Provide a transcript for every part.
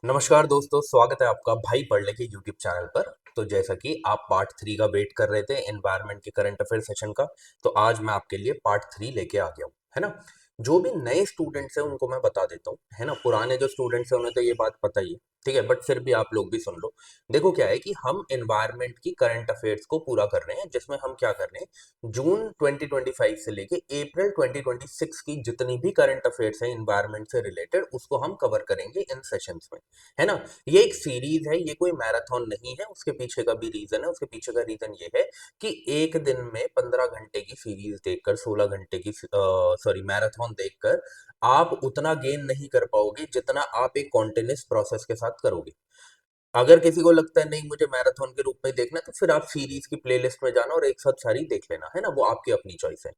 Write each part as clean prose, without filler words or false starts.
नमस्कार दोस्तों, स्वागत है आपका भाई पढ़ने के यूट्यूब चैनल पर। तो जैसा कि आप पार्ट 3 का वेट कर रहे थे एनवायरनमेंट के करंट अफेयर सेशन का, तो आज मैं आपके लिए पार्ट 3 लेके आ गया हूँ, है ना। जो भी नए स्टूडेंट्स हैं उनको मैं बता देता हूँ, है ना। पुराने जो स्टूडेंट्स हैं उन्हें तो ये बात पता ही है, ठीक है, बट फिर भी आप लोग भी सुन लो। देखो क्या है कि हम एनवायरनमेंट की करंट अफेयर्स को पूरा कर रहे हैं, जिसमें हम क्या कर रहे हैं, जून 2025 से लेके अप्रैल 2026 की जितनी भी करंट अफेयर्स हैं एनवायरनमेंट से रिलेटेड, उसको हम कवर करेंगे इन सेशंस में, है ना। ये एक सीरीज है, ये कोई मैराथन नहीं है। उसके पीछे का भी रीजन है, उसके पीछे का रीजन ये है कि एक दिन में 15 घंटे की सीरीज देखकर, 16 घंटे की सॉरी मैराथन देखकर आप उतना गेन नहीं कर पाओगे जितना आप एक कॉन्टिन्यूस प्रोसेस के साथ करोगे। अगर किसी को लगता है नहीं मुझे मैराथन के रूप में देखना है, तो फिर आप सीरीज की प्लेलिस्ट में जाना और एक साथ सारी देख लेना, है ना। वो आपकी अपनी चॉइस है।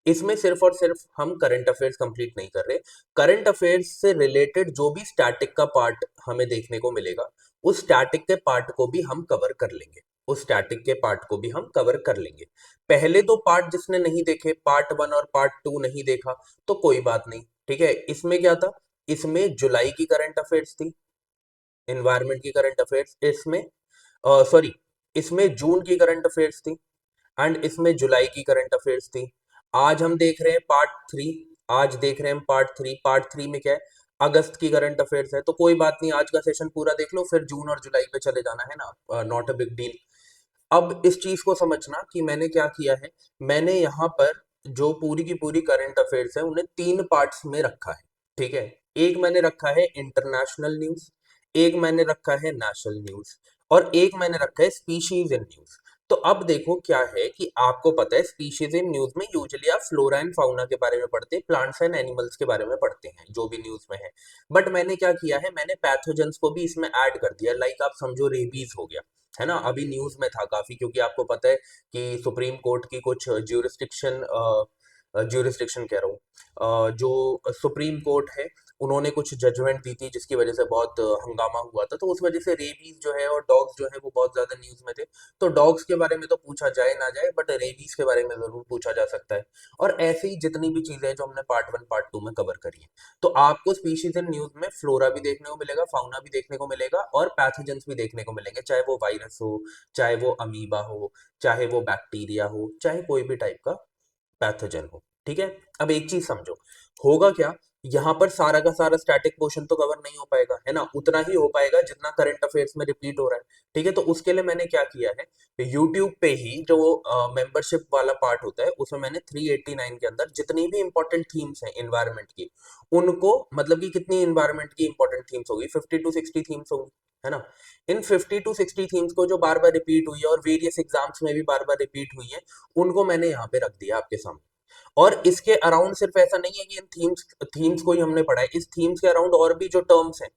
इसमें सिर्फ और सिर्फ हम करंट अफेयर्स कंप्लीट नहीं कर रहे। करंट अफेयर्स से रिलेटेड जो भी स्टैटिक का पार्ट हमें देखने को मिलेगा, उस स्टैटिक के पार्ट को भी हम कवर कर लेंगे। उस स्टैटिक के पार्ट को भी हम कवर कर लेंगे। पहले दो पार्ट जिसने नहीं देखे, पार्ट 1 और पार्ट 2 नहीं देखा, तो कोई बात नहीं, ठीक है। इसमें क्या था, इसमें जुलाई की करंट अफेयर्स थी, एनवायरनमेंट की करंट अफेयर्स। इसमें सॉरी, इसमें जून की करंट अफेयर्स थी एंड इसमें जुलाई की करंट अफेयर्स थी। आज हम देख रहे हैं पार्ट 3। आज देख रहे हैं पार्ट 3 में क्या है, अगस्त की करंट अफेयर्स है। तो कोई बात नहीं, आज का सेशन पूरा देख लो, फिर जून और जुलाई पे चले जाना, है ना, नॉट अ बिग डील। अब इस चीज को समझना कि मैंने क्या किया है। मैंने यहाँ पर जो पूरी की पूरी करंट अफेयर्स है उन्हें 3 पार्ट्स में रखा है, ठीक है। एक मैंने रखा है इंटरनेशनल न्यूज, एक मैंने रखा है नेशनल न्यूज, और एक मैंने रखा है स्पीशीज इन न्यूज। तो अब देखो क्या है कि आपको पता है स्पीशीज इन न्यूज में यूजुअली आप फ्लोरा एंड फाउना के बारे में पढ़ते हैं, प्लांट्स एंड एनिमल्स के बारे में पढ़ते हैं जो भी न्यूज में है। बट मैंने क्या किया है, मैंने पैथोजेंस को भी इसमें ऐड कर दिया। लाइक आप समझो रेबीज हो गया, है ना, अभी न्यूज में था काफी, क्योंकि आपको पता है कि सुप्रीम कोर्ट की कुछ ज्यूरिस्डिक्शन कह रहा हूँ, जो सुप्रीम कोर्ट है, उन्होंने कुछ जजमेंट दी थी जिसकी वजह से बहुत हंगामा हुआ था। तो उस वजह से रेबीज जो है और डॉग्स जो है वो बहुत ज्यादा न्यूज में थे। तो डॉग्स के बारे में तो पूछा जाए ना जाए, बट रेबीज के बारे में जरूर पूछा जा सकता है। और ऐसी ही जितनी भी चीजें हैं जो हमने पार्ट 1 पार्ट 2 में कवर करी है। तो आपको स्पीशीज इन न्यूज में फ्लोरा भी देखने को मिलेगा, फाउना भी देखने को मिलेगा, और पैथोजेंस भी देखने को मिलेंगे, चाहे वो वायरस हो, चाहे वो अमीबा हो, चाहे वो बैक्टीरिया हो, चाहे कोई भी टाइप का पैथोजन हो, ठीक है। अब एक चीज समझो, होगा क्या, यहाँ पर सारा का सारा स्टैटिक पोर्शन तो कवर नहीं हो पाएगा, है ना। उतना ही हो पाएगा जितना करंट अफेयर्स में रिपीट हो रहा है, ठीक है। तो उसके लिए मैंने क्या किया है, यूट्यूब पे ही जो मेंबरशिप वाला पार्ट होता है, उसमें मैंने 389 के अंदर जितनी भी इंपॉर्टेंट थीम्स हैं एनवायरनमेंट की, उनको, मतलब कि कितनी एनवायरनमेंट की इंपॉर्टेंट थीम्स होगी, 50 to 60 थीम्स होंगी, है ना। इन 50 to 60 थीम्स को जो बार बार रिपीट हुई है और वेरियस एग्जाम्स में भी बार बार रिपीट हुई है, उनको मैंने यहाँ पे रख दिया आपके सामने। और इसके अराउंड सिर्फ ऐसा नहीं है कि इन थीम्स थीम्स को ही हमने पढ़ा है, इस थीम्स के अराउंड और भी जो टर्म्स हैं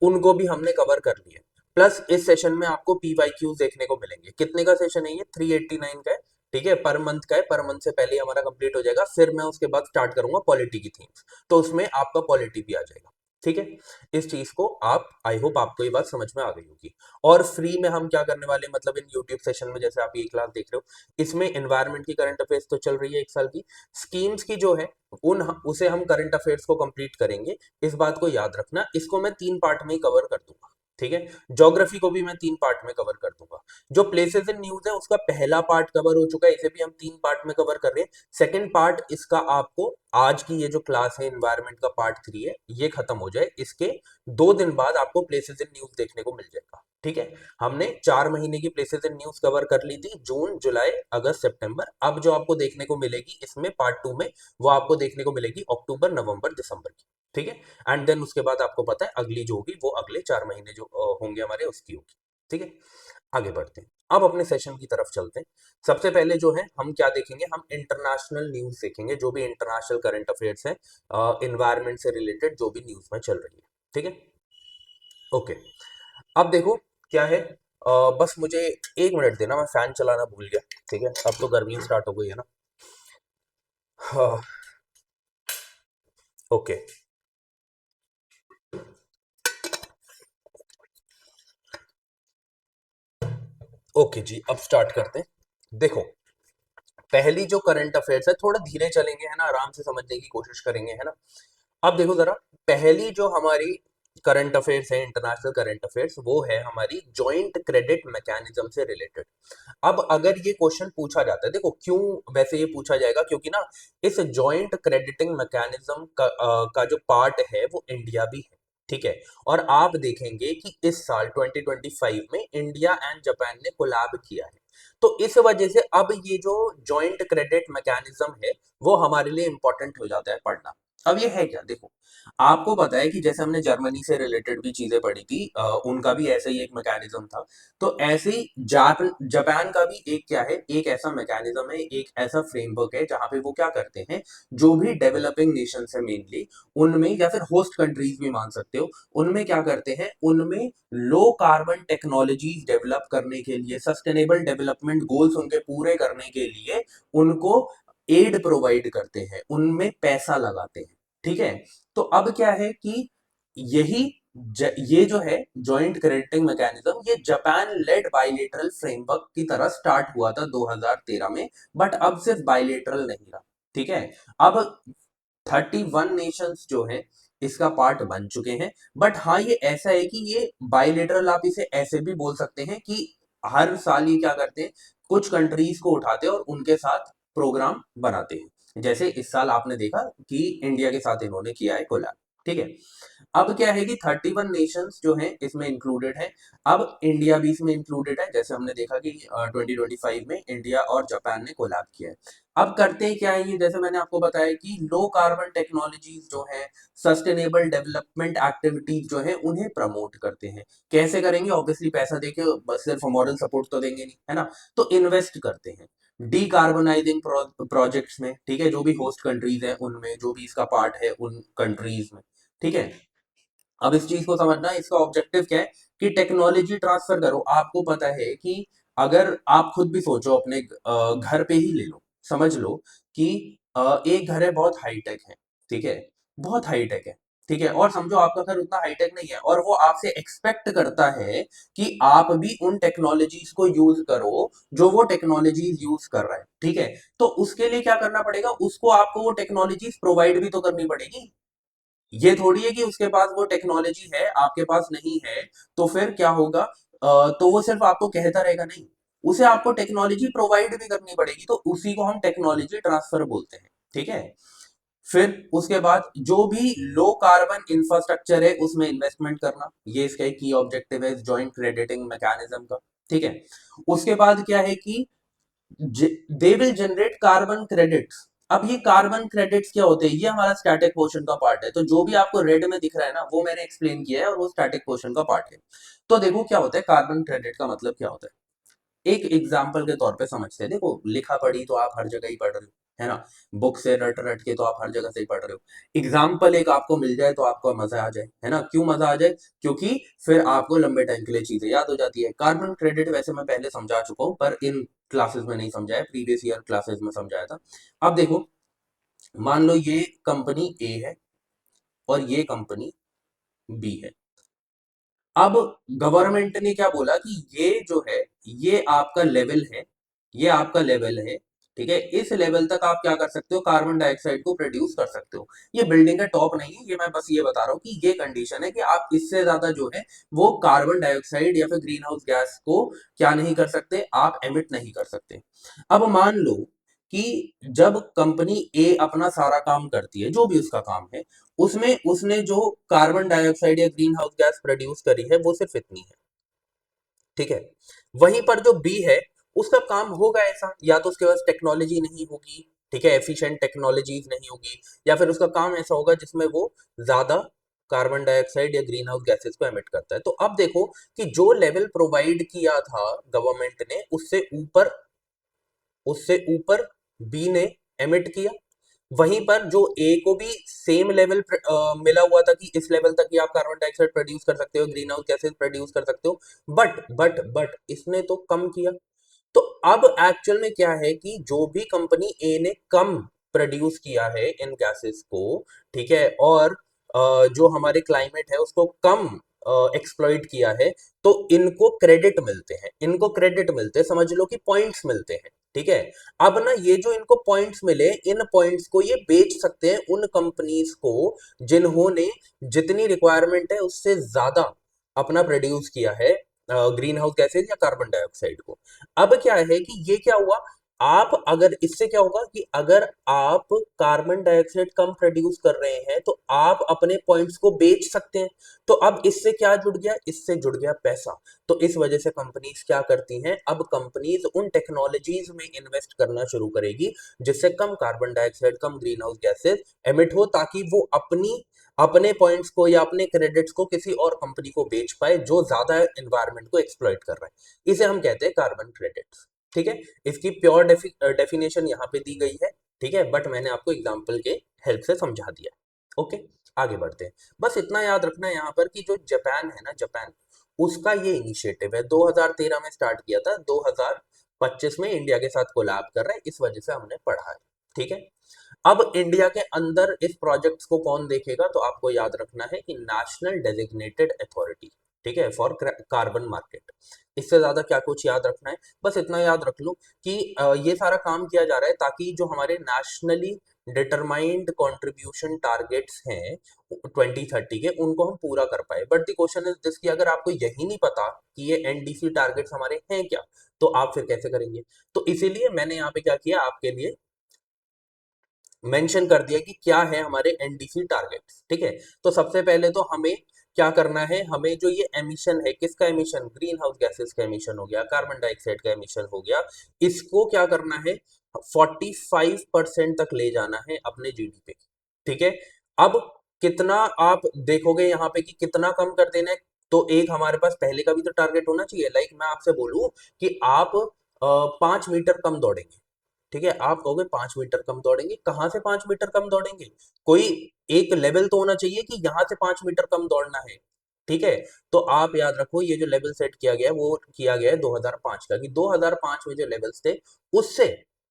उनको भी हमने कवर कर लिया। प्लस इस सेशन में आपको पीवाईक्यूज देखने को मिलेंगे। कितने का सेशन है ये, 389 का है, ठीक है। पर मंथ का है, पर मंथ से पहले ही हमारा कंप्लीट हो जाएगा। फिर मैं उसके बाद स्टार्ट करूंगा पॉलिटी की थीम्स, तो उसमें आपका पॉलिटी भी आ जाएगा, ठीक है। इस चीज को आप, आई होप आपको ये बात समझ में आ गई होगी। और फ्री में हम क्या करने वाले हैं, मतलब इन यूट्यूब सेशन में, जैसे आप ये क्लास देख रहे हो, इसमें एनवायरनमेंट की करंट अफेयर्स तो चल रही है 1 साल की, स्कीम्स की जो है उन उसे हम करंट अफेयर्स को कंप्लीट करेंगे। इस बात को याद रखना, इसको मैं 3 पार्ट में ही कवर कर दूंगा, ठीक है। ज्योग्राफी को भी मैं 3 पार्ट में कवर कर दूंगा। जो प्लेसेस इन न्यूज है उसका पहला पार्ट कवर हो चुका है, इसे भी हम 3 पार्ट में कवर कर रहे हैं। सेकंड पार्ट इसका आपको, आज की ये जो क्लास है एनवायरनमेंट का पार्ट 3 है, ये खत्म हो जाए, इसके 2 दिन बाद आपको प्लेसेस इन न्यूज देखने को मिल जाएगा, ठीक है। हमने 4 महीने की प्लेसेस इन न्यूज कवर कर ली थी, जून जुलाई अगस्त सितंबर। अब जो आपको देखने को मिलेगी इसमें पार्ट 2 में, वो आपको देखने को मिलेगी अक्टूबर नवंबर दिसंबर की, ठीक है। एंड देन उसके बाद आपको पता है अगली जो होगी वो अगले 4 महीने जो होंगे हमारे उसकी होगी, ठीक है। आगे बढ़ते हैं, अब अपने सेशन की तरफ चलते हैं। सबसे पहले जो है हम क्या देखेंगे, हम इंटरनेशनल न्यूज देखेंगे, जो भी इंटरनेशनल करंट अफेयर्स है एनवायरनमेंट से रिलेटेड, जो भी न्यूज में चल रही है, ठीक है। ओके, अब देखो क्या है, बस मुझे 1 मिनट देना, मैं फैन चलाना भूल गया, ठीक है। अब तो गर्मी स्टार्ट हो गई है ना। हाँ, ओके। ओके जी, अब स्टार्ट करते हैं। देखो, पहली जो करंट अफेयर्स है, थोड़ा धीरे चलेंगे, है ना, आराम से समझने की कोशिश करेंगे, है ना। अब देखो जरा, पहली जो हमारी करंट अफेयर्स है, इंटरनेशनल करंट अफेयर्स, वो है हमारी जॉइंट क्रेडिट मैकेनिज्म से रिलेटेड। अब अगर ये क्वेश्चन पूछा जाता है, देखो क्यों वैसे ये पूछा जाएगा, क्योंकि ना इस जॉइंट क्रेडिटिंग मैकेनिज्म का जो पार्ट है वो इंडिया भी है, ठीक है। और आप देखेंगे कि इस साल 2025 में इंडिया एंड जापान ने कोलैब किया है, तो इस वजह से अब ये जो जॉइंट क्रेडिट मैकेनिज्म है वो हमारे लिए इंपॉर्टेंट हो जाता है पढ़ना। अब ये है क्या, देखो आपको पता है कि जैसे हमने जर्मनी से रिलेटेड भी चीजें पढ़ी थी, उनका भी ऐसा ही एक मैकेनिज्म था। तो ऐसे ही जापान का भी एक क्या है, एक ऐसा मैकेनिज्म है, एक ऐसा फ्रेमवर्क है जहां पे वो क्या करते हैं, जो भी डेवलपिंग नेशन है मेनली उनमें, या फिर होस्ट कंट्रीज भी मान सकते हो, उनमें क्या करते हैं, उनमें लो कार्बन टेक्नोलॉजीज डेवलप करने के लिए, सस्टेनेबल डेवलपमेंट गोल्स उनके पूरे करने के लिए उनको एड प्रोवाइड करते हैं, उनमें पैसा लगाते हैं, ठीक है। तो अब क्या है कि यही ये जो है जॉइंट क्रेडिटिंग मैकेनिज्म, ये जापान लेड बाइलेटरल फ्रेमवर्क की तरह स्टार्ट हुआ था 2013 में, बट अब सिर्फ बाइलेटरल नहीं रहा, ठीक है। अब 31 नेशंस जो है इसका पार्ट बन चुके हैं, बट हाँ ये ऐसा है कि ये बाइलेटरल, आप इसे ऐसे भी बोल सकते हैं कि हर साल ये क्या करते हैं, कुछ कंट्रीज को उठाते हैं और उनके साथ प्रोग्राम बनाते हैं। जैसे इस साल आपने देखा कि इंडिया के साथ इन्होंने किया है कोलैब, ठीक है। अब क्या है कि 31 नेशंस जो हैं इसमें इंक्लूडेड है, अब इंडिया भी इसमें इंक्लूडेड है। जैसे हमने देखा कि 2025 में इंडिया और जापान ने कोलैब किया है। अब करते क्या है ये, जैसे मैंने आपको बताया कि लो कार्बन टेक्नोलॉजीज जो है, सस्टेनेबल डेवलपमेंट एक्टिविटीज जो है, उन्हें प्रमोट करते हैं। कैसे करेंगे, ऑब्वियसली पैसा देके बस सिर्फ मॉरल सपोर्ट तो देंगे नहीं, है ना। तो इन्वेस्ट करते हैं डीकार्बोनाइजिंग प्रोजेक्ट्स में, ठीक है, जो भी होस्ट कंट्रीज है उनमें, जो भी इसका पार्ट है उन कंट्रीज में, ठीक है। अब इस चीज को समझना, इसका ऑब्जेक्टिव क्या है कि टेक्नोलॉजी ट्रांसफर करो। आपको पता है कि अगर आप खुद भी सोचो, अपने घर पे ही ले लो, समझ लो कि एक घर है, बहुत हाईटेक है, ठीक है, बहुत हाईटेक है, ठीक है, और समझो आपका घर उतना हाईटेक नहीं है, और वो आपसे एक्सपेक्ट करता है कि आप भी उन टेक्नोलॉजीज को यूज करो जो वो टेक्नोलॉजीज यूज कर रहा है, ठीक है। तो उसके लिए क्या करना पड़ेगा, उसको आपको वो टेक्नोलॉजीज प्रोवाइड भी तो करनी पड़ेगी। ये थोड़ी है कि उसके पास वो टेक्नोलॉजी है, आपके पास नहीं है, तो फिर क्या होगा, तो वो सिर्फ आपको कहता रहेगा, नहीं, उसे आपको टेक्नोलॉजी प्रोवाइड भी करनी पड़ेगी, तो उसी को हम टेक्नोलॉजी ट्रांसफर बोलते हैं, ठीक है। फिर उसके बाद जो भी लो कार्बन इंफ्रास्ट्रक्चर है उसमें इन्वेस्टमेंट करना, ये इसका एक की ऑब्जेक्टिव है जॉइंट क्रेडिटिंग मैकेनिज्म का, ठीक है। उसके बाद क्या है कि they will generate carbon credits. अब ये कार्बन क्रेडिट्स क्या होते हैं, ये हमारा स्टैटिक पोर्शन का पार्ट है। तो जो भी आपको रेड में दिख रहा है ना, वो मैंने एक्सप्लेन किया है और वो स्टैटिक पोर्शन का पार्ट है। तो देखो क्या होता है, कार्बन क्रेडिट का मतलब क्या होता है, एक एग्जाम्पल के तौर पे समझते हैं। देखो लिखा पढ़ी तो आप हर जगह ही पढ़ रहे हो, है ना, बुक से रट रट के तो आप हर जगह से ही पढ़ रहे हो। एग्जाम्पल एक आपको मिल जाए तो आपको मजा आ जाए, है ना। क्यों मजा आ जाए, क्योंकि फिर आपको लंबे टाइम के लिए चीजें याद हो जाती है। कार्बन क्रेडिट वैसे मैं पहले समझा चुका हूँ, पर इन क्लासेस में नहीं समझाया, प्रीवियस ईयर क्लासेस में समझाया था। अब देखो, मान लो ये कंपनी ए है और ये कंपनी बी है। अब गवर्नमेंट ने क्या बोला कि ये जो है, ये आपका लेवल है, ये आपका लेवल है, ठीक है। इस लेवल तक आप क्या कर सकते हो, कार्बन डाइऑक्साइड को प्रोड्यूस कर सकते हो। ये बिल्डिंग का टॉप नहीं है, ये मैं बस ये बता रहा हूँ कि ये कंडीशन है कि आप इससे ज्यादा जो है वो कार्बन डाइऑक्साइड या फिर ग्रीन हाउस गैस को क्या नहीं कर सकते, आप एमिट नहीं कर सकते। अब मान लो कि जब कंपनी ए अपना सारा काम करती है, जो भी उसका काम है, उसमें उसने जो कार्बन डाइऑक्साइड या ग्रीन हाउस गैस प्रोड्यूस करी है वो सिर्फ इतनी है, ठीक है। वहीं पर जो बी है, उसका काम होगा ऐसा, या तो उसके पास टेक्नोलॉजी नहीं होगी, ठीक है, एफिशिएंट टेक्नोलॉजीज नहीं होगी, या फिर उसका काम ऐसा होगा जिसमें वो ज्यादा कार्बन डाइऑक्साइड या ग्रीन हाउस गैसेस को एमिट करता है। तो अब देखो कि जो लेवल प्रोवाइड किया था गवर्नमेंट ने, उससे ऊपर बी ने एमिट किया। वहीं पर जो ए को भी सेम लेवल मिला हुआ था कि इस लेवल तक ही आप कार्बन डाइऑक्साइड प्रोड्यूस कर सकते हो, ग्रीन हाउस गैसेस प्रोड्यूस कर सकते हो, बट इसने तो कम किया। तो अब एक्चुअल में क्या है कि जो भी कंपनी ए ने कम प्रोड्यूस किया है इन गैसेस को, ठीक है, और जो हमारे क्लाइमेट है उसको कम एक्सप्लॉइट किया है, तो इनको क्रेडिट मिलते हैं, इनको क्रेडिट मिलते हैं, समझ लो कि पॉइंट्स मिलते हैं, ठीक है। अब ना ये जो इनको पॉइंट्स मिले, इन पॉइंट्स को ये बेच सकते हैं उन कंपनीज को जिन्होंने जितनी रिक्वायरमेंट है उससे ज्यादा अपना प्रोड्यूस किया है ग्रीन हाउस गैसेज या कार्बन डाइऑक्साइड को। अब क्या है कि ये क्या हुआ, आप अगर इससे क्या होगा कि अगर आप कार्बन डाइऑक्साइड कम प्रोड्यूस कर रहे हैं तो आप अपने पॉइंट्स को बेच सकते हैं। तो अब इससे क्या जुड़ गया, इससे जुड़ गया पैसा। तो इस वजह से कंपनीज क्या करती हैं, अब कंपनीज उन टेक्नोलॉजीज में इन्वेस्ट करना शुरू करेगी जिससे कम कार्बन डाइऑक्साइड, कम ग्रीन हाउस गैसेज एमिट हो, ताकि वो अपने पॉइंट्स को या अपने क्रेडिट्स को किसी और कंपनी को बेच पाए जो ज्यादा एनवायरमेंट को एक्सप्लॉइट कर रहा है। इसे हम कहते हैं कार्बन क्रेडिट्स। ठीक है। इसकी प्योर डेफिनेशन यहाँ पे दी गई है। ठीक है, बट मैंने आपको एग्जाम्पल के हेल्प से समझा दिया। ओके, आगे बढ़ते हैं। बस इतना याद रखना है यहाँ पर कि जो जापान है ना, जापान, उसका ये इनिशिएटिव है 2013 में स्टार्ट किया था, 2025 में इंडिया के साथ कोलैब कर रहे हैं, इस वजह से हमने पढ़ा है। ठीक है। अब इंडिया के अंदर इस प्रोजेक्ट्स को कौन देखेगा, तो आपको याद रखना है कि नेशनल डेजिग्नेटेड अथॉरिटी, ठीक है, फॉर कार्बन मार्केट। इससे ज्यादा क्या कुछ याद रखना है, बस इतना याद रख लो कि ये सारा काम किया जा रहा है ताकि जो हमारे नेशनली डिटरमाइंड कंट्रीब्यूशन टारगेट्स हैं 2030 के, उनको हम पूरा कर पाए। But the question is this कि अगर आपको यही नहीं पता कि ये एनडीसी टारगेट्स हमारे हैं क्या, तो आप फिर कैसे करेंगे। तो इसीलिए मैंने यहाँ पे क्या किया, आपके लिए मेंशन कर दिया कि क्या है हमारे एनडीसी टारगेट्स। ठीक है। तो सबसे पहले तो हमें क्या करना है, हमें जो ये एमिशन है, किसका एमिशन, ग्रीन हाउस गैसेस का एमिशन हो गया, कार्बन डाइऑक्साइड का एमिशन हो गया, इसको क्या करना है, 45% तक ले जाना है अपने जीडी पे। ठीक है। अब कितना आप देखोगे यहाँ पे कि कितना कम कर देना है, तो एक हमारे पास पहले का भी तो टारगेट होना चाहिए। लाइक मैं आपसे बोलूं कि आप 5 मीटर कम दौड़ेंगे, ठीक है, आप कहोगे 5 मीटर कम दौड़ेंगे, कहाँ से 5 मीटर कम दौड़ेंगे, कोई एक लेवल तो होना चाहिए कि यहाँ से 5 मीटर कम दौड़ना है। ठीक है। तो आप याद रखो ये जो लेवल सेट किया गया है वो किया गया है 2005 का, कि 2005 में जो लेवल्स थे उससे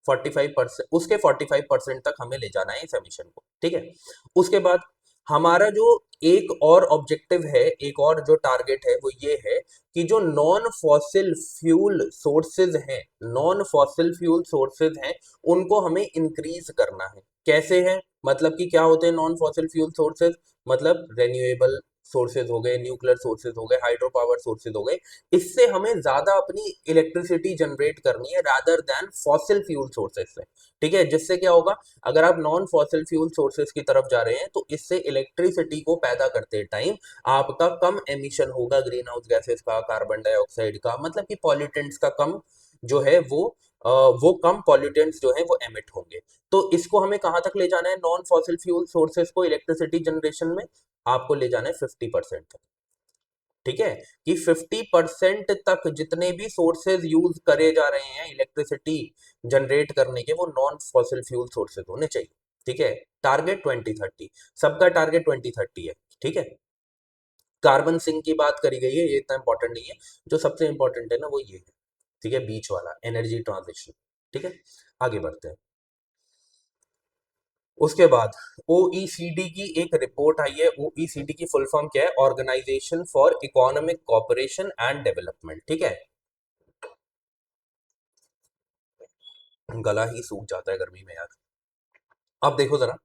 45%, उसके 45% तक हमें ले जाना है इस एमिशन को। ठीक है। उसके बाद हमारा जो एक और ऑब्जेक्टिव है, एक और जो टारगेट है वो ये है कि जो नॉन फॉसिल फ्यूल सोर्सेज हैं, नॉन फॉसिल फ्यूल सोर्सेज हैं, उनको हमें इंक्रीज करना है। कैसे है, मतलब कि क्या होते हैं नॉन फॉसिल फ्यूल सोर्सेज, मतलब रेन्यूएबल सोर्सेज हो गए, न्यूक्लियर सोर्सेज हो गए, हाइड्रो पावर सोर्सेज हो गए। इससे हमें ज्यादा अपनी इलेक्ट्रिसिटी जनरेट करनी है rather than fossil fuel sources से। ठीक है। जिससे क्या होगा, अगर आप नॉन फॉसिल फ्यूल सोर्सेज की तरफ जा रहे हैं तो इससे इलेक्ट्रिसिटी को पैदा करते टाइम आपका कम एमिशन होगा ग्रीन हाउस गैसेस का, कार्बन डाइऑक्साइड का, मतलब कि पॉल्यूटेंट्स का कम जो है वो कम पॉल्यूटेंट्स जो है वो एमिट होंगे। तो इसको हमें कहां तक ले जाना है, नॉन फॉसिल फ्यूल सोर्सेज को इलेक्ट्रिसिटी जनरेशन में आपको ले जाना है 50% तक। ठीक है। कि 50% तक जितने भी सोर्सेज यूज करे जा रहे हैं इलेक्ट्रिसिटी जनरेट करने के, वो नॉन फॉसिल फ्यूल सोर्सेज होने चाहिए। ठीक है। टारगेट 2030, सबका टारगेट 2030 है। ठीक है। कार्बन सिंक की बात करी गई है, ये इतना इंपॉर्टेंट नहीं है, जो सबसे इंपॉर्टेंट है ना वो ये है। ठीक है, बीच वाला एनर्जी ट्रांजिशन। ठीक है। आगे बढ़ते हैं। उसके बाद ओईसीडी की एक रिपोर्ट आई है। ओईसीडी की फुल फॉर्म क्या है, organisation for economic cooperation and development. ठीक है। गला ही सूख जाता है गर्मी में यार। अब देखो जरा,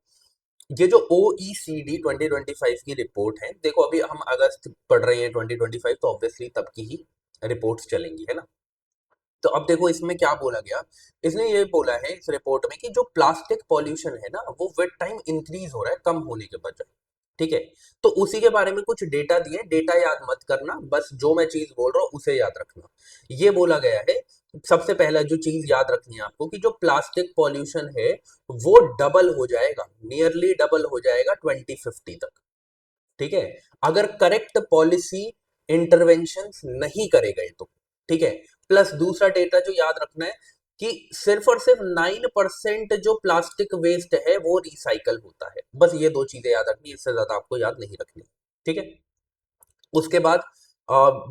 ये जो ओईसीडी 2025 की रिपोर्ट है, देखो अभी हम अगस्त पढ़ रहे हैं 2025, तो ऑब्वियसली तब की ही रिपोर्ट्स चलेंगी, है ना। तो अब देखो इसमें क्या बोला गया, इसने ये बोला है इस रिपोर्ट में कि जो प्लास्टिक पॉल्यूशन है ना वो विद टाइम इंक्रीज हो रहा है, कम होने के बजाय। ठीक है। तो उसी के बारे में कुछ डेटा दिए, डेटा याद मत करना, बस जो मैं चीज बोल रहा हूँ उसे याद रखना। ये बोला गया है, सबसे पहला जो चीज याद रखनी है आपको, कि जो प्लास्टिक पॉल्यूशन है वो डबल हो जाएगा, नियरली डबल हो जाएगा 2050 तक। ठीक है। अगर करेक्ट पॉलिसी इंटरवेंशन नहीं करे गए तो। ठीक है। प्लस दूसरा डेटा जो याद रखना है कि सिर्फ और सिर्फ 9% जो प्लास्टिक वेस्ट है वो रिसाइकल होता है। बस ये दो चीजें याद रखनी, इससे ज्यादा आपको याद नहीं रखनी। ठीक है। उसके बाद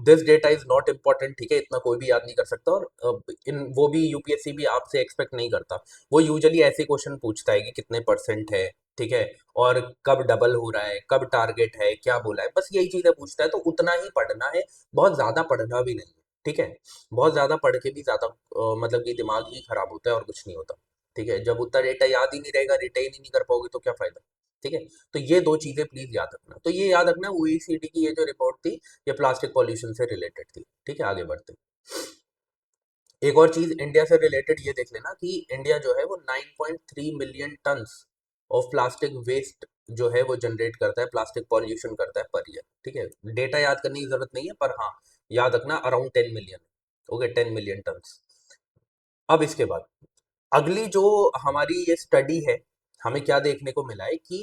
this data is not important. ठीक है, इतना कोई भी याद नहीं कर सकता, और इन वो भी यूपीएससी भी आपसे एक्सपेक्ट नहीं करता। वो यूजुअली ऐसे क्वेश्चन पूछता है कि कितने परसेंट है, ठीक है, और कब डबल हो रहा है, कब टारगेट है, क्या बोला है, बस यही चीजें पूछता है। तो उतना ही पढ़ना है, बहुत ज्यादा पढ़ना भी नहीं है। ठीक है। बहुत ज्यादा पढ़ के भी ज्यादा मतलब कि दिमाग ही खराब होता है और कुछ नहीं होता। ठीक है, जब उतना डेटा याद ही नहीं रहेगा, रिटेन ही नहीं कर पाओगे तो क्या फायदा। ठीक है, तो ये दो चीजें प्लीज याद रखना। तो ये याद रखना, ओईसीडी की ये जो रिपोर्ट थी, ये प्लास्टिक पॉल्यूशन से रिलेटेड थी। ठीक है, आगे बढ़ते हैं। एक और चीज इंडिया से रिलेटेड ये देख लेना कि इंडिया जो है वो 9.3 million tons of plastic waste जो है वो जनरेट करता है, प्लास्टिक पॉल्यूशन करता है पर ईयर। ठीक है, डेटा याद करने की जरूरत नहीं है, पर हाँ याद रखना around 10 million. Okay, 10 million turns. अब इसके बाद अगली जो हमारी ये स्टडी है, हमें क्या देखने को मिला है कि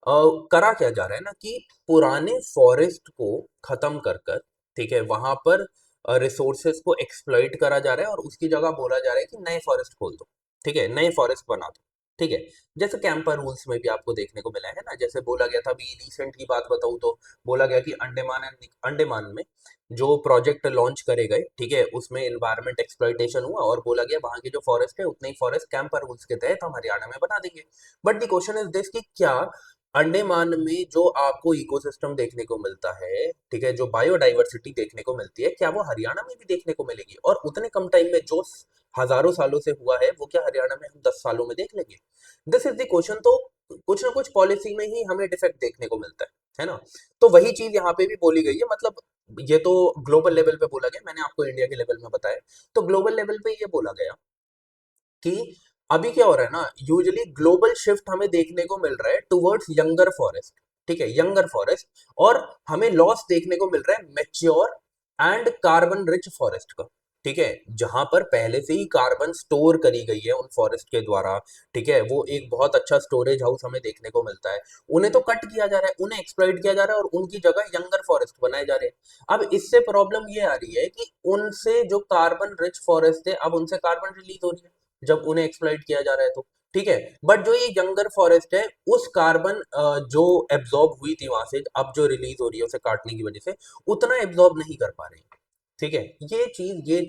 अ, करा क्या जा रहा है ना कि पुराने फॉरेस्ट को खत्म कर कर, ठीक है, वहां पर रिसोर्सेज को एक्सप्लॉइट करा जा रहा है और उसकी जगह बोला जा रहा है कि नए फॉरेस्ट खोल दो। ठीक है, नए फॉरेस्ट बना दो। ठीक है, जैसे कैंपर रूल्स में भी आपको देखने को मिला है ना, जैसे बोला गया था, अभी रिसेंट की बात बताऊं तो बोला गया कि अंडमान में जो प्रोजेक्ट लॉन्च करे गए, ठीक है, उसमें एनवायरमेंट एक्सप्लॉइटेशन हुआ और बोला गया वहां के जो फॉरेस्ट है उतने ही फॉरेस्ट कैंपर रूल्स के तहत हम हरियाणा में बना देंगे। But the question is this कि क्या अंडमान में जो आपको इकोसिस्टम देखने को मिलता है, ठीक है, जो बायोडाइवर्सिटी देखने को मिलती है, क्या वो हरियाणा में भी देखने को मिलेगी? और उतने कम टाइम में जो हजारों सालों से हुआ है वो क्या हरियाणा में हम 10 सालों में देख लेंगे? This is the question. तो कुछ ना कुछ पॉलिसी में ही हमें डिफेक्ट देखने को मिलता है ना? तो वही चीज यहाँ पे भी बोली गई है। मतलब ये तो ग्लोबल लेवल पे बोला गया, मैंने आपको इंडिया के लेवल में बताया। तो ग्लोबल लेवल पे ये बोला गया कि अभी क्या हो रहा है ना, यूजुअली ग्लोबल शिफ्ट हमें देखने को मिल रहा है टुवर्ड्स यंगर फॉरेस्ट। ठीक है, यंगर फॉरेस्ट। और हमें लॉस देखने को मिल रहा है mature and carbon rich forest का। ठीक है, जहां पर पहले से ही कार्बन स्टोर करी गई है उन फॉरेस्ट के द्वारा। ठीक है, वो एक बहुत अच्छा स्टोरेज हाउस हमें देखने को मिलता है। उन्हें तो कट किया जा रहा है, उन्हें एक्सप्लॉइट किया जा रहा है और उनकी जगह यंगर फॉरेस्ट बनाए जा रहे हैं। अब इससे प्रॉब्लम ये आ रही है कि उनसे जो कार्बन रिच फॉरेस्ट है, अब उनसे कार्बन रिलीज हो रही है जब उन्हें एक्सप्लॉइट किया जा रहा है तो। ठीक है, बट जो ये यंगर फॉरेस्ट है, उस कार्बन जो एब्जॉर्ब हुई थी वहां से, अब जो रिलीज हो रही है उसे काटने की वजह से, उतना एब्जॉर्ब नहीं कर पा रही है। ठीक है, ये चीज, ये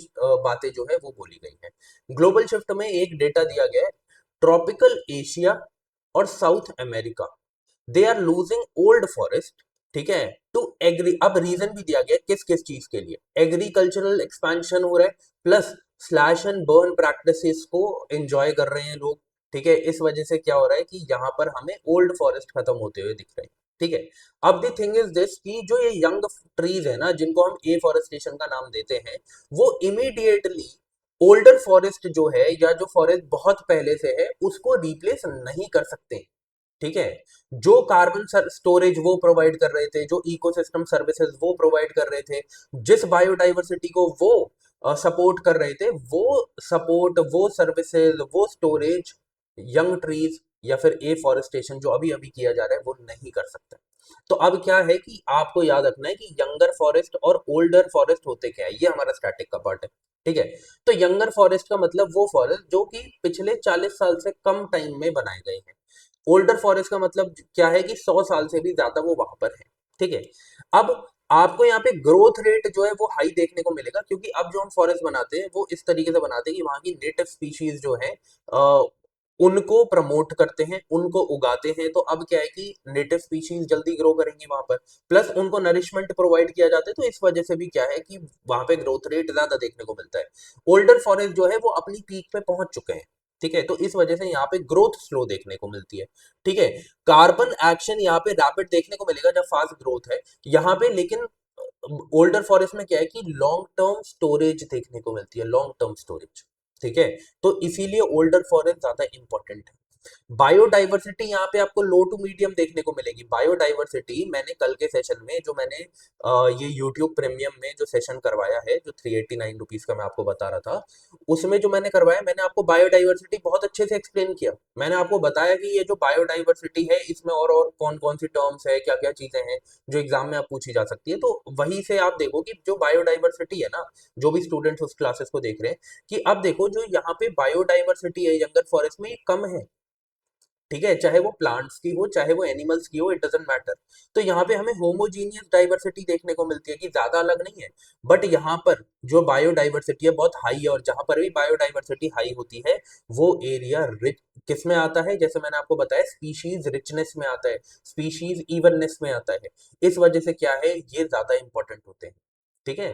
बातें जो है वो बोली गई है। ग्लोबल शिफ्ट में एक डेटा दिया गया है, ट्रॉपिकल एशिया और south America, they are losing old forest. ठीक है, टू एग्री। अब रीजन भी दिया गया किस किस चीज के लिए। एग्रीकल्चरल एक्सपेंशन हो रहा है, plus slash and burn practices को एंजॉय कर रहे हैं लोग। ठीक है, इस वजह से क्या हो रहा है कि यहाँ पर हमें ओल्ड फॉरेस्ट खत्म होते हुए दिख रहे हैं। ठीक है, अब द थिंग इज दिस कि जो ये यंग ट्रीज है ना, जिनको हम एफॉरेस्टेशन का नाम देते हैं, वो इमीडिएटली ओल्डर फॉरेस्ट जो है या जो फॉरेस्ट बहुत पहले से है उसको रिप्लेस नहीं कर सकते। ठीक है, जो कार्बन स्टोरेज वो प्रोवाइड कर रहे थे, जो इकोसिस्टम सर्विसेज वो प्रोवाइड कर रहे थे, जिस बायोडाइवर्सिटी को वो सपोर्ट कर रहे थे, वो सपोर्ट, वो सर्विसेज, वो स्टोरेज यंग ट्रीज या फिर एफॉरेस्टेशन जो अभी अभी किया जा रहा है वो नहीं कर सकता। तो अब क्या है कि आपको याद रखना है कि यंगर फॉरेस्ट और ओल्डर फॉरेस्ट होते क्या है, ये हमारा स्टैटिक का पार्ट है। ठीक है, तो यंगर फॉरेस्ट का मतलब वो फॉरेस्ट जो कि पिछले 40 साल से कम टाइम में बनाए गए हैं। ओल्डर फॉरेस्ट का मतलब क्या है कि 100 साल से भी ज्यादा वो वहां पर है। ठीक है, अब आपको यहाँ पे ग्रोथ रेट जो है वो हाई देखने को मिलेगा, क्योंकि अब जो हम फॉरेस्ट बनाते हैं वो इस तरीके से बनाते हैं कि वहां की नेटिव स्पीशीज जो है उनको प्रमोट करते हैं, उनको उगाते हैं। तो अब क्या है कि नेटिव स्पीशीज जल्दी ग्रो करेंगी वहां पर, प्लस उनको नरिशमेंट प्रोवाइड किया जाता है। तो इस वजह से भी क्या है कि वहां पे ग्रोथ रेट ज्यादा देखने को मिलता है। ओल्डर फॉरेस्ट जो है वो अपनी पीक पे पहुंच चुके हैं। ठीक है, तो इस वजह से यहाँ पे ग्रोथ स्लो देखने को मिलती है। ठीक है, कार्बन एक्शन यहाँ पे रैपिड देखने को मिलेगा जब फास्ट ग्रोथ है यहाँ पे, लेकिन ओल्डर फॉरेस्ट में क्या है कि लॉन्ग टर्म स्टोरेज देखने को मिलती है, लॉन्ग टर्म स्टोरेज। ठीक है, तो इसीलिए ओल्डर फॉरेस्ट ज्यादा इंपॉर्टेंट है। बायोडाइवर्सिटी यहाँ पे आपको लो टू मीडियम देखने को मिलेगी। बायोडाइवर्सिटी मैंने कल के सेशन में जो मैंने ये यूट्यूब प्रीमियम में जो सेशन करवाया है, जो 389 रुपीज का मैं आपको बता रहा था, उसमें जो मैंने करवाया, मैंने आपको बायोडाइवर्सिटी बहुत अच्छे से एक्सप्लेन किया। मैंने आपको बताया कि ये जो बायोडाइवर्सिटी है इसमें और कौन कौन सी टर्म्स है, क्या क्या चीजें हैं जो एग्जाम में आप पूछी जा सकती है। तो वहीं से आप देखो कि जो बायोडाइवर्सिटी है ना, जो भी स्टूडेंट्स उस क्लासेस को देख रहे हैं, कि अब देखो जो यहाँ पे बायोडाइवर्सिटी है यंगर फॉरेस्ट में, ये कम है। ठीक है, चाहे वो प्लांट्स की हो चाहे वो एनिमल्स की हो, इट डजेंट मैटर। तो यहाँ पे हमें होमोजीनियस डाइवर्सिटी देखने को मिलती है कि ज्यादा अलग नहीं है। बट यहाँ पर जो बायोडाइवर्सिटी है बहुत हाई है, और जहां पर भी बायोडाइवर्सिटी हाई होती है वो एरिया रिच किस में आता है, जैसे मैंने आपको बताया, स्पीशीज रिचनेस में आता है, स्पीशीज इवननेस में आता है। इस वजह से क्या है, ये ज्यादा इंपॉर्टेंट होते हैं। ठीक है,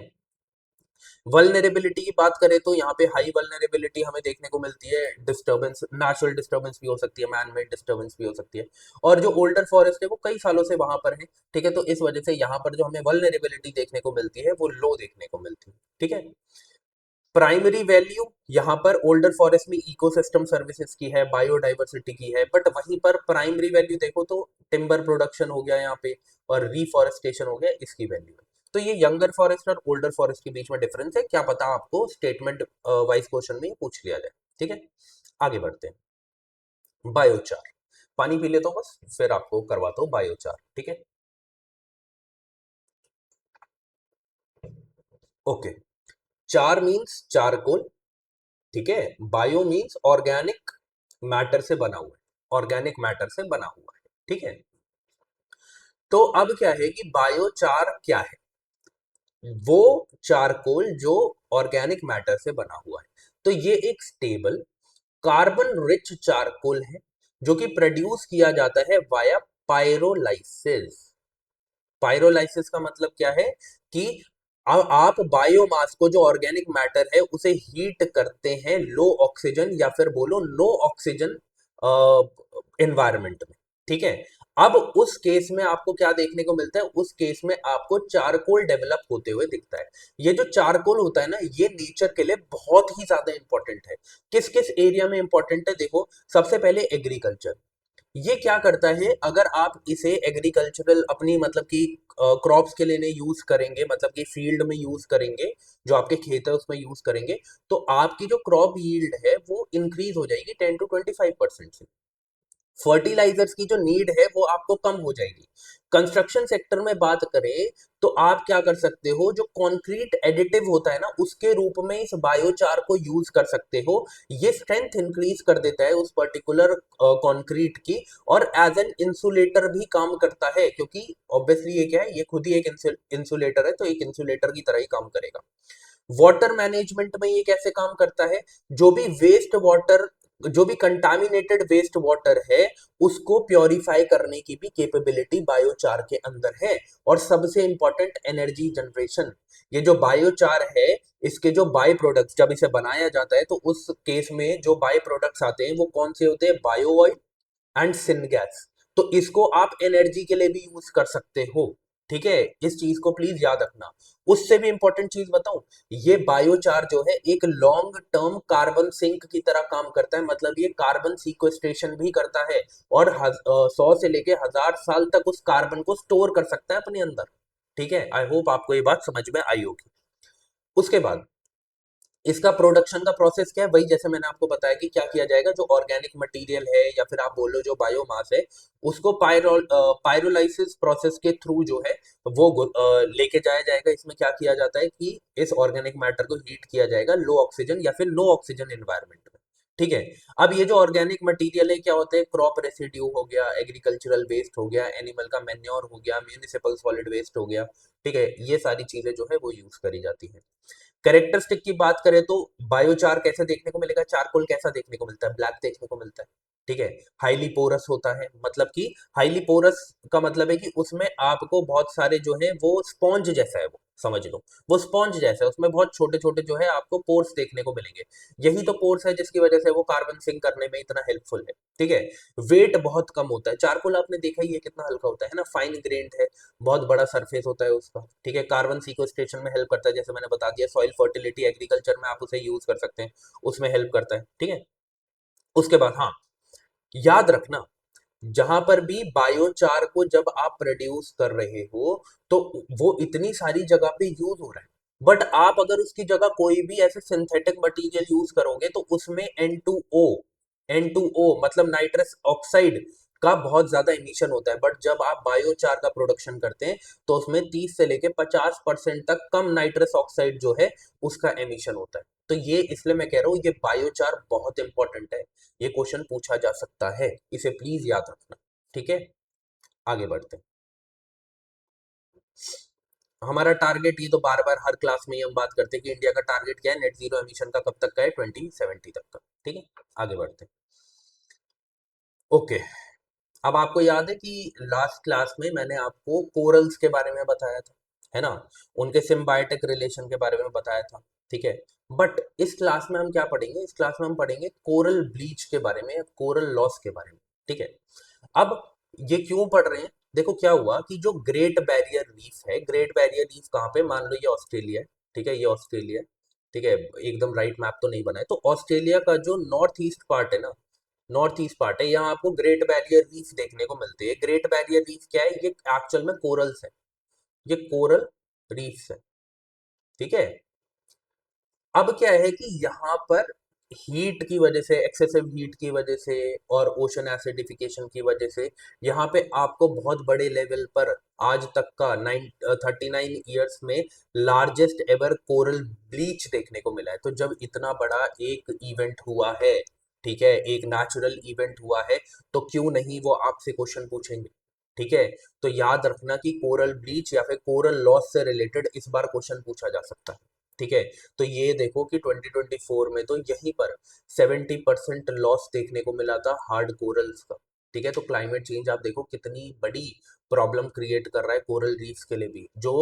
वल्नरेबिलिटी की बात करें तो यहाँ पे हाई वल्नरेबिलिटी हमें देखने को मिलती है, डिस्टर्बेंस, नेचुरल डिस्टर्बेंस भी हो सकती है, मैन मेड डिस्टर्बेंस भी हो सकती है, और जो ओल्डर फॉरेस्ट है वो कई सालों से वहां पर है। ठीक है, तो इस वजह से यहाँ पर जो हमें वल्नरेबिलिटी देखने को मिलती है वो लो देखने को मिलती है। ठीक है, प्राइमरी वैल्यू यहाँ पर ओल्डर फॉरेस्ट में इकोसिस्टम सर्विसेज की है, बायोडाइवर्सिटी की है, बट वहीं पर प्राइमरी वैल्यू देखो तो टिम्बर प्रोडक्शन हो गया यहाँ पे, और रिफॉरेस्टेशन हो गया इसकी वैल्यू है। तो ये यंगर फॉरेस्ट और ओल्डर फॉरेस्ट के बीच में डिफरेंस है, क्या पता आपको स्टेटमेंट वाइज क्वेश्चन में पूछ लिया जाए। ठीक है, आगे बढ़ते हैं। बायोचार, पानी पी लेता हूँ बस, फिर आपको करवाता हूँ बायोचार। ठीक है, ओके। चार मीन्स चारकोल, ठीक है। बायो मीन्स ऑर्गेनिक मैटर से बना हुआ है, ऑर्गेनिक मैटर से बना हुआ है। ठीक है, तो अब क्या है कि बायोचार क्या है? वो चारकोल जो ऑर्गेनिक मैटर से बना हुआ है। तो ये एक स्टेबल कार्बन रिच चारकोल है जो कि प्रोड्यूस किया जाता है वाया पायरोलाइसिस। पायरोलाइसिस का मतलब क्या है कि आप बायोमास को, जो ऑर्गेनिक मैटर है, उसे हीट करते हैं लो ऑक्सीजन या फिर बोलो नो ऑक्सीजन एनवायरनमेंट में। ठीक है, अब उस केस में आपको क्या देखने को मिलता है? उस केस में आपको चारकोल डेवलप होते हुए दिखता है। ये जो चारकोल होता है ना, ये नेचर के लिए बहुत ही ज्यादा इंपॉर्टेंट है। किस किस एरिया में इंपॉर्टेंट है देखो, सबसे पहले एग्रीकल्चर। ये क्या करता है, अगर आप इसे एग्रीकल्चरल अपनी मतलब कि क्रॉप्स के लिए यूज करेंगे, मतलब कि फील्ड में यूज करेंगे, जो आपके खेत है उसमें यूज करेंगे, तो आपकी जो क्रॉप यील्ड है वो इंक्रीज हो जाएगी 10 to 25% से। फर्टिलाइजर्स की जो नीड है वो आपको कम हो जाएगी। कंस्ट्रक्शन सेक्टर में बात करें तो आप क्या कर सकते हो, जो कंक्रीट एडिटिव होता है ना, उसके रूप में इस बायोचार को यूज कर सकते हो। ये स्ट्रेंथ इंक्रीज कर देता है उस पर्टिकुलर कंक्रीट की, और एज एन इंसुलेटर भी काम करता है, क्योंकि ऑब्वियसली ये क्या है, ये खुद ही एक इंसुलेटर है, तो एक इंसुलेटर की तरह ही काम करेगा। वाटर मैनेजमेंट में ये कैसे काम करता है? जो भी वेस्ट वाटर, जो भी कंटामिनेटेड वेस्ट वाटर है, उसको प्योरीफाई करने की भी कैपेबिलिटी बायोचार के अंदर है। और सबसे इंपॉर्टेंट, एनर्जी जनरेशन। ये जो बायोचार है, इसके जो बाय प्रोडक्ट्स जब इसे बनाया जाता है तो उस केस में जो बाय प्रोडक्ट्स आते हैं वो कौन से होते हैं? Bio oil and syngas. तो इसको आप एनर्जी के लिए भी यूज कर सकते हो। ठीक है, इस चीज को प्लीज याद रखना। उससे भी इंपॉर्टेंट चीज बताऊं, ये बायोचार जो है एक लॉन्ग टर्म कार्बन सिंक की तरह काम करता है, मतलब ये कार्बन सीक्वेस्ट्रेशन भी करता है, और 100 से लेके 1000 साल तक उस कार्बन को स्टोर कर सकता है अपने अंदर। ठीक है, आई होप आपको ये बात समझ में आई होगी। उसके बाद इसका प्रोडक्शन का प्रोसेस क्या है? वही जैसे मैंने आपको बताया कि क्या किया जाएगा, जो ऑर्गेनिक मटेरियल है या फिर आप बोलो जो बायोमास है, उसको पायरोलाइसिस प्रोसेस के थ्रू जो है वो लेके जाया जाएगा। इसमें क्या किया जाता है कि इस ऑर्गेनिक मैटर को हीट किया जाएगा लो ऑक्सीजन या फिर नो ऑक्सीजन एनवायरनमेंट में। ठीक है, अब ये जो ऑर्गेनिक मटेरियल है क्या होता है? क्रॉप रेसिड्यू हो गया, एग्रीकल्चरल वेस्ट हो गया, एनिमल का मैन्योर हो गया, म्यूनिसिपल सॉलिड वेस्ट हो गया। ठीक है, ये सारी चीजें जो है वो यूज करी जाती है। कैरेक्टरिस्टिक की बात करें तो बायोचार कैसे देखने को मिलेगा? चारकोल कैसा देखने को मिलता है? ब्लैक देखने को मिलता है। ठीक है, हाईली पोरस होता है, मतलब कि हाईली पोरस का मतलब है कि उसमें आपको बहुत सारे जो है वो स्पॉन्ज जैसा है, वो समझ लो, वो स्पॉन्ज जैसा है, उसमें बहुत छोटे छोटे जो है आपको पोर्स देखने को मिलेंगे। यही तो पोर्स है जिसकी वजह से वो कार्बन सिंक करने में इतना हेल्पफुल है। ठीक है, वेट बहुत कम होता है। चारकोल आपने देखा ही है कितना हल्का होता है ना, फाइन ग्रेन्ड है, बहुत बड़ा सरफेस होता है उसका। ठीक है, कार्बन सीक्वेस्ट्रेशन में हेल्प करता है, जैसे मैंने बता दिया, सॉइल फर्टिलिटी एग्रीकल्चर में आप उसे यूज कर सकते हैं, उसमें हेल्प करता है। ठीक है, उसके बाद हाँ, याद रखना, जहां पर भी बायोचार को जब आप प्रोड्यूस कर रहे हो तो वो इतनी सारी जगह पे यूज हो रहा है, बट आप अगर उसकी जगह कोई भी ऐसे सिंथेटिक मटेरियल यूज करोगे तो उसमें N2O, N2O मतलब नाइट्रस ऑक्साइड का बहुत ज्यादा इमिशन होता है। बट जब आप बायोचार का प्रोडक्शन करते हैं तो उसमें 30 से लेके 50% तक कम नाइट्रस ऑक्साइड जो है उसका एमिशन होता है। तो ये इसलिए मैं कह रहा हूँ ये बायोचार बहुत इंपॉर्टेंट है, ये क्वेश्चन पूछा जा सकता है, इसे प्लीज याद रखना। ठीक है, आगे बढ़ते हैं। हमारा टारगेट, ये तो बार बार हर क्लास में ही हम बात करते हैं कि इंडिया का टारगेट क्या है, नेट जीरो एमिशन का कब तक का है? 2070 तक का। ठीक है, आगे बढ़ते हैं। ओके, अब आपको याद है कि लास्ट क्लास में मैंने आपको कोरल्स के बारे में बताया था। है ना, उनके सिम्बायोटिक रिलेशन के बारे में बताया था, ठीक है। बट इस क्लास में हम क्या पढ़ेंगे, इस क्लास में हम पढ़ेंगे कोरल ब्लीच के बारे में, कोरल लॉस के बारे में, ठीक है। अब ये क्यों पढ़ रहे हैं, देखो क्या हुआ कि जो ग्रेट बैरियर रीफ है, ग्रेट बैरियर रीफ कहाँ पे, मान लो ये ऑस्ट्रेलिया है, ठीक है, ये ऑस्ट्रेलिया है, ठीक है, एकदम राइट मैप तो नहीं बना है, तो ऑस्ट्रेलिया का जो नॉर्थ ईस्ट पार्ट है ना, नॉर्थ ईस्ट पार्ट है, यहाँ आपको ग्रेट बैरियर रीफ देखने को मिलते हैं। ग्रेट बैरियर रीफ क्या है, ये एक्चुअल में कोरल्स है, ये कोरल रीफ्स है, ठीक है। अब क्या है कि यहाँ पर हीट की वजह से, एक्सेसिव हीट की वजह से और ओशन एसिडिफिकेशन की वजह से यहाँ पे आपको बहुत बड़े लेवल पर आज तक का 39 ईयर्स में लार्जेस्ट एवर कोरल ब्लीच देखने को मिला है। तो जब इतना बड़ा एक इवेंट हुआ है, ठीक है, एक नेचुरल इवेंट हुआ है, तो क्यों नहीं वो आपसे क्वेश्चन पूछेंगे, ठीक है। तो याद रखना कि कोरल ब्लीच या फिर कोरल लॉस से रिलेटेड इस बार क्वेश्चन पूछा जा सकता है, ठीक है। तो ये देखो कि 2024 में तो यहीं पर 70% लॉस देखने को मिला था हार्ड कोरल्स का, ठीक है। तो क्लाइमेट चेंज आप देखो कितनी बड़ी प्रॉब्लम क्रिएट कर रहा है कोरल रीफ्स के लिए भी, जो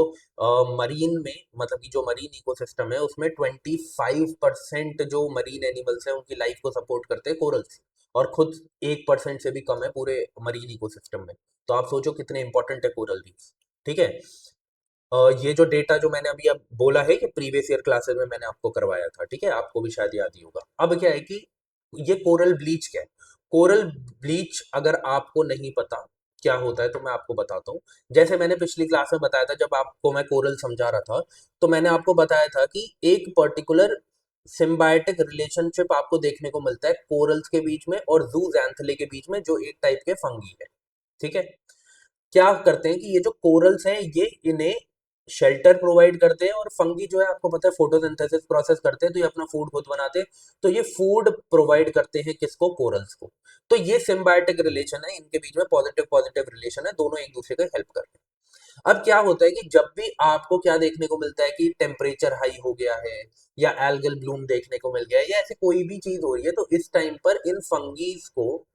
मरीन में, मतलब कि जो मरीन इकोसिस्टम है उसमें 25% जो मरीन एनिमल्स हैं उनकी लाइफ को सपोर्ट करते हैं कोरल्स, और खुद 1% से भी कम है पूरे मरीन इकोसिस्टम में। तो आप सोचो कितने इंपॉर्टेंट है कोरल रीफ्स, ठीक है। ये जो डेटा जो मैंने अभी अब बोला है कि प्रीवियस ईयर क्लासेस में मैंने आपको करवाया था, ठीक है, आपको भी शायद याद ही होगा। अब क्या है कि ये कोरल ब्लीच क्या है, कोरल ब्लीच अगर आपको नहीं पता क्या होता है तो मैं आपको बताता हूँ। जैसे मैंने पिछली क्लास में बताया था, जब आपको मैं कोरल समझा रहा था, तो मैंने आपको बताया था कि एक पर्टिकुलर सिम्बायोटिक रिलेशनशिप आपको देखने को मिलता है कोरल्स के बीच में और जूजैंथले के बीच में, जो एक टाइप के फंगी है, ठीक है। क्या करते हैं कि ये जो कोरल्स हैं ये इन्हें शेल्टर प्रोवाइड करते हैं, और फंगी जो है आपको पता है फोटोसिंथेसिस प्रोसेस करते हैं, तो ये अपना फूड खुद बनाते हैं। तो ये फूड प्रोवाइड करते हैं किसको, कोरल्स को। तो ये सिम्बायोटिक रिलेशन है, इनके बीच में पॉजिटिव पॉजिटिव रिलेशन है, दोनों एक दूसरे को हेल्प करते हैं। अब क्या होता है कि जब भी आपको क्या देखने को मिलता है कि टेम्परेचर हाई हो गया है, या एल्गल ब्लूम देखने को मिल गया है, या ऐसे कोई भी चीज हो रही है, तो इस टाइम पर इन फंगीज को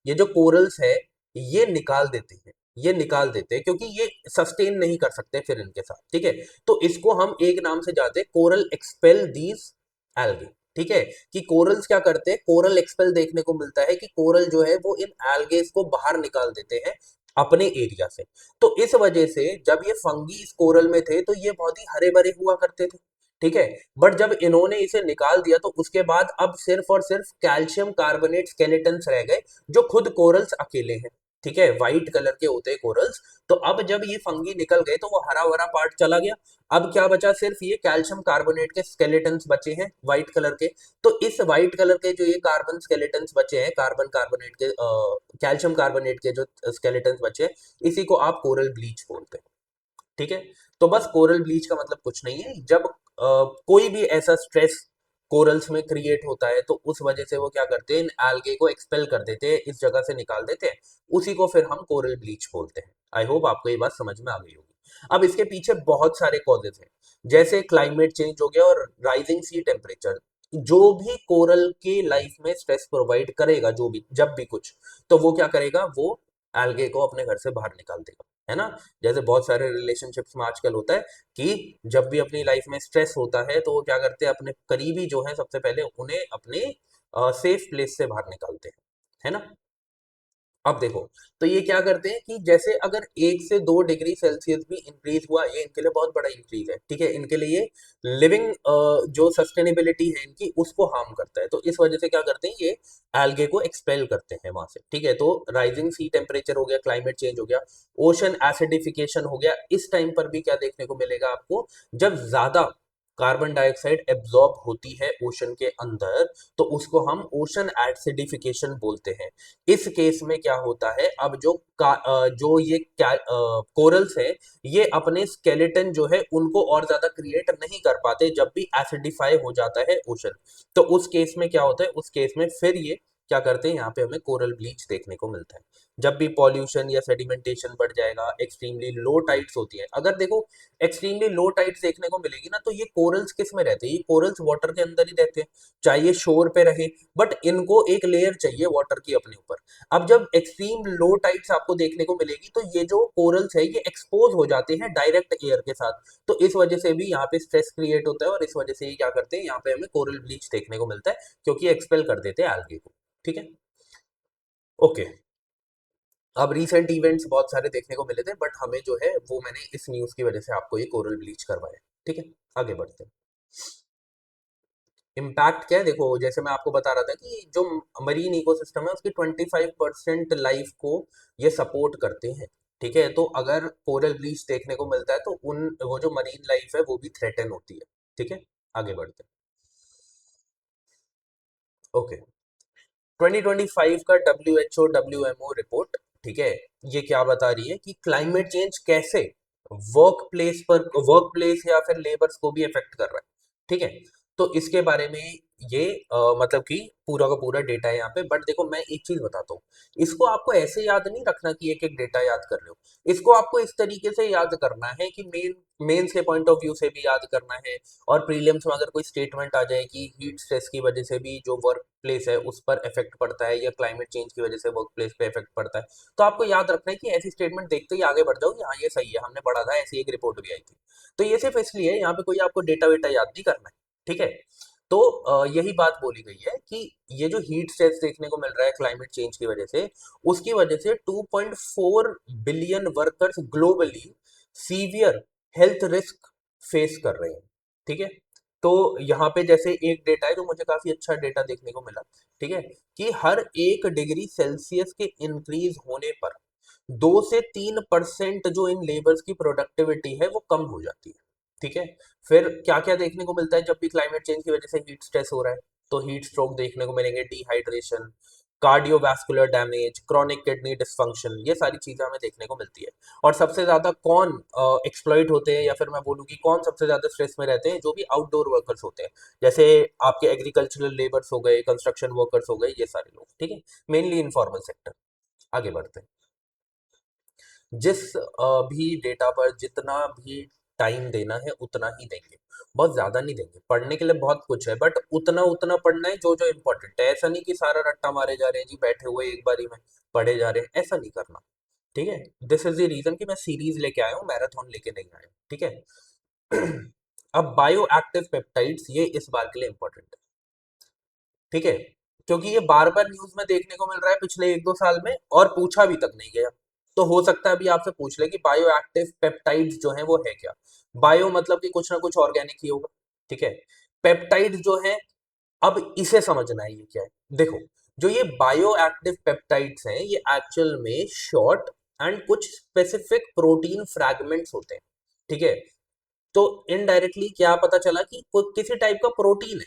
ये जो कोरल्स है ये निकाल देते हैं, ये निकाल देते हैं क्योंकि ये सस्टेन नहीं कर सकते फिर इनके साथ, ठीक है। तो इसको हम एक नाम से जाते हैं, कोरल एक्सपेल दीज एल्गे, ठीक है। कि कोरल्स क्या करते हैं, कोरल एक्सपेल देखने को मिलता है कि कोरल जो है वो इन एल्गेस को बाहर निकाल देते हैं अपने एरिया से। तो इस वजह से जब ये फंगी इस कोरल में थे तो ये बहुत ही हरे भरे हुआ करते थे, ठीक है। बट जब इन्होंने इसे निकाल दिया तो उसके बाद अब सिर्फ और सिर्फ कैल्शियम कार्बोनेट स्केलेटन्स रह गए, जो खुद कोरल्स अकेले हैं, ठीक है, व्हाइट कलर के होते हैं कोरल्स। तो अब जब ये फंगी निकल गए तो वो हरा भरा पार्ट चला गया, अब क्या बचा, सिर्फ ये कैल्शियम कार्बोनेट के स्केलेटन्स बचे हैं व्हाइट कलर के। तो इस व्हाइट कलर के जो ये कार्बन स्केलेटन्स बचे हैं, कार्बन कार्बोनेट के कैल्शियम कार्बोनेट के जो स्केलेटन्स बचे हैं, इसी को आप कोरल ब्लीच बोलते हैं, ठीक है। तो बस कोरल ब्लीच का मतलब कुछ नहीं है, जब कोई भी ऐसा स्ट्रेस कोरल्स में क्रिएट होता है तो उस वजह से वो क्या करते हैं, इन एल्गे को एक्सपेल कर देते हैं, इस जगह से निकाल देते हैं, उसी को फिर हम कोरल ब्लीच बोलते हैं। आई होप आपको ये बात समझ में आ गई होगी। अब इसके पीछे बहुत सारे कॉजेज हैं, जैसे क्लाइमेट चेंज हो गया और राइजिंग सी टेम्परेचर। जो भी कोरल के लाइफ में स्ट्रेस प्रोवाइड करेगा, जो भी जब भी कुछ, तो वो क्या करेगा, वो एल्गे को अपने घर से बाहर निकाल देगा, है ना। जैसे बहुत सारे रिलेशनशिप्स में आजकल होता है कि जब भी अपनी लाइफ में स्ट्रेस होता है तो वो क्या करते हैं, अपने करीबी जो है सबसे पहले उन्हें अपने सेफ प्लेस से बाहर निकालते हैं, है ना। अब देखो, तो ये क्या करते हैं कि जैसे अगर 1 से 2 डिग्री सेल्सियस भी इंक्रीज हुआ, ये इनके लिए बहुत बड़ा इंक्रीज है, ठीक है, इनके लिए लिविंग जो सस्टेनेबिलिटी है इनकी उसको हार्म करता है। तो इस वजह से क्या करते हैं, ये एल्गे को एक्सपेल करते हैं वहां से, ठीक है। तो राइजिंग सी टेम्परेचर हो गया, क्लाइमेट चेंज हो गया, ओशन एसिडिफिकेशन हो गया, इस टाइम पर भी क्या देखने को मिलेगा आपको, जब ज्यादा कार्बन डाइऑक्साइड एब्जॉर्ब होती है ओशन के अंदर, तो उसको हम ओशन एसिडिफिकेशन बोलते हैं। इस केस में क्या होता है, अब जो ये कोरल्स है, ये अपने स्केलेटन जो है उनको और ज्यादा क्रिएट नहीं कर पाते जब भी एसिडिफाई हो जाता है ओशन। तो उस केस में क्या होता है, उस केस में फिर ये क्या करते हैं, यहाँ पे हमें कोरल ब्लीच देखने को मिलता है। जब भी पॉल्यूशन या सेडिमेंटेशन बढ़ जाएगा, एक्सट्रीमली लो टाइड्स होती है, अगर देखो एक्सट्रीमली लो टाइड्स देखने को मिलेगी ना, तो ये कोरल्स किस में रहते हैं, ये कोरल्स वाटर के अंदर ही रहते हैं, चाहे ये शोर पे रहे, बट इनको एक लेयर चाहिए वाटर की अपने ऊपर। अब जब एक्सट्रीम लो टाइड्स आपको देखने को मिलेगी, तो ये जो कोरल्स है ये एक्सपोज हो जाते हैं डायरेक्ट एयर के साथ, तो इस वजह से भी यहाँ पे स्ट्रेस क्रिएट होता है, और इस वजह से ये क्या करते हैं, यहाँ पे हमें कोरल ब्लीच देखने को मिलता है, क्योंकि एक्सपेल कर देते हैं एल्गी को। ठीक है, ओके। अब रीसेंट इवेंट्स बहुत सारे देखने को मिले थे, बट हमें जो है वो मैंने इस न्यूज की वजह से आपको ये कोरल ब्लीच करवाया। ठीक है, आगे बढ़ते हैं। इम्पैक्ट क्या है, देखो जैसे मैं आपको बता रहा था कि जो मरीन इकोसिस्टम है उसकी 25% लाइफ को ये सपोर्ट करते हैं। ठीक है, तो अगर कोरल ब्लीच देखने को मिलता है तो उन वो जो मरीन लाइफ है वो भी थ्रेटन होती है। ठीक है, आगे बढ़ते हैं। ओके, 2025 का WHO रिपोर्ट, ठीक है, ये क्या बता रही है कि क्लाइमेट चेंज कैसे वर्क प्लेस या फिर लेबर्स को भी इफेक्ट कर रहा है। ठीक है, तो इसके बारे में ये मतलब कि पूरा का पूरा डेटा है यहाँ पे, बट देखो मैं एक चीज बताता हूँ, इसको आपको ऐसे याद नहीं रखना कि एक एक डेटा याद कर रहे हो, इसको आपको इस तरीके से याद करना है कि मेंस के पॉइंट ऑफ व्यू से भी याद करना है, और प्रीलिम्स में अगर कोई स्टेटमेंट आ जाए कि हीट स्ट्रेस की वजह से भी जो वर्क प्लेस है उस पर इफेक्ट पड़ता है, या क्लाइमेट चेंज की वजह से वर्क प्लेस पे इफेक्ट पड़ता है, तो आपको याद रखना है कि ऐसी स्टेटमेंट देखते ही आगे बढ़ जाओ कि हाँ ये सही है, हमने पढ़ा था, ऐसी एक रिपोर्ट भी आई थी। तो ये सिर्फ इसलिए, यहाँ पे कोई आपको डेटा वेटा याद नहीं करना है। ठीक है, तो यही बात बोली गई है कि ये जो हीट स्ट्रेस देखने को मिल रहा है क्लाइमेट चेंज की वजह से, उसकी वजह से 2.4 billion workers globally severe health risk face कर रहे हैं। ठीक है, तो यहाँ पे जैसे एक डेटा है जो मुझे काफी अच्छा डेटा देखने को मिला, ठीक है, कि हर 1 डिग्री सेल्सियस के इंक्रीज होने पर 2 से 3% जो इन लेबर्स की प्रोडक्टिविटी है वो कम हो जाती है। ठीक है, फिर क्या क्या देखने को मिलता है जब भी क्लाइमेट चेंज की वजह से हीट स्ट्रेस हो रहा है, तो हीट स्ट्रोक देखने को मिलेंगे, dehydration, cardiovascular damage, chronic kidney dysfunction, ये सारी चीजें हमें देखने को मिलती है। और सबसे ज्यादा कौन एक्सप्लॉइट होते हैं, या फिर मैं बोलूँ कि कौन सबसे ज्यादा स्ट्रेस में रहते हैं, जो भी आउटडोर वर्कर्स होते हैं, जैसे आपके एग्रीकल्चरल लेबर्स हो गए, कंस्ट्रक्शन वर्कर्स हो गए, ये सारे लोग। ठीक है, मेनली इनफॉर्मल सेक्टर। आगे बढ़ते हैं। जिस भी डेटा पर जितना भी टाइम देना है उतना ही देंगे, बहुत ज्यादा नहीं देंगे, पढ़ने के लिए बहुत कुछ है, बट उतना उतना पढ़ना है जो जो इम्पोर्टेंट है, ऐसा नहीं कि सारा रट्टा मारे जा रहे हैं जी, बैठे हुए एक बारी में पढ़े जा रहे हैं, ऐसा नहीं करना। ठीक है, दिस इज द रीजन कि मैं सीरीज लेके आया हूँ, मैराथन लेके नहीं आया। ठीक है, अब बायो एक्टिव पेप्टाइड्स, ये इस बार के लिए इंपॉर्टेंट है। ठीक है, क्योंकि ये बार बार न्यूज में देखने को मिल रहा है पिछले 1-2 साल में, और पूछा भी तक नहीं गया, तो हो सकता है अभी आपसे पूछ ले कि बायो एक्टिव पेप्टाइड्स जो है वो है क्या। बायो मतलब कि कुछ ना कुछ ऑर्गेनिक ही होगा। ठीक है, पेप्टाइड्स जो है, अब इसे समझना है ये क्या है। देखो, जो ये बायो एक्टिव पेप्टाइड्स हैं ये एक्चुअल में शॉर्ट एंड कुछ स्पेसिफिक प्रोटीन फ्रैगमेंट्स होते हैं। ठीक है, तो इनडायरेक्टली क्या पता चला कि कोई किसी टाइप का प्रोटीन है।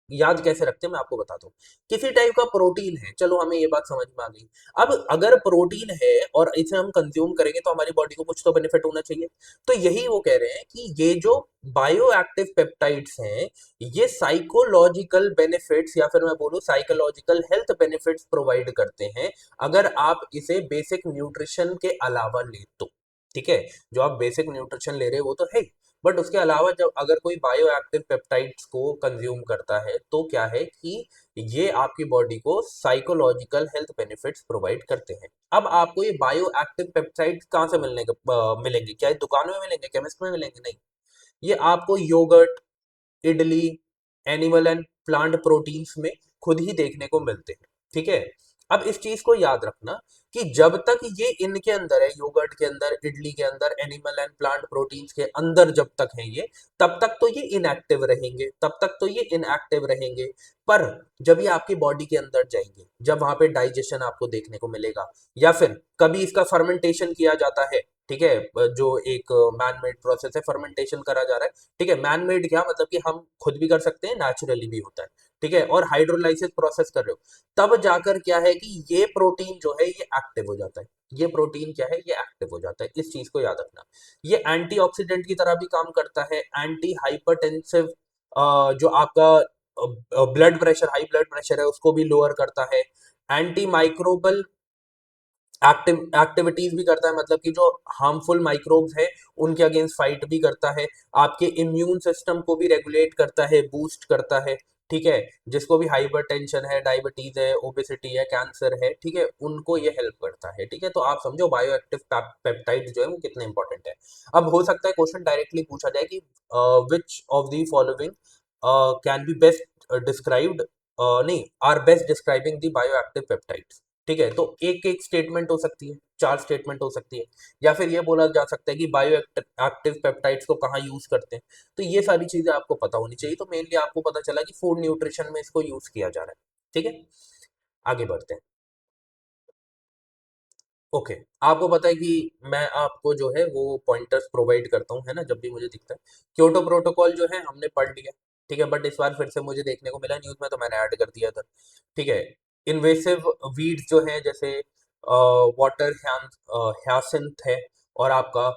याद कैसे रखते हैं मैं आपको बताता हूँ, किसी टाइप का प्रोटीन है, चलो हमें ये बात समझ में आ गई। अब अगर प्रोटीन है और इसे हम कंज्यूम करेंगे तो हमारी बॉडी को कुछ तो बेनिफिट होना चाहिए, तो यही वो कह रहे हैं कि ये जो बायो एक्टिव पेप्टाइड्स हैं ये साइकोलॉजिकल बेनिफिट्स, या फिर मैं बोलूँ साइकोलॉजिकल हेल्थ बेनिफिट्स प्रोवाइड करते हैं, अगर आप इसे बेसिक न्यूट्रिशन के अलावा ले तो। ठीक है, जो आप बेसिक न्यूट्रिशन ले रहे हो वो तो है, बट उसके अलावा जब अगर कोई बायो एक्टिव पेप्टाइड्स को कंज्यूम करता है तो क्या है कि ये आपकी बॉडी को साइकोलॉजिकल हेल्थ बेनिफिट्स प्रोवाइड करते हैं। अब आपको ये बायो एक्टिव पेप्टाइड्स कहाँ से मिलेंगे, क्या ये दुकानों में मिलेंगे, केमिस्ट में मिलेंगे? नहीं, ये आपको yoghurt, idli, animal and plant proteins में खुद ही देखने को मिलते हैं। ठीक है, अब इस चीज को याद रखना कि जब तक ये इनके अंदर है, योगर्ट के अंदर, इडली के अंदर, एनिमल एंड प्लांट प्रोटीन्स के अंदर जब तक है ये, तब तक तो ये इनएक्टिव रहेंगे, तब तक तो ये इनएक्टिव रहेंगे। पर जब ये आपकी बॉडी के अंदर जाएंगे, जब वहां पे डाइजेशन आपको देखने को मिलेगा, या फिर कभी इसका फर्मेंटेशन किया जाता है, ठीक है, जो एक मैन मेड प्रोसेस है, फर्मेंटेशन करा जा रहा है। ठीक है, मैन मेड क्या मतलब कि हम खुद भी कर सकते हैं, नेचुरली भी होता है। ठीक है, और हाइड्रोलाइसिस प्रोसेस कर रहे हो, तब जाकर क्या है कि ये प्रोटीन जो है ये एक्टिव हो जाता है। ये प्रोटीन क्या है, ये एक्टिव हो जाता है, इस चीज को याद रखना। ये एंटीऑक्सीडेंट की तरह भी काम करता है, एंटी हाइपरटेंसिव, जो आपका blood pressure, high blood pressure है उसको भी लोअर करता है, एंटी माइक्रोबल एक्टिविटीज भी करता है, मतलब कि जो हार्मफुल माइक्रोब्स है उनके अगेंस्ट फाइट भी करता है, आपके इम्यून सिस्टम को भी रेगुलेट करता है, बूस्ट करता है, ठीक है। जिसको भी हाइपरटेंशन है, डायबिटीज है, ओबेसिटी है, कैंसर है, ठीक है, उनको ये हेल्प करता है, ठीक है। तो आप समझो बायो एक्टिव पेप्टाइड जो है वो कितने इंपॉर्टेंट है। अब हो सकता है क्वेश्चन डायरेक्टली पूछा जाए कि which of the following can be best described, नहीं, or best describing the bioactive peptides, ठीक है। तो एक एक स्टेटमेंट हो सकती है, चार स्टेटमेंट हो सकती है, या फिर ये बोला जा सकता है कि बायो एक्टिव पेप्टाइड्स को कहाँ यूज करते हैं। तो ये सारी चीजें आपको पता होनी चाहिए। तो मेनली आपको पता चला कि फूड न्यूट्रिशन में इसको यूज किया जा रहा है, ठीक है। आगे बढ़ते हैं। ओके, आपको पता है कि मैं आपको जो है वो पॉइंटर्स प्रोवाइड करता हूँ, है ना, जब भी मुझे दिखता है। क्योटो प्रोटोकॉल जो है हमने पढ़ लिया, ठीक है, बट इस बार फिर से मुझे देखने को मिला न्यूज में, तो मैंने ऐड कर दिया था, ठीक है। इन्वेसिव वीड्स जो है, जैसे वाटर ह्यासिंथ है, और आपका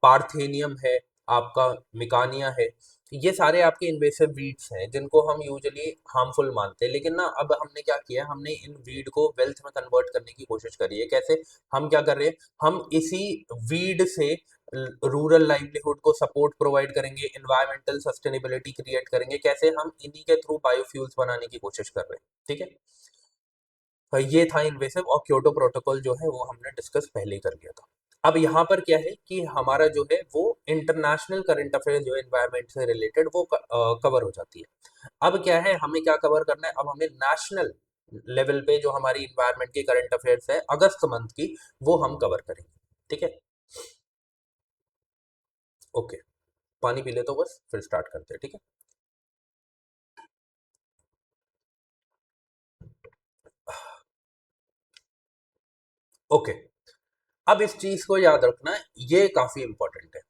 पार्थेनियम है, आपका मिकानिया है, ये सारे आपके इन्वेसिव वीड्स हैं जिनको हम यूजुअली हार्मफुल मानते हैं। लेकिन ना अब हमने क्या किया है, हमने इन वीड को वेल्थ में कन्वर्ट करने की कोशिश करी है। कैसे? हम क्या कर रहे हैं, हम इसी वीड से रूरल लाइवलीहुड को सपोर्ट प्रोवाइड करेंगे, इन्वायरमेंटल सस्टेनेबिलिटी क्रिएट करेंगे। कैसे? हम इन्हीं के थ्रू बायोफ्यूल्स बनाने की कोशिश कर रहे हैं, ठीक है। ये था इन्वेसिव, और क्योटो प्रोटोकॉल जो है वो हमने डिस्कस पहले ही कर लिया था। अब यहाँ पर क्या है कि हमारा जो है वो इंटरनेशनल करंट अफेयर जो है एनवायरमेंट से रिलेटेड वो कवर हो जाती है। अब क्या है, हमें क्या कवर करना है, अब हमें नेशनल लेवल पे जो हमारी इन्वायरमेंट की करंट अफेयर्स है अगस्त मंथ की, वो हम कवर करेंगे, ठीक है। ओके, पानी पी ले तो बस, फिर स्टार्ट करते हैं, ठीक है। ओके, अब इस चीज को याद रखना, ये काफी इंपॉर्टेंट है।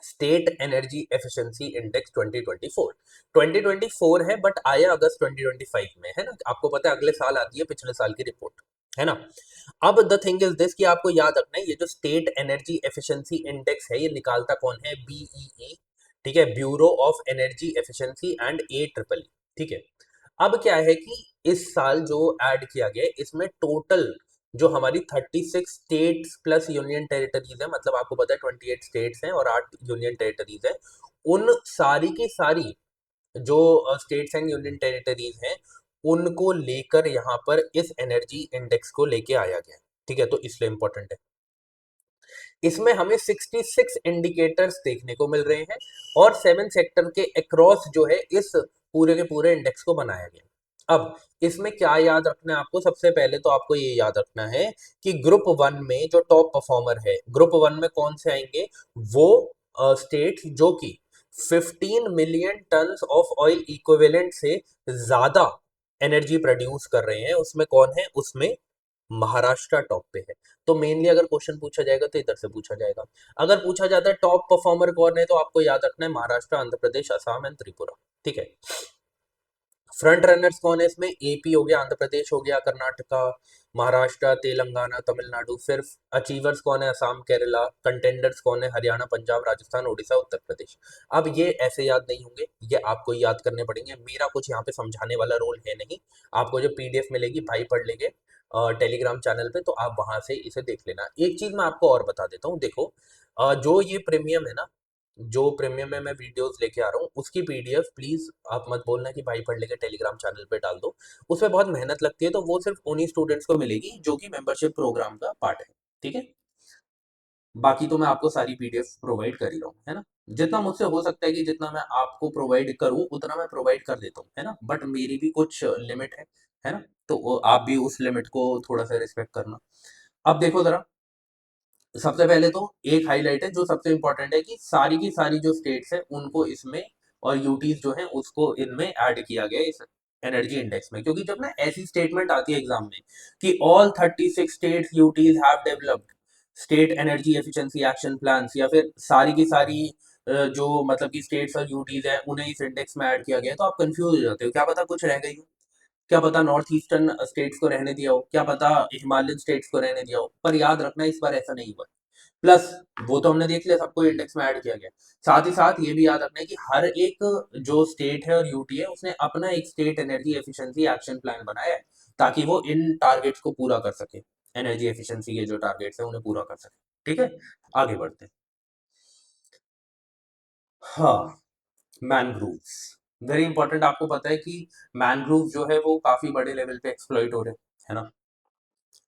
स्टेट एनर्जी एफिशिएंसी इंडेक्स 2024, 2024 है बट आया अगस्त 2025 में, है ना। आपको पता है अगले साल आती है पिछले साल की रिपोर्ट, है ना। अब द थिंग इज दिस कि आपको याद रखना है, ये जो स्टेट एनर्जी एफिशिएंसी इंडेक्स है ये निकालता कौन है? बीईई, ठीक है, bureau of energy efficiency and A triple, ठीक है। अब क्या है कि इस साल जो ऐड किया गया है इसमें टोटल जो हमारी 36 स्टेट्स प्लस यूनियन टेरिटरीज है, मतलब आपको पता है 28 स्टेट्स हैं और 8 यूनियन टेरिटरीज हैं, उन सारी की सारी जो स्टेट्स एंड यूनियन टेरिटरीज हैं उनको लेकर यहाँ पर इस एनर्जी इंडेक्स को लेके आया गया है, ठीक है। तो इसलिए इंपॉर्टेंट है, इसमें हमें 66 इंडिकेटर्स देखने को मिल रहे हैं, और 7 सेक्टर के अक्रॉस जो है इस पूरे के पूरे इंडेक्स को बनाया गया। अब इसमें क्या याद रखना है आपको? सबसे पहले तो आपको ये याद रखना है कि ग्रुप वन में जो टॉप परफॉर्मर है, ग्रुप वन में कौन से आएंगे? वो स्टेट जो कि 15 million ton of oil equivalent से ज्यादा एनर्जी प्रोड्यूस कर रहे हैं, उसमें कौन है? उसमें महाराष्ट्र टॉप पे है। तो मेनली अगर क्वेश्चन पूछा जाएगा तो इधर से पूछा जाएगा। अगर पूछा जाता है टॉप परफॉर्मर कौन है, तो आपको याद रखना है महाराष्ट्र, आंध्र प्रदेश, असम एंड त्रिपुरा, ठीक है। फ्रंट रनर्स कौन है इसमें? एपी हो गया, आंध्र प्रदेश हो गया, कर्नाटका, महाराष्ट्र, तेलंगाना, तमिलनाडु। फिर अचीवर्स कौन है? असम, केरला। कंटेंडर्स कौन है? हरियाणा, पंजाब, राजस्थान, उड़ीसा, उत्तर प्रदेश। अब ये ऐसे याद नहीं होंगे, ये आपको याद करने पड़ेंगे। मेरा कुछ यहाँ पे समझाने वाला रोल है नहीं, आपको जो पीडीएफ मिलेगी भाई पढ़ लेंगे टेलीग्राम चैनल पे, तो आप वहां से इसे देख लेना। एक चीज मैं आपको और बता देता हूँ, देखो जो ये प्रीमियम है ना, जो प्रीमियम में मैं वीडियोस लेके आ रहा हूँ उसकी पीडीएफ प्लीज आप मत बोलना कि भाई पढ़ लेके टेलीग्राम चैनल पे डाल दो, उसमें बहुत मेहनत लगती है, तो वो सिर्फ उन्हीं स्टूडेंट्स को मिलेगी जो कि मेंबरशिप प्रोग्राम का पार्ट है, ठीक है। बाकी तो मैं आपको सारी पीडीएफ प्रोवाइड कर ही रहा हूँ, है ना। जितना मुझसे हो सकता है कि जितना मैं आपको प्रोवाइड करूँ उतना मैं प्रोवाइड कर देता हूँ, है ना, बट मेरी भी कुछ लिमिट है ना। तो आप भी उस लिमिट को थोड़ा सा रिस्पेक्ट करना। अब देखो जरा, सबसे पहले तो एक हाईलाइट है जो सबसे इंपॉर्टेंट है कि सारी की सारी जो स्टेट्स है उनको इसमें, और यूटीज जो है उसको इनमें ऐड किया गया है इस एनर्जी इंडेक्स में। क्योंकि जब ना ऐसी स्टेटमेंट आती है एग्जाम में कि all 36 states UTs have developed state energy efficiency action plans, या फिर सारी की सारी जो मतलब कि स्टेट्स और यूटीज है उन्हें इस इंडेक्स में ऐड किया गया है, तो आप कंफ्यूज हो जाते हो, क्या पता कुछ रह गई हो, क्या पता नॉर्थ ईस्टर्न स्टेट्स को रहने दिया हो, क्या पता हिमालयन स्टेट्स को रहने दिया हो। पर याद रखना इस बार ऐसा नहीं हुआ। प्लस वो तो हमने देख लिया, सबको इंडेक्स में ऐड किया गया। साथ ही साथ ये भी याद रखना है कि हर एक जो स्टेट है और यूटी है उसने अपना एक state energy efficiency action plan बनाया है, ताकि वो इन टारगेट्स को पूरा कर सके, एनर्जी एफिशिएंसी के जो टारगेट्स है उन्हें पूरा कर सके। ठीक है, आगे बढ़ते हैं। हाँ, मैनग्रूव्स वेरी इंपॉर्टेंट। आपको पता है कि मैनग्रूव जो है वो काफी बड़े लेवल पे एक्सप्लॉइट हो रहे हैं, है ना,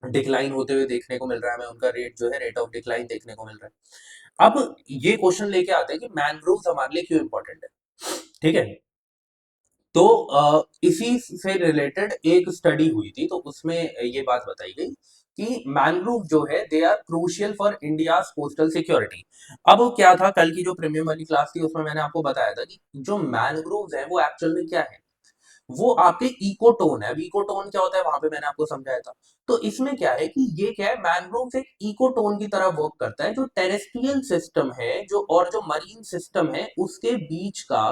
डिक्लाइन होते हुए देखने को मिल रहा है हमें, उनका रेट जो है रेट ऑफ डिक्लाइन देखने को मिल रहा है। अब ये क्वेश्चन लेके आते हैं कि मैनग्रोव्स हमारे लिए क्यों इंपॉर्टेंट है। ठीक है, तो इसी से रिलेटेड एक स्टडी हुई थी, तो उसमें ये बात बताई गई कि मैनग्रोव जो है they are crucial for India coastal security. अब क्या था, कल की जो प्रीमियम वाली क्लास थी उसमें मैंने आपको बताया था कि जो मैनग्रोव्स है वो एक्चुअल में क्या है, वो आपके इकोटोन है। अब इकोटोन क्या होता है वहां पे मैंने आपको समझाया था। तो इसमें क्या है कि ये क्या है, मैनग्रोव एक इकोटोन की तरह वर्क करता है, जो टेरेस्ट्रियल सिस्टम है जो और जो मरीन सिस्टम है उसके बीच का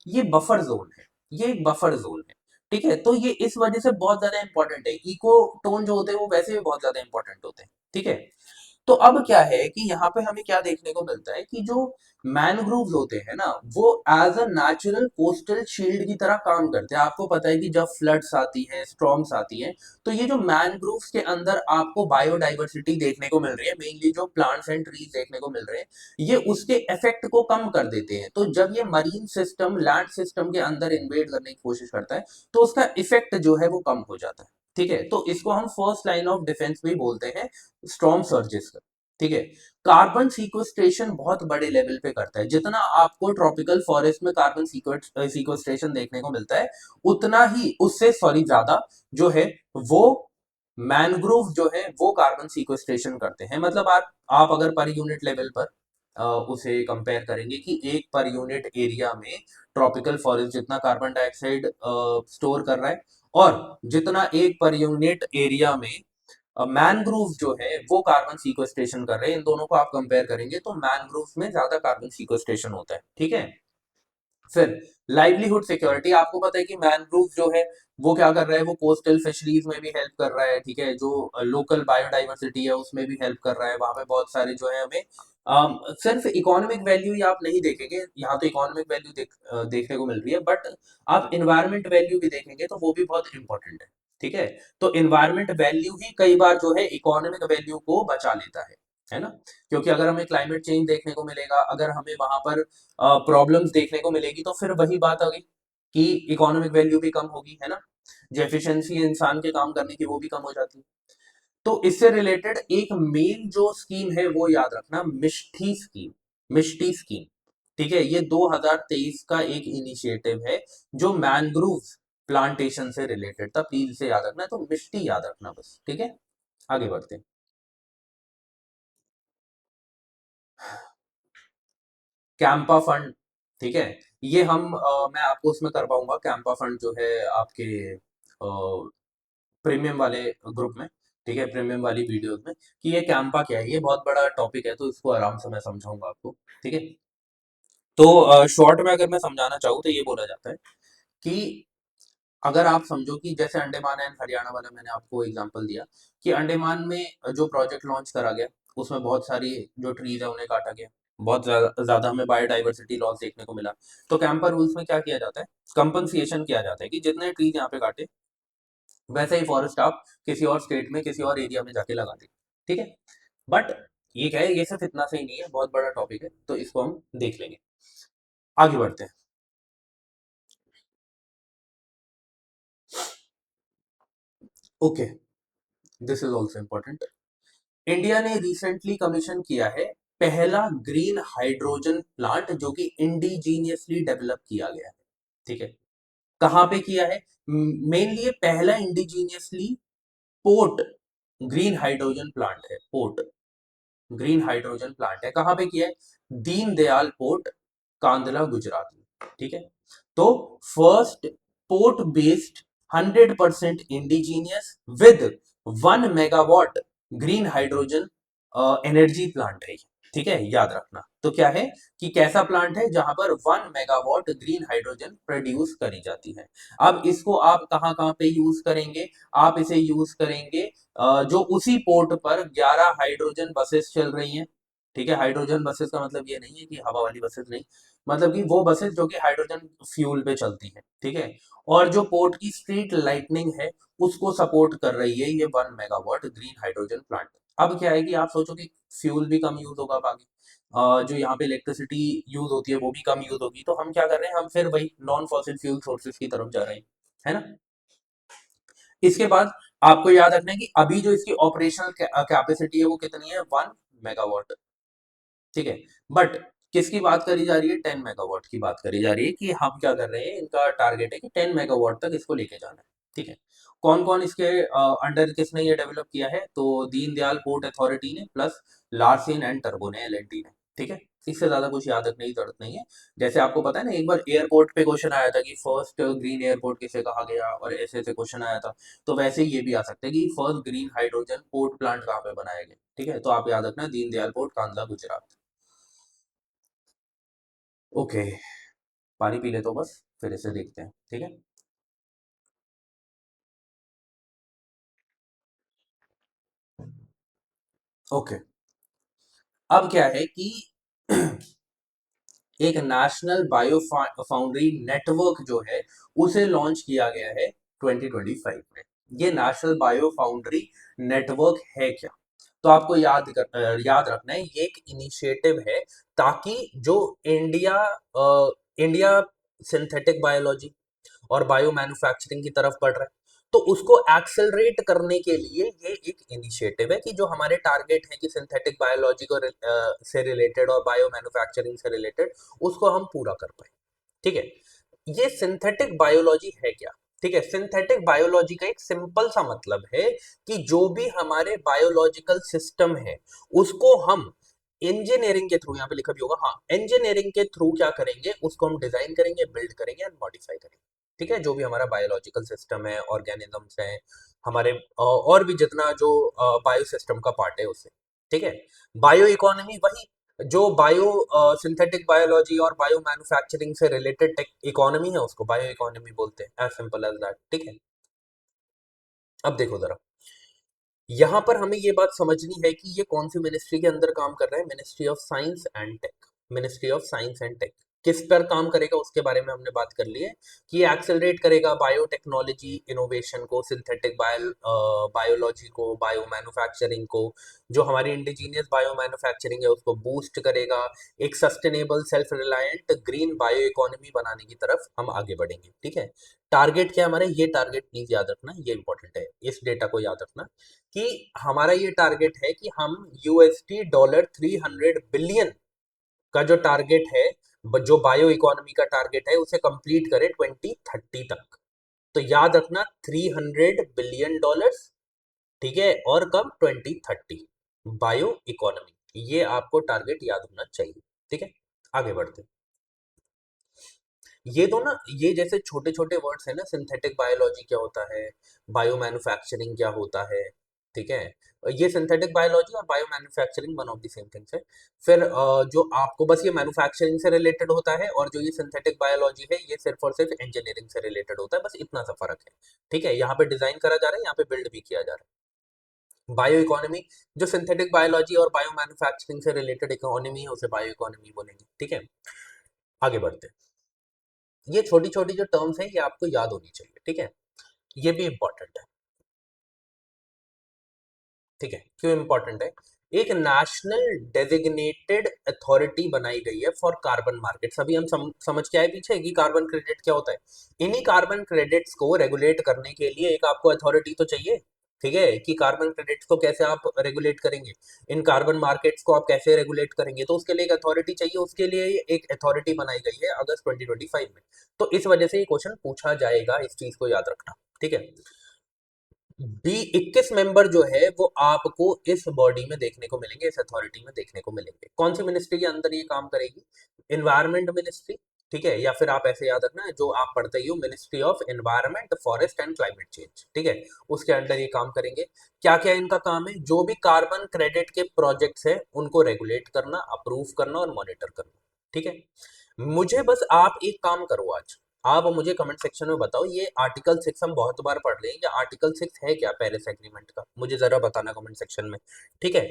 ये बफर जोन है, ये एक बफर जोन है। ठीक है, तो ये इस वजह से बहुत ज्यादा इंपॉर्टेंट है। इकोटोन जो होते हैं वो वैसे भी बहुत ज्यादा इंपॉर्टेंट होते हैं। ठीक है, तो अब क्या है कि यहाँ पे हमें क्या देखने को मिलता है कि जो मैनग्रोव्स होते हैं ना, वो as a natural coastal shield की तरह काम करते हैं। आपको पता है कि जब फ्लड्स आती है, स्टॉर्म्स आती हैं, तो ये जो मैनग्रोव्स के अंदर आपको बायोडाइवर्सिटी देखने को मिल रही है, मेनली जो प्लांट्स एंड ट्रीज देखने को मिल रहे हैं, ये उसके इफेक्ट को कम कर देते हैं। तो जब ये मरीन सिस्टम लैंड सिस्टम के अंदर इन्वेड करने की कोशिश करता है, तो उसका इफेक्ट जो है वो कम हो जाता है। ठीक है, तो इसको हम फर्स्ट लाइन ऑफ डिफेंस भी बोलते हैं, स्टॉर्म सर्जेस। ठीक है, कार्बन सीक्वेस्ट्रेशन बहुत बड़े लेवल पे करता है। जितना आपको ट्रॉपिकल फॉरेस्ट में कार्बन सीक्वेस्ट्रेशन देखने को मिलता है, उतना ही उससे सॉरी ज्यादा जो है वो मैनग्रोव जो है वो कार्बन सीक्वेस्ट्रेशन करते हैं। मतलब आप अगर पर यूनिट लेवल पर उसे कंपेयर करेंगे कि एक पर यूनिट एरिया में ट्रॉपिकल फॉरेस्ट जितना कार्बन डाइऑक्साइड स्टोर कर रहा है, और जितना एक पर यूनिट एरिया में मैनग्रोव जो है वो कार्बन सीक्वेस्ट्रेशन कर रहे हैं, इन दोनों को आप कंपेयर करेंगे तो मैनग्रोव में ज्यादा कार्बन सीक्वेस्ट्रेशन होता है। ठीक है, फिर लाइवलीहुड सिक्योरिटी। आपको पता है कि मैनग्रोव जो है वो क्या कर रहा है, वो कोस्टल फिशरीज में भी हेल्प कर रहा है। ठीक है, जो लोकल बायोडाइवर्सिटी है उसमें भी हेल्प कर रहा है। वहां पे बहुत सारे जो है हमें सिर्फ इकोनॉमिक वैल्यू ही आप नहीं देखेंगे, यहाँ तो इकोनॉमिक वैल्यू देखने को मिल रही है, बट आप इन्वायरमेंट वैल्यू भी देखेंगे तो वो भी बहुत इंपॉर्टेंट है। ठीक है, तो इन्वायरमेंट वैल्यू ही कई बार जो है इकोनॉमिक वैल्यू को बचा लेता है ना। क्योंकि अगर हमें क्लाइमेट चेंज देखने को मिलेगा, अगर हमें वहां पर प्रॉब्लम्स देखने को मिलेगी, तो फिर वही बात आ गई कि इकोनॉमिक वैल्यू भी कम होगी, है ना, जो एफिशिएंसी है इंसान के काम करने की वो भी कम हो जाती है। तो इससे रिलेटेड एक मेन जो स्कीम है वो याद रखना, मिष्टी स्कीम। मिष्टी स्कीम, ठीक है, ये 2023 का एक इनिशिएटिव है जो मैनग्रोव प्लांटेशन से रिलेटेड था। प्लीज इसे याद रखना है, तो मिष्टी याद रखना बस। ठीक है, आगे बढ़ते हैं। कैंपा फंड, ठीक है, ये मैं आपको उसमें कर पाऊंगा, कैंपा फंड जो है आपके प्रीमियम वाले ग्रुप में। ठीक है, प्रीमियम वाली वीडियोस में, कि ये कैंपा क्या है, ये बहुत बड़ा टॉपिक है, तो इसको आराम से मैं समझाऊंगा आपको। ठीक है, तो शॉर्ट में अगर मैं समझाना चाहूँ तो ये बोला जाता है कि अगर आप समझो कि जैसे अंडमान एंड हरियाणा वाला मैंने आपको एग्जांपल दिया, कि अंडमान में जो प्रोजेक्ट लॉन्च करा गया उसमें बहुत सारी जो ट्रीज है उन्हें काटा गया, बहुत ज्यादा हमें बायोडाइवर्सिटी लॉस देखने को मिला। तो कैंपर रूल्स में क्या किया जाता है, कंपनसेशन किया जाता है कि जितने ट्रीज यहाँ पे काटे वैसे ही फॉरेस्ट आप किसी और स्टेट में किसी और एरिया में जाके लगा दें। ठीक है, बट ये क्या है, ये सिर्फ इतना से ही नहीं है, बहुत बड़ा टॉपिक है, तो इसको हम देख लेंगे। आगे बढ़ते हैं। Okay, this is also important. India ने रिसेंटली कमीशन किया है पहला ग्रीन हाइड्रोजन प्लांट, जो कि इंडिजीनियसली डेवलप किया गया है। ठीक है, कहाँ पे किया है, मेनली ये पहला indigenously port green hydrogen plant है। पोर्ट ग्रीन हाइड्रोजन प्लांट है, कहाँ पे किया है, दीनदयाल पोर्ट, कांदला, गुजरात में। ठीक है, तो first port based 100% indigenous with 1 megawatt green hydrogen energy plant है। ठीक है, याद रखना। तो क्या है कि कैसा प्लांट है जहां पर 1 मेगावाट ग्रीन हाइड्रोजन प्रोड्यूस करी जाती है। अब इसको आप कहाँ कहाँ पे यूज करेंगे, आप इसे यूज करेंगे जो उसी पोर्ट पर 11 हाइड्रोजन बसेस चल रही हैं। ठीक है, हाइड्रोजन बसेस का मतलब ये नहीं है कि हवा वाली बसेस नहीं, मतलब कि वो बसेस जो कि हाइड्रोजन फ्यूल पे चलती है, ठीक है। और जो पोर्ट की स्ट्रीट लाइटनिंग है उसको सपोर्ट कर रही है ये 1 मेगावाट ग्रीन हाइड्रोजन प्लांट। अब क्या है कि आप सोचो कि फ्यूल भी कम यूज होगा, बाकी जो यहाँ पे इलेक्ट्रिसिटी यूज होती है वो भी कम यूज होगी, तो हम क्या कर रहे हैं, हम फिर वही नॉन फॉसिल फ्यूल सोर्सेज की तरफ जा रहे हैं, है ना। इसके बाद आपको याद रखना है कि अभी जो इसकी ऑपरेशनल कैपेसिटी है वो कितनी है, 1 मेगावाट, ठीक है। बट किसकी बात करी जा रही है, 10 मेगावाट की बात करी जा रही है, कि हम क्या कर रहे हैं, इनका टारगेट है कि 10 मेगावाट तक इसको लेके जाना है, ठीक है। कौन कौन इसके अंडर किसने ये डेवलप किया है, तो दीनदयाल पोर्ट अथॉरिटी ने, प्लस लार्सन एंड टर्बो ने, एलएनटी ने, ठीक है। इससे ज्यादा कुछ याद रखने की जरूरत नहीं है। जैसे आपको पता है ना, एक बार एयरपोर्ट पे क्वेश्चन आया था कि फर्स्ट ग्रीन एयरपोर्ट किसे कहा गया, और ऐसे ऐसे क्वेश्चन आया था। तो वैसे ही ये भी आ सकता है कि first green hydrogen port plant कहाँ पे बनाया गया, ठीक है। तो आप याद रखना, दीनदयाल पोर्ट, कांदला, गुजरात। ओके, पानी पी ले तो बस, फिर इसे देखते हैं, ठीक है। ओके, अब क्या है कि एक नेशनल बायो फाउंड्री नेटवर्क जो है उसे लॉन्च किया गया है 2025 में। ये नेशनल बायो फाउंड्री नेटवर्क है क्या, तो आपको याद रखना है, ये एक इनिशिएटिव है ताकि जो इंडिया इंडिया सिंथेटिक बायोलॉजी और बायो मैन्युफैक्चरिंग की तरफ बढ़ रहा है, तो उसको एक्सेलरेट करने के लिए ये एक इनिशिएटिव है कि जो हमारे टारगेट है कि सिंथेटिक बायोलॉजी को से रिलेटेड और बायो मैन्युफैक्चरिंग से रिलेटेड, उसको हम पूरा कर पाए, ठीक है। ये सिंथेटिक बायोलॉजी है क्या, ठीक है। सिंथेटिक बायोलॉजी का एक सिंपल सा मतलब है कि जो भी हमारे बायोलॉजिकल सिस्टम है उसको हम इंजीनियरिंग के थ्रू, यहाँ पे लिखा भी होगा, हाँ, इंजीनियरिंग के थ्रू क्या करेंगे, उसको हम डिजाइन करेंगे, बिल्ड करेंगे एंड मॉडिफाई करेंगे, ठीक है। जो भी हमारा बायोलॉजिकल सिस्टम है, ऑर्गेनिजम्स हैं हमारे, और भी जितना जो बायो सिस्टम का पार्ट है उसे, ठीक है। बायो इकोनॉमी वही, जो बायो सिंथेटिक बायोलॉजी और बायो मैन्युफैक्चरिंग से रिलेटेड टेक इकोनॉमी है उसको बायो इकोनॉमी बोलते हैं, एज सिंपल एज दैट, ठीक है। अब देखो जरा, यहाँ पर हमें ये बात समझनी है कि ये कौन सी मिनिस्ट्री के अंदर काम कर रहा है, ministry of science and tech. Ministry of science and tech किस पर काम करेगा उसके बारे में हमने बात कर ली है, कि ये एक्सेलरेट करेगा बायोटेक्नोलॉजी इनोवेशन को, सिंथेटिक बायोलॉजी को, बायो मैन्युफैक्चरिंग को, जो हमारी इंडिजीनियस बायो मैन्युफैक्चरिंग है उसको बूस्ट करेगा। एक sustainable self reliant green bio economy बनाने की तरफ हम आगे बढ़ेंगे, ठीक है। टारगेट क्या है हमारे, ये टारगेट प्लीज याद रखना, ये इंपॉर्टेंट है, इस डेटा को याद रखना, कि हमारा ये टारगेट है कि हम यूएसडी डॉलर 300 बिलियन का जो टारगेट है, जो बायो इकोनॉमी का टारगेट है, उसे कंप्लीट करें 2030 तक। तो याद रखना, $300 बिलियन, ठीक है, और कब, 2030, बायो इकोनॉमी, ये आपको टारगेट याद होना चाहिए, ठीक है। आगे बढ़ते हैं। ये दो ना, ये जैसे छोटे छोटे वर्ड्स है ना, सिंथेटिक बायोलॉजी क्या होता है, बायो मैन्युफैक्चरिंग क्या होता है, ठीक है। ये सिंथेटिक बायोलॉजी और bio manufacturing one of the same things है। फिर जो आपको बस ये मैन्युफैक्चरिंग से रिलेटेड होता है, और जो ये सिंथेटिक बायोलॉजी है ये सिर्फ और सिर्फ इंजीनियरिंग से रिलेटेड होता है, बस इतना सा फर्क है, ठीक है। यहाँ पे डिजाइन करा जा रहा है, यहाँ पे बिल्ड भी किया जा रहा है। बायो इकोनॉमी, जो सिंथेटिक बायोलॉजी और बायो मैन्युफैक्चरिंग से रिलेटेड इकोनॉमी है उसे बायो इकोनॉमी बोलेंगे, ठीक है। आगे बढ़ते हैं। ये छोटी छोटी जो टर्म्स हैं ये आपको याद होनी चाहिए, ठीक है। ये भी इंपॉर्टेंट है, ठीक है। क्यों इंपॉर्टेंट है, एक नेशनल डेजिग्नेटेड अथॉरिटी बनाई गई है फॉर कार्बन मार्केट्स। अभी हम समझ के आए पीछे कि कार्बन क्रेडिट क्या होता है। इन्हीं कार्बन क्रेडिट्स को रेगुलेट करने के लिए एक आपको अथॉरिटी तो चाहिए, ठीक है, कि कार्बन क्रेडिट्स को कैसे आप रेगुलेट करेंगे, इन कार्बन मार्केट्स को आप कैसे रेगुलेट करेंगे, तो उसके लिए एक अथॉरिटी चाहिए, उसके लिए एक अथॉरिटी बनाई गई है अगस्त 2025 में। तो इस वजह से ये क्वेश्चन पूछा जाएगा, इस चीज को याद रखना, ठीक है। बी 21 मेंबर जो है वो आपको इस बॉडी में देखने को मिलेंगे, इस अथॉरिटी में देखने को मिलेंगे। कौन सी मिनिस्ट्री के अंदर ये काम करेगी, इन्वायरमेंट मिनिस्ट्री, ठीक है, या फिर आप ऐसे याद रखना जो आप पढ़ते ही हो, ministry of environment forest and climate change, ठीक है, उसके अंडर ये काम करेंगे। क्या क्या इनका काम है, जो भी कार्बन क्रेडिट के प्रोजेक्ट्स है उनको रेगुलेट करना, अप्रूव करना और मॉनिटर करना, ठीक है। मुझे बस आप एक काम करो आज, आप मुझे कमेंट सेक्शन में बताओ, ये आर्टिकल 6 हम बहुत बार पढ़ रहे हैं, या आर्टिकल 6 है क्या पेरिस एग्रीमेंट का, मुझे जरा बताना कमेंट सेक्शन में, ठीक है।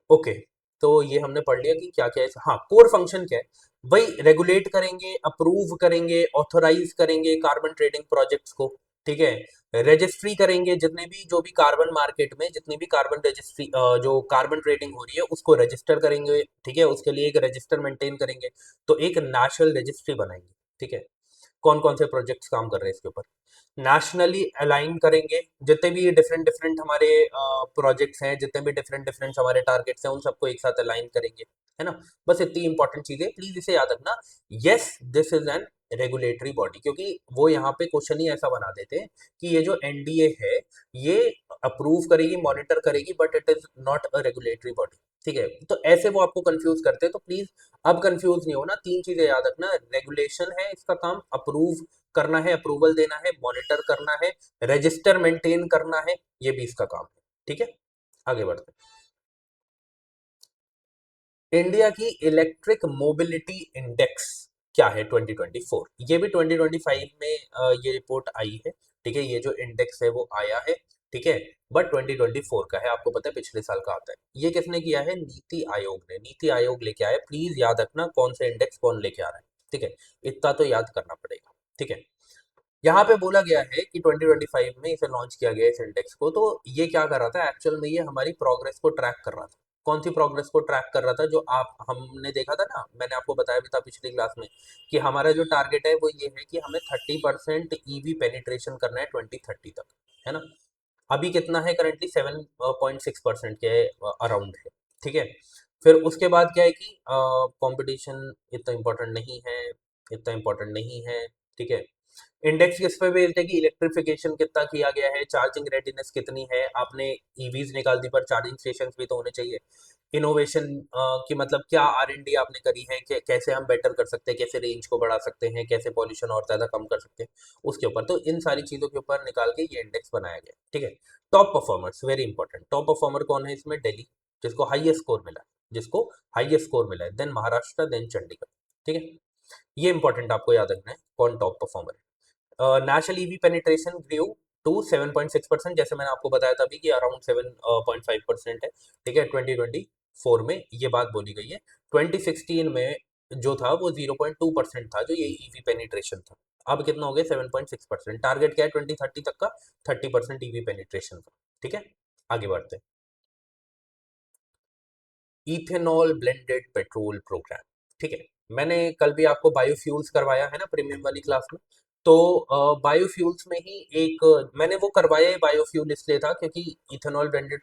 ओके, तो ये हमने पढ़ लिया कि क्या क्या है। हाँ, कोर फंक्शन क्या है, वही रेगुलेट करेंगे, अप्रूव करेंगे, ऑथोराइज करेंगे कार्बन ट्रेडिंग प्रोजेक्ट्स को, ठीक है, रजिस्ट्री करेंगे, जितने भी जो भी कार्बन मार्केट में जितनी भी कार्बन रजिस्ट्री जो कार्बन ट्रेडिंग हो रही है उसको रजिस्टर करेंगे, ठीक है, उसके लिए एक रजिस्टर मेंटेन करेंगे, तो एक नेशनल रजिस्ट्री बनाएंगे, ठीक है। कौन कौन से प्रोजेक्ट्स काम कर रहे हैं इसके ऊपर, नेशनली अलाइन करेंगे, जितने भी डिफरेंट डिफरेंट हमारे प्रोजेक्ट्स हैं, जितने भी डिफरेंट डिफरेंट हमारे टारगेट्स हैं, उन सबको एक साथ अलाइन करेंगे, है ना। बस इतनी इंपॉर्टेंट चीजें, प्लीज इसे याद रखना। Yes, this is an regulatory body, क्योंकि वो यहाँ पे क्वेश्चन ही ऐसा बना देते हैं कि ये जो एनडीए है ये अप्रूव करेगी, मॉनिटर करेगी, but it is not a regulatory body, ठीक है। तो ऐसे वो आपको कंफ्यूज करते हैं, तो प्लीज अब कंफ्यूज नहीं होना, तीन चीजें याद रखना, रेगुलेशन है इसका काम, अप्रूव करना है, अप्रूवल देना है, मॉनिटर करना है, रजिस्टर मेंटेन करना है, ये भी इसका काम है, ठीक है। आगे बढ़ते हैं, इंडिया की इलेक्ट्रिक मोबिलिटी इंडेक्स क्या है 2024, ये भी 2025 में ये रिपोर्ट आई है, ठीक है, ये जो इंडेक्स है वो आया है, ठीक है, बट 2024 का है, आपको पता है पिछले साल का आता है। ये किसने किया है, नीति आयोग ने, नीति आयोग लेके आया, प्लीज याद रखना कौन सा इंडेक्स कौन लेके आ रहा है, ठीक है, इतना तो याद करना पड़ेगा, ठीक है। यहाँ पे बोला गया है कि 2025 में इसे लॉन्च किया गया इस इंडेक्स को, तो ये क्या कर रहा था एक्चुअल में, ये हमारी प्रोग्रेस को ट्रैक कर रहा था। कौन सी प्रोग्रेस को ट्रैक कर रहा था, जो आप हमने देखा था ना, मैंने आपको बताया भी था पिछली क्लास में कि हमारा जो टारगेट है वो ये है कि हमें 30% ईवी पेनिट्रेशन करना है 2030 तक, है ना। अभी कितना है, करंटली 7.6% के अराउंड है, ठीक है। फिर उसके बाद क्या है कि कंपटीशन इतना इंपॉर्टेंट नहीं है, इतना इंपॉर्टेंट नहीं है, ठीक है। इंडेक्स किस पे बेस्ड है कि इलेक्ट्रिफिकेशन कितना किया गया है, चार्जिंग रेडीनेस कितनी है, आपने ईवीज निकाल दी पर चार्जिंग स्टेशन भी तो होने चाहिए, इनोवेशन की मतलब क्या आर एंड डी आपने करी है, कि कैसे हम बेटर कर सकते हैं, कैसे रेंज को बढ़ा सकते हैं, कैसे पॉल्यूशन और ज़्यादा कम कर सकते हैं, उसके ऊपर, तो इन सारी चीज़ों के ऊपर निकाल के ये इंडेक्स बनाया गया, ठीक है। Top performers very important, top performer कौन है इसमें, दिल्ली, जिसको हाईएस्ट स्कोर मिला है, जिसको हाईएस्ट स्कोर मिला है, देन महाराष्ट्र, देन चंडीगढ़, ठीक है। ये इंपॉर्टेंट आपको याद रखना है कौन टॉप परफॉर्मर है। National EV penetration grew to 7.6%, जैसे मैंने आपको बताया था अभी कि अराउंड 7.5% है, ठीक है, 2024 में ये बात बोली गई है। 2016 में जो था वो 0.2% था, जो ये ईवी पेनिट्रेशन था। अब कितना हो गया, 7.6%। टारगेट क्या है 2030 तक का, 30% ईवी पेनिट्रेशन का, ठीक है। आगे बढ़ते हैं, इथेनॉल ब्लेंडेड पेट्रोल प्रोग्राम, ठीक है। मैंने कल भी आपको बायोफ्यूल्स करवाया है ना प्रीमियम वाली क्लास में, तो बायोफ्यूल्स में ही एक मैंने वो करवाया है, बायोफ्यूल इसलिए था क्योंकि इथेनॉल ब्लेंडेड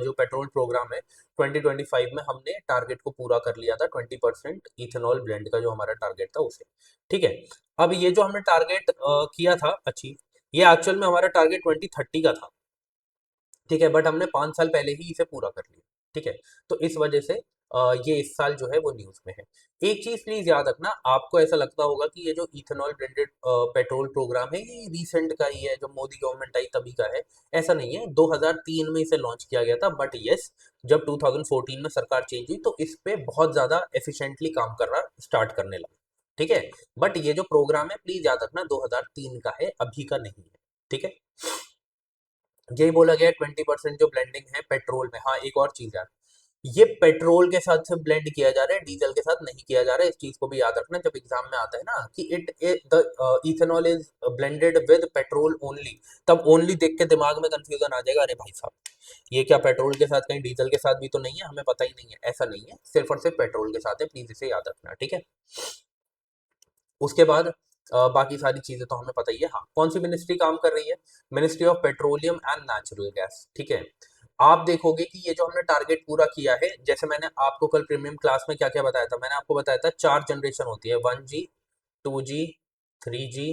जो पेट्रोल प्रोग्राम है 2025 में हमने टारगेट को पूरा कर लिया था, 20% इथेनॉल ब्लेंड का जो हमारा टारगेट था उसे, ठीक है। अब ये जो हमने टारगेट किया था अचीव, ये एक्चुअल में हमारा टारगेट 2030 का था, ठीक है, बट हमने 5 साल पहले ही इसे पूरा कर लिया, ठीक है। तो इस वजह से ये इस साल जो है वो न्यूज में है। एक चीज प्लीज याद रखना, आपको ऐसा लगता होगा कि ये जो इथेनॉल ब्लेंडेड पेट्रोल प्रोग्राम है ये रिसेंट का ही है, जब मोदी गवर्नमेंट आई तभी का है, ऐसा नहीं है, 2003 में इसे लॉन्च किया गया था, बट यस, जब 2014 में सरकार चेंज हुई तो इस पे बहुत ज्यादा एफिशिएंटली काम करना स्टार्ट करने लगा, ठीक है। बट ये जो प्रोग्राम है प्लीज याद रखना 2003 का है, अभी का नहीं है, ठीक है। यही बोला गया 20% जो ब्लेंडिंग है पेट्रोल में। हाँ, एक और चीज यार, ये पेट्रोल के साथ से ब्लेंड किया जा रहा है, डीजल के साथ नहीं किया जा रहा है, इस चीज को भी याद रखना जब एग्जाम में आता है ना कि the ethanol is blended with petrol only, तब ओनली देख के दिमाग में कंफ्यूजन आ जाएगा, अरे भाई साहब ये क्या पेट्रोल के साथ कहीं डीजल के साथ भी तो नहीं है, हमें पता ही नहीं है, ऐसा नहीं है, सिर्फ और सिर्फ पेट्रोल के साथ है, प्लीज इसे याद रखना, ठीक है। उसके बाद बाकी सारी चीजें तो हमें पता ही है। हाँ, कौन सी मिनिस्ट्री काम कर रही है, ministry of petroleum and natural gas, ठीक है। आप देखोगे कि ये जो हमने टारगेट पूरा किया है, जैसे मैंने आपको कल प्रीमियम क्लास में क्या क्या बताया था, मैंने आपको बताया था 4 जनरेशन होती है, 1G, 2G, 3G,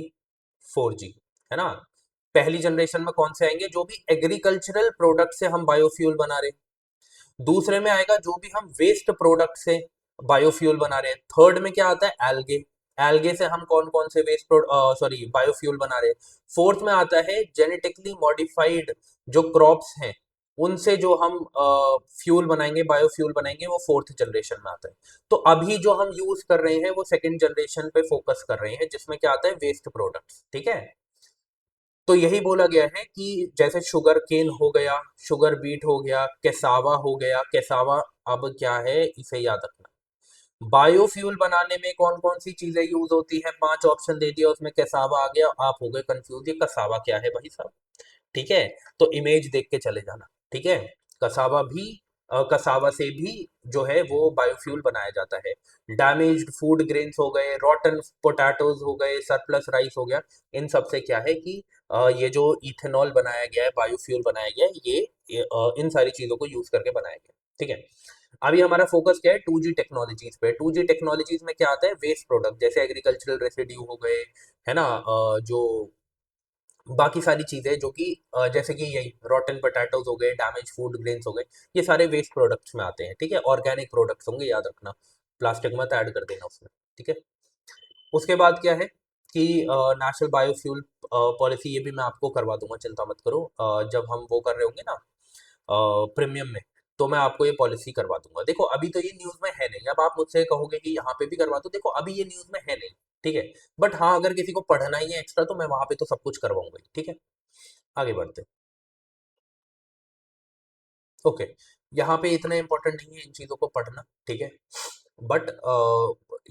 4G, है ना। पहली जनरेशन में कौन से आएंगे, जो भी एग्रीकल्चरल प्रोडक्ट से हम बायोफ्यूल बना रहे हैं, दूसरे में आएगा जो भी हम वेस्ट प्रोडक्ट से बायोफ्यूल बना रहे हैं, थर्ड में क्या आता है, एल्गे, एल्गे से हम कौन कौन से वेस्ट सॉरी बायोफ्यूल बना रहे हैं, फोर्थ में आता है जेनेटिकली मॉडिफाइड जो क्रॉप्स हैं उनसे जो हम फ्यूल बनाएंगे, बायोफ्यूल बनाएंगे, वो फोर्थ जनरेशन में आता है। तो अभी जो हम यूज कर रहे हैं वो सेकंड जनरेशन पे फोकस कर रहे हैं, जिसमें क्या आता है, वेस्ट प्रोडक्ट्स, ठीक है। तो यही बोला गया है कि जैसे शुगर केन हो गया, शुगर बीट हो गया, कैसावा हो गया, कैसावा अब क्या है इसे याद रखना। बायोफ्यूल बनाने में कौन कौन सी चीजें यूज होती है, 5 ऑप्शन दे दिया, उसमें कैसावा आ गया, आप हो गए कंफ्यूज, ये कसावा क्या है भाई साहब। ठीक है, तो इमेज देख के चले जाना। ठीक है, कसावा भी कसावा से भी जो है वो बायोफ्यूल बनाया जाता है। डैमेज्ड फूड ग्रेन्स हो गए, रॉटन पोटैटोज हो गए, सरप्लस राइस हो गया, इन सब से क्या है कि ये जो इथेनॉल बनाया गया है, बायोफ्यूल बनाया गया है, ये इन सारी चीजों को यूज करके बनाया गया। ठीक है, अभी हमारा फोकस क्या है, 2G टेक्नोलॉजीज पे। 2G टेक्नोलॉजीज में क्या आता है, वेस्ट प्रोडक्ट जैसे एग्रीकल्चरल रेसिड्यू हो गए, है ना, जो बाकी सारी चीजें जो कि जैसे कि यही रॉटन पोटैटोज हो गए, डैमेज फूड ग्रेन्स हो गए, ये सारे वेस्ट प्रोडक्ट्स में आते हैं। ठीक है, ऑर्गेनिक प्रोडक्ट्स होंगे, याद रखना, प्लास्टिक मत ऐड कर देना उसमें। ठीक है, उसके बाद क्या है कि नेशनल बायोफ्यूल पॉलिसी, ये भी मैं आपको करवा दूंगा, चिंता मत करो, जब हम वो कर रहे होंगे ना प्रीमियम में, तो मैं आपको ये पॉलिसी करवा दूंगा। देखो अभी तो ये न्यूज में है नहीं, अब आप मुझसे कहोगे कि यहाँ पे भी करवा दो, देखो अभी ये न्यूज में है नहीं। ठीक है, बट हाँ अगर किसी को पढ़ना ही है एक्स्ट्रा तो मैं वहां पे तो सब कुछ करवाऊंगा ही। ठीक है, आगे बढ़ते हैं। ओके, यहाँ पे इतना इंपॉर्टेंट नहीं है इन चीज़ों को पढ़ना। ठीक है, बट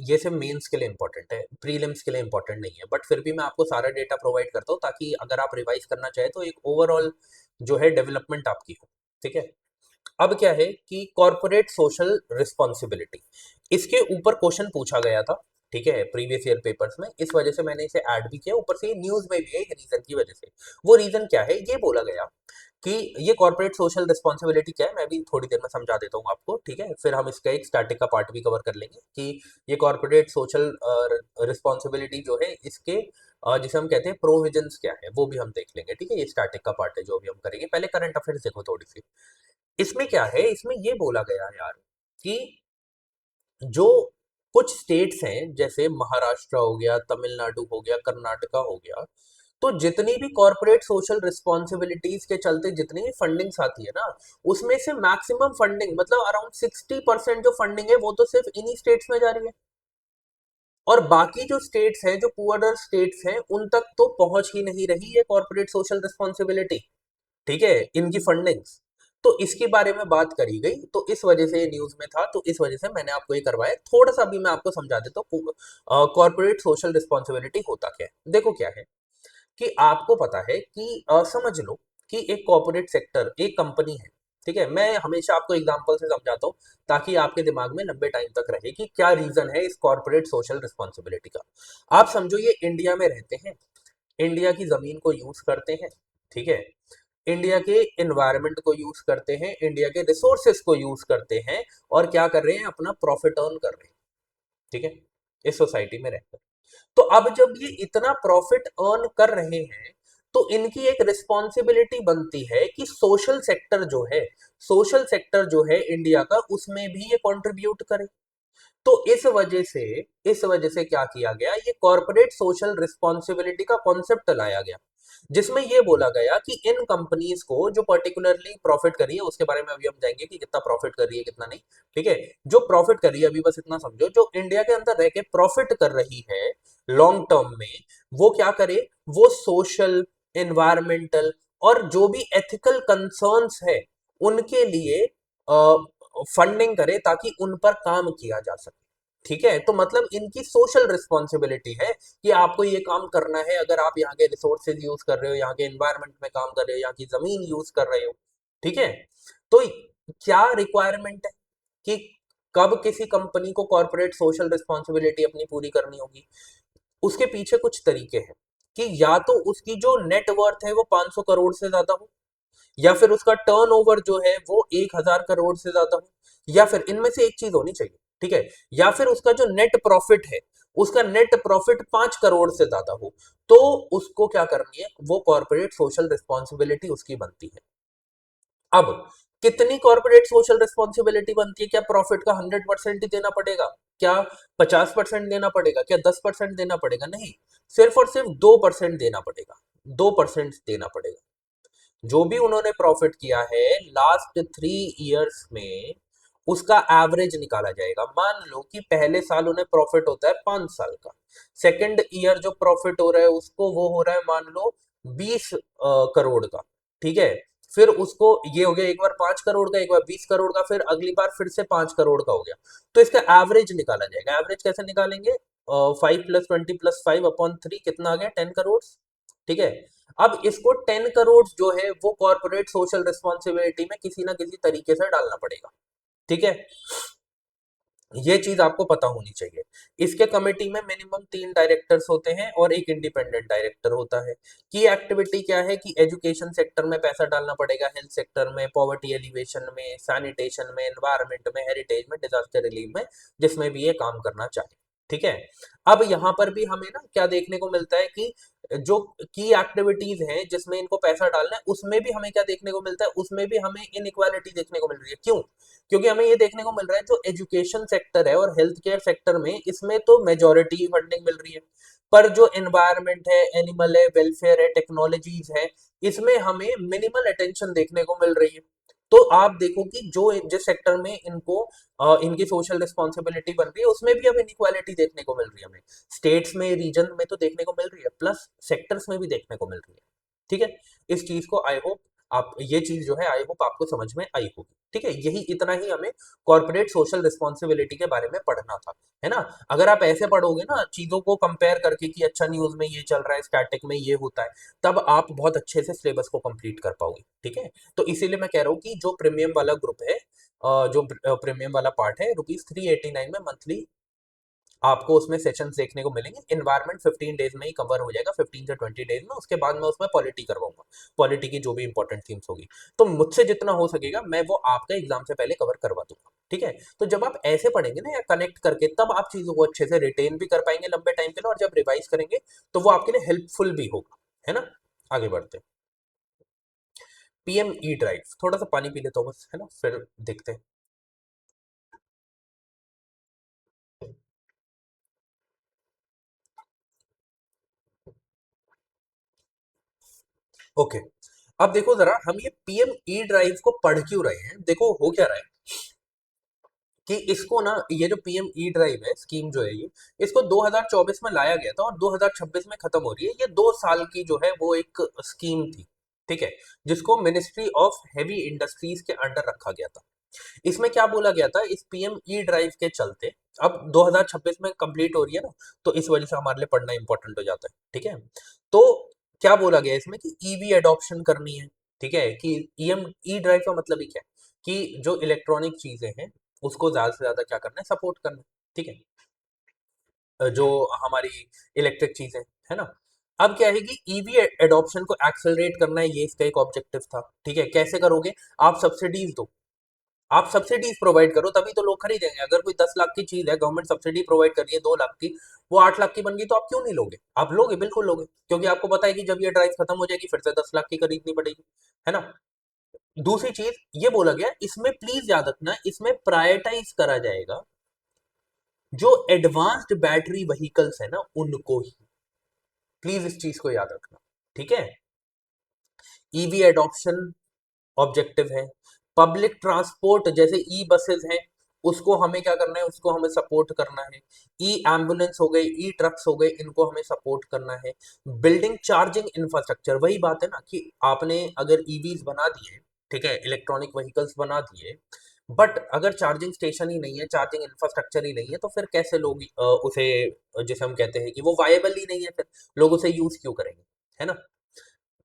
ये सिर्फ मेंस के लिए इंपॉर्टेंट है, प्रीलिम्स के लिए इंपॉर्टेंट नहीं है, बट फिर भी मैं आपको सारा डेटा प्रोवाइड करता हूँ ताकि अगर आप रिवाइज करना चाहे तो एक ओवरऑल जो है डेवलपमेंट आपकी हो। ठीक है, अब क्या है कि कॉर्पोरेट सोशल रिस्पॉन्सिबिलिटी, इसके ऊपर क्वेश्चन पूछा गया था। ठीक है, प्रीवियस ईयर पेपर्स में, इस वजह से मैंने इसे ऐड भी किया, ऊपर से ये न्यूज में भी है रीजन की वजह से। वो रीजन क्या है, ये बोला गया कि ये कॉर्पोरेट सोशल रिस्पॉन्सिबिलिटी क्या है, मैं भी थोड़ी देर में समझा देता हूँ आपको। ठीक है, फिर हम इसका एक स्टैटिक का पार्ट भी कवर कर लेंगे कि ये कॉर्पोरेट सोशल रिस्पॉन्सिबिलिटी जो है इसके जिसे हम कहते हैं प्रोविजंस क्या है, वो भी हम देख लेंगे। ठीक है, ये स्टैटिक का पार्ट है जो भी हम करेंगे। पहले करंट अफेयर्स देखो थोड़ी सी। इसमें क्या है, इसमें ये बोला गया है यार कि जो कुछ स्टेट्स हैं जैसे महाराष्ट्र हो गया, तमिलनाडु हो गया, कर्नाटका हो गया, तो जितनी भी कॉर्पोरेट सोशल रिस्पॉन्सिबिलिटीज के चलते जितनी भी फंडिंग्स आती है ना, उसमें से मैक्सिमम फंडिंग मतलब अराउंड 60% जो फंडिंग है वो तो सिर्फ इन्हीं स्टेट्स में जा रही है, और बाकी जो स्टेट्स हैं, जो पुअरर स्टेट्स हैं, उन तक तो पहुंच ही नहीं रही है कॉर्पोरेट सोशल रिस्पॉन्सिबिलिटी। ठीक है, इनकी फंडिंग्स, तो इसके बारे में बात करी गई, तो इस वजह से ये न्यूज में था, तो इस वजह से मैंने आपको ये करवाया। थोड़ा सा भी मैं आपको समझा देता हूँ कॉर्पोरेट सोशल रिस्पॉन्सिबिलिटी होता क्या है। देखो क्या है कि आपको पता है कि समझ लो कि एक कॉर्पोरेट सेक्टर एक कंपनी है। ठीक है, मैं हमेशा आपको एग्जांपल से समझाता हूँ ताकि आपके दिमाग में लंबे टाइम तक रहे कि क्या रीजन है इस कॉर्पोरेट सोशल रिस्पॉन्सिबिलिटी का। आप समझो ये इंडिया में रहते हैं, इंडिया की जमीन को यूज करते हैं। ठीक है, इंडिया के एनवायरनमेंट को यूज करते हैं, इंडिया के रिसोर्सेस को यूज करते हैं, और क्या कर रहे हैं, अपना प्रॉफिट अर्न कर रहे हैं। ठीक है, इस सोसाइटी में रहकर, तो अब जब ये इतना प्रॉफिट अर्न कर रहे हैं, तो इनकी एक रिस्पॉन्सिबिलिटी बनती है कि सोशल सेक्टर जो है, सोशल सेक्टर जो है इंडिया का, उसमें भी ये कंट्रीब्यूट करे। तो इस वजह से क्या किया गया, ये कॉर्पोरेट सोशल रिस्पॉन्सिबिलिटी का कॉन्सेप्ट लाया गया, जिसमें ये बोला गया कि इन कंपनीज को जो पर्टिकुलरली प्रॉफिट कर रही है, उसके बारे में अभी हम जाएंगे कि कितना प्रॉफिट कर रही है कितना नहीं। ठीक है, जो प्रॉफिट कर रही है, अभी बस इतना समझो, जो इंडिया के अंदर रह के प्रॉफिट कर रही है लॉन्ग टर्म में, वो क्या करे, वो सोशल, एनवायरमेंटल और जो भी एथिकल कंसर्न्स है उनके लिए फंडिंग करे ताकि उन पर काम किया जा सके। ठीक है, तो मतलब इनकी सोशल रिस्पॉन्सिबिलिटी है कि आपको ये काम करना है, अगर आप यहाँ के रिसोर्सेज यूज कर रहे हो, यहाँ के एनवायरनमेंट में काम कर रहे हो, यहाँ की जमीन यूज कर रहे हो। ठीक है, तो क्या रिक्वायरमेंट है कि कब किसी कंपनी को कॉर्पोरेट सोशल रिस्पॉन्सिबिलिटी अपनी पूरी करनी होगी, उसके पीछे कुछ तरीके हैं कि या तो उसकी जो नेट वर्थ है वो 500 करोड़ से ज्यादा हो, या फिर उसका टर्नओवर जो है वो 1000 करोड़ से ज्यादा हो, या फिर इनमें से एक चीज होनी चाहिए। ठीक है, या फिर उसका जो नेट प्रॉफिट है, उसका नेट प्रॉफिट 5 करोड़ से ज्यादा हो, तो उसको क्या करनी है, वो कॉर्पोरेट सोशल रिस्पॉन्सिबिलिटी उसकी बनती है। अब कितनी कॉर्पोरेट सोशल रिस्पॉन्सिबिलिटी बनती है, क्या प्रॉफिट का 100% ही देना पड़ेगा, क्या 50% देना पड़ेगा, क्या 10% देना पड़ेगा, नहीं, सिर्फ और सिर्फ 2% देना पड़ेगा, 2% देना पड़ेगा। जो भी उन्होंने प्रॉफिट किया है लास्ट 3 इयर्स में, उसका एवरेज निकाला जाएगा। मान लो कि पहले साल उन्हें प्रॉफिट होता है 5 साल का, सेकंड ईयर जो प्रॉफिट हो रहा है उसको वो हो रहा है मान लो 20 करोड़ का, ठीक है। फिर उसको ये हो गया, एक बार 5 करोड़ का, एक बार 20 करोड़ का, फिर अगली बार फिर से 5 करोड़ का हो गया। तो इसका एवरेज निकाला जाएगा। एवरेज कैसे निकालेंगे? 5 + 20 + 5/3 कितना आ गया? 10 करोड़, ठीक है। अब इसको 10 करोड़ जो है वो कॉर्पोरेट सोशल रिस्पॉन्सिबिलिटी में किसी ना किसी तरीके से डालना पड़ेगा, ठीक है। ये चीज आपको पता होनी चाहिए। इसके कमेटी में मिनिमम 3 डायरेक्टर्स होते हैं और एक इंडिपेंडेंट डायरेक्टर होता है। की एक्टिविटी क्या है कि एजुकेशन सेक्टर में पैसा डालना पड़ेगा, हेल्थ सेक्टर में, पॉवर्टी एलिवेशन में, सैनिटेशन में, एनवायरमेंट में, हेरिटेज में, डिजास्टर रिलीफ में, जिसमें भी ये काम करना चाहे, ठीक है। अब यहाँ पर भी हमें ना क्या देखने को मिलता है कि जो की एक्टिविटीज हैं जिसमें इनको पैसा डालना है, उसमें भी हमें क्या देखने को मिलता है? उसमें भी हमें इनइक्वालिटी देखने को मिल रही है। क्यों? क्योंकि हमें ये देखने को मिल रहा है जो एजुकेशन सेक्टर है और हेल्थ केयर सेक्टर में, इसमें तो मेजोरिटी फंडिंग मिल रही है, पर जो एनवायरनमेंट है, एनिमल है, वेलफेयर है, टेक्नोलॉजीज है, इसमें हमें मिनिमल अटेंशन देखने को मिल रही है। तो आप देखो कि जो जिस सेक्टर में इनको इनकी सोशल रिस्पॉन्सिबिलिटी बन रही है, उसमें भी अब इनइक्वालिटी देखने को मिल रही है हमें। स्टेट्स में, रीजन में तो देखने को मिल रही है, प्लस सेक्टर्स में भी देखने को मिल रही है, ठीक है। इस चीज को आई होप आप, ये चीज जो है आई होप आपको समझ में आई होगी, ठीक है। यही इतना ही हमें कॉर्पोरेट सोशल रिस्पॉन्सिबिलिटी के बारे में पढ़ना था, है ना। अगर आप ऐसे पढ़ोगे ना चीजों को कंपेयर करके कि अच्छा न्यूज में ये चल रहा है, स्टैटिक में ये होता है, तब आप बहुत अच्छे से सिलेबस को कंप्लीट कर पाओगे, ठीक है। तो इसीलिए मैं कह रहा हूँ कि जो प्रीमियम वाला ग्रुप है, जो प्रीमियम वाला पार्ट है, ₹389 में मंथली आपको उसमें सेशंस देखने को मिलेंगे। एनवायरनमेंट 15 डेज में ही कवर हो जाएगा, 15 से 20 डेज में। उसके बाद मैं उसमें पॉलिटी करवाऊंगा, पॉलिटी की जो भी इंपॉर्टेंट थीम्स होगी। तो मुझसे जितना हो सकेगा मैं वो आपका एग्जाम से पहले कवर करवा दूंगा, ठीक है। तो जब आप ऐसे पढ़ेंगे ना या कनेक्ट करके, तब आप चीजों को अच्छे से रिटेन भी कर पाएंगे लंबे टाइम के लिए, और जब रिवाइज करेंगे तो वो आपके लिए हेल्पफुल भी होगा, है ना। आगे बढ़ते हैं। पीएम ई ड्राइव, थोड़ा सा पानी पी लेता हूँ बस, है ना, फिर देखते हैं। ओके, अब देखो जरा, हम ये पीएम ई ड्राइव को पढ़ क्यों रहे हैं? देखो हो क्या रहा है कि इसको ना, ये जो पीएम ई ड्राइव है स्कीम जो है, ये इसको 2024 में लाया गया था और 2026 में खत्म हो रही है। ये 2 साल की जो है वो एक स्कीम थी, ठीक है, जिसको मिनिस्ट्री ऑफ हैवी इंडस्ट्रीज के अंडर रखा गया था। इसमें क्या बोला गया था इस पीएम ई ड्राइव के चलते? अब 2026 में कंप्लीट हो रही है ना, तो इस वजह से हमारे लिए पढ़ना इंपॉर्टेंट हो जाता है, ठीक है। तो क्या बोला गया इसमें कि ईवी अडॉप्शन करनी है, ठीक है। कि ईएम ई ड्राइव का मतलब ही क्या है कि जो इलेक्ट्रॉनिक चीजें हैं उसको ज्यादा से ज्यादा क्या करना है? सपोर्ट करना है, ठीक है। जो हमारी इलेक्ट्रिक चीजें, है ना। अब क्या है कि ईवी एडॉप्शन को एक्सेलरेट करना है, ये इसका एक ऑब्जेक्टिव था, ठीक है। कैसे करोगे? आप सब्सिडीज दो, आप सब्सिडीज प्रोवाइड करो, तभी तो लोग खरीदेंगे। अगर कोई 10 लाख की चीज है, गवर्नमेंट सब्सिडी प्रोवाइड कर रही है 2 लाख की, वो 8 लाख की बन गई, तो आप क्यों नहीं लोगे? आप लोगे, बिल्कुल लोगे, क्योंकि आपको पता है कि जब ये ड्राइव खत्म हो जाएगी फिर से 10 लाख की खरीदनी पड़ेगी, है ना। दूसरी चीज ये बोला गया, इसमें प्लीज याद रखना, इसमें प्रायोरिटाइज करा जाएगा जो एडवांस्ड बैटरी व्हीकल्स है ना, उनको ही। प्लीज इस चीज को याद रखना, ठीक है। ईवी एडॉप्शन ऑब्जेक्टिव है। पब्लिक ट्रांसपोर्ट जैसे ई बसेस हैं, उसको हमें क्या करना है? उसको हमें सपोर्ट करना है। ई एम्बुलेंस हो गए, ई ट्रक्स हो गए, इनको हमें सपोर्ट करना है। बिल्डिंग चार्जिंग इंफ्रास्ट्रक्चर, वही बात है ना कि आपने अगर ईवीज बना दिए, ठीक है, इलेक्ट्रॉनिक व्हीकल्स बना दिए, बट अगर चार्जिंग स्टेशन ही नहीं है, चार्जिंग इंफ्रास्ट्रक्चर ही नहीं है, तो फिर कैसे लोग उसे, जिसे हम कहते हैं कि वो वायबल ही नहीं है, फिर लोग उसे यूज क्यों करेंगे, है ना।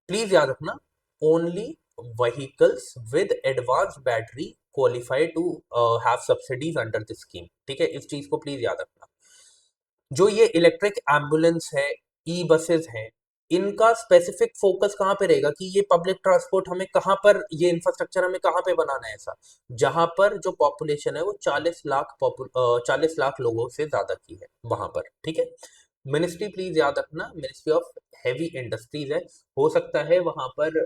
प्लीज याद रखना, only vehicles with advanced battery qualify to have subsidies under this scheme, ठीक है। इस चीज को प्लीज याद रखना। जो ये इलेक्ट्रिक एम्बुलेंस है, ई बसेस हैं, इनका स्पेसिफिक फोकस कहाँ पे रहेगा कि ये पब्लिक ट्रांसपोर्ट हमें कहाँ पर, ये इंफ्रास्ट्रक्चर हमें कहाँ पे बनाना है? ऐसा जहां पर जो पॉपुलेशन है वो 40 लाख लोगों से ज्यादा की है, वहां पर, ठीक है। मिनिस्ट्री प्लीज याद रखना, मिनिस्ट्री ऑफ हैवी इंडस्ट्रीज है। हो सकता है वहां पर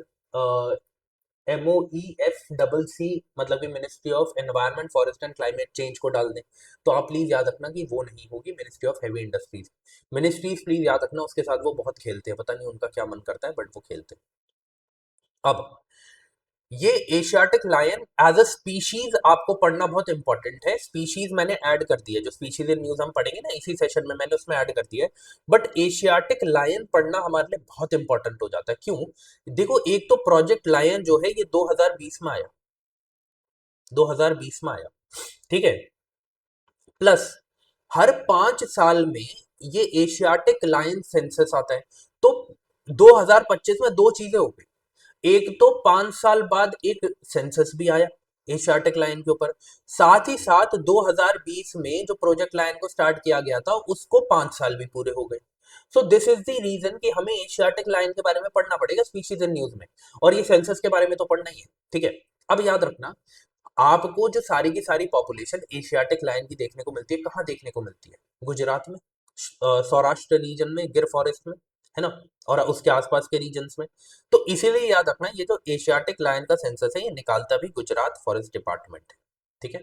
MOEFCC, मतलब कि ministry of environment, forest and climate change को डाल दें, तो आप प्लीज याद रखना कि वो नहीं होगी, ministry of heavy industries. Ministries please याद रखना, उसके साथ वो बहुत खेलते हैं, पता नहीं उनका क्या मन करता है, बट वो खेलते हैं। अब ये Asiatic lion as a species आपको पढ़ना बहुत इंपॉर्टेंट है। स्पीशीज मैंने ऐड कर दी है, जो स्पीशीज इन न्यूज हम पढ़ेंगे ना इसी सेशन में, मैंने उसमें ऐड कर दिया है। बट एशियाटिक लायन पढ़ना हमारे लिए बहुत इंपॉर्टेंट हो जाता है। क्यों? देखो, एक तो प्रोजेक्ट लायन जो है ये 2020 में आया, 2020 में आया, ठीक है। प्लस हर 5 साल में ये एशियाटिक लायन सेंसस आता है। तो 2025 में दो चीजें हो गई, एक तो 5 साल बाद एक सेंसस भी आया एशियाटिक लायन के ऊपर, साथ ही साथ 2020 में जो प्रोजेक्ट लायन को स्टार्ट किया गया था उसको 5 साल भी पूरे हो गए। So this is the reason कि हमें एशियाटिक लायन के बारे में पढ़ना पड़ेगा स्पीशीज इन न्यूज में, और ये सेंसस के बारे में तो पढ़ना ही है, ठीक है। अब याद रखना, आपको जो सारी की सारी पॉपुलेशन एशियाटिक लायन की देखने को मिलती है, कहाँ देखने को मिलती है? गुजरात में, सौराष्ट्र रीजन में, गिर फॉरेस्ट में, है ना, और उसके आसपास के रीजन्स में। तो इसीलिए याद रखना, ये जो एशियाटिक लायन का सेंसस है ये निकालता भी गुजरात फॉरेस्ट डिपार्टमेंट है, ठीक है।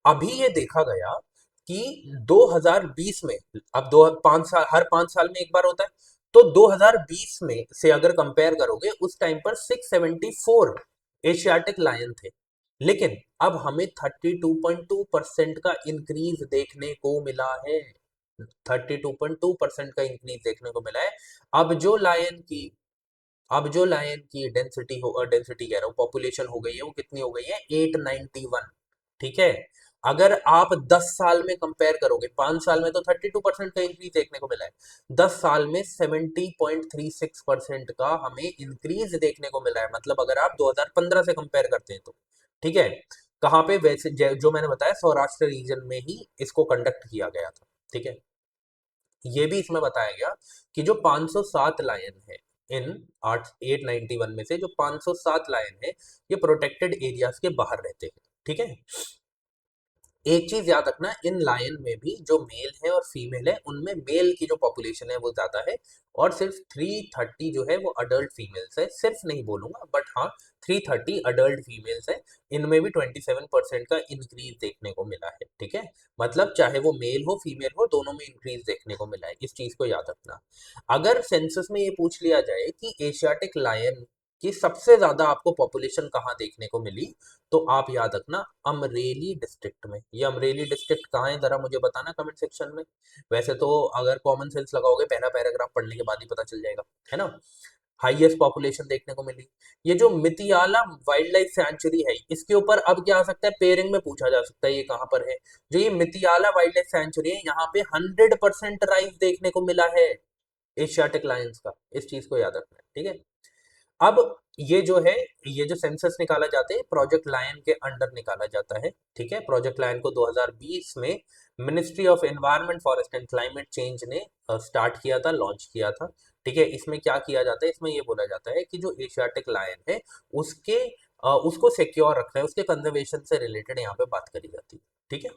अभी ये देखा गया कि 2020 में, अब दो 5 साल, हर 5 साल में एक बार होता है, तो 2020 में से अगर कंपेयर करोगे उस टाइम पर 674 एशियाटिक लायन थे। लेकिन अब हमें 32.2% का इंक्रीज देखने को मिला है, 32.2% का इंक्रीज देखने को मिला है। अब जो लायन की अब जो लायन की डेंसिटी हो, डेंसिटी कह रहा हूँ, पॉपुलेशन हो गई है, वो कितनी हो गई है? 891, ठीक है। अगर आप 10 साल में कंपेयर करोगे, 5 साल में तो 32% का इंक्रीज देखने को मिला है, 10 साल में 70.36% का हमें इंक्रीज देखने को मिला है। मतलब अगर आप 2015 से कंपेयर करते हैं तो, ठीक है। कहाँ पे? वैसे जो मैंने बताया सौराष्ट्र रीजन में ही इसको कंडक्ट किया गया था, ठीक है। ये भी इसमें बताया गया कि जो 507 लायन है, इन 891 में से जो 507 लायन है ये प्रोटेक्टेड एरियाज के बाहर रहते हैं, ठीक है। एक चीज याद रखना, इन लायन में भी जो मेल है और फीमेल है, उनमें मेल की जो पॉपुलेशन है वो ज्यादा है, और सिर्फ 330 जो है वो अडल्ट फीमेल्स है। सिर्फ नहीं बोलूंगा, बट हाँ, 330 अडल्ट फीमेल्स है। इनमें भी 27% का इंक्रीज देखने को मिला है, ठीक है। मतलब चाहे वो मेल हो फीमेल हो, दोनों में इंक्रीज देखने को मिला है, इस चीज को याद रखना। अगर सेंसस में ये पूछ लिया जाए कि एशियाटिक लायन की सबसे ज्यादा आपको पॉपुलेशन कहाँ देखने को मिली, तो आप याद रखना अमरेली डिस्ट्रिक्ट में। ये अमरेली डिस्ट्रिक्ट कहाँ है जरा मुझे बताना कमेंट सेक्शन में। वैसे तो अगर कॉमन सेंस लगाओगे पहला पैराग्राफ पढ़ने के बाद ही पता चल जाएगा, है ना। हाईएस्ट पॉपुलेशन देखने को मिली। ये जो मितियाला वाइल्ड लाइफ सेंचुरी है, इसके ऊपर अब क्या आ सकता है? पेयरिंग में पूछा जा सकता है ये कहाँ पर है। जो ये मितियाला वाइल्ड लाइफ सेंचुरी है, यहाँ पे 100% राइज देखने को मिला है एशियाटिक लायंस का। इस चीज को याद रखना है, ठीक है। अब ये जो है, ये जो सेंसस निकाला जाता है प्रोजेक्ट लायन के अंडर निकाला जाता है, ठीक है। प्रोजेक्ट लायन को 2020 में ministry of environment forest and climate change ने स्टार्ट किया था, लॉन्च किया था, ठीक है। इसमें क्या किया जाता है? इसमें ये बोला जाता है कि जो एशियाटिक लायन है उसके उसको सिक्योर रखना है, उसके कंजर्वेशन से रिलेटेड यहाँ पे बात करी जाती है, ठीक है।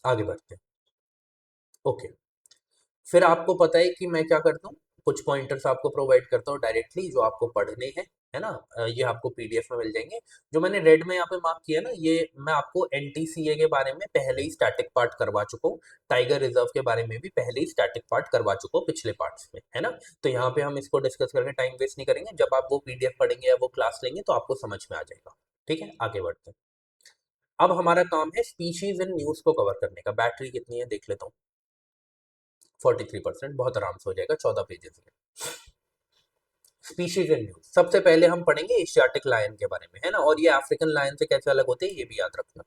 आगे बढ़ते हैं, ओके। फिर आपको पता है कि मैं क्या करता हूँ, कुछ पॉइंटर्स आपको प्रोवाइड करता हूँ डायरेक्टली जो आपको पढ़ने हैं, है ना। ये आपको पीडीएफ में मिल जाएंगे। जो मैंने रेड में यहाँ पे मार्क किया ना, ये मैं आपको एनटीसीए के बारे में पहले ही स्टैटिक पार्ट करवा चुका हूँ, टाइगर रिजर्व के बारे में भी पहले ही स्टैटिक पार्ट करवा चुका हूँ पिछले पार्ट्स में, है ना। तो यहाँ पे हम इसको डिस्कस करके टाइम वेस्ट नहीं करेंगे, जब आप वो पीडीएफ पढ़ेंगे या वो क्लास लेंगे तो आपको समझ में आ जाएगा, ठीक है। आगे बढ़ते हैं। अब हमारा काम है स्पीशीज इन न्यूज को कवर करने का। बैटरी कितनी है देख लेता हूँ, 43%, बहुत आराम से हो जाएगा 14 पेजेस में। स्पीशीज इन न्यूज, सबसे पहले हम पढ़ेंगे एशियाटिक लायन के बारे में, है ना। और ये अफ्रीकन लायन से कैसे अलग होते हैं ये भी याद रखना।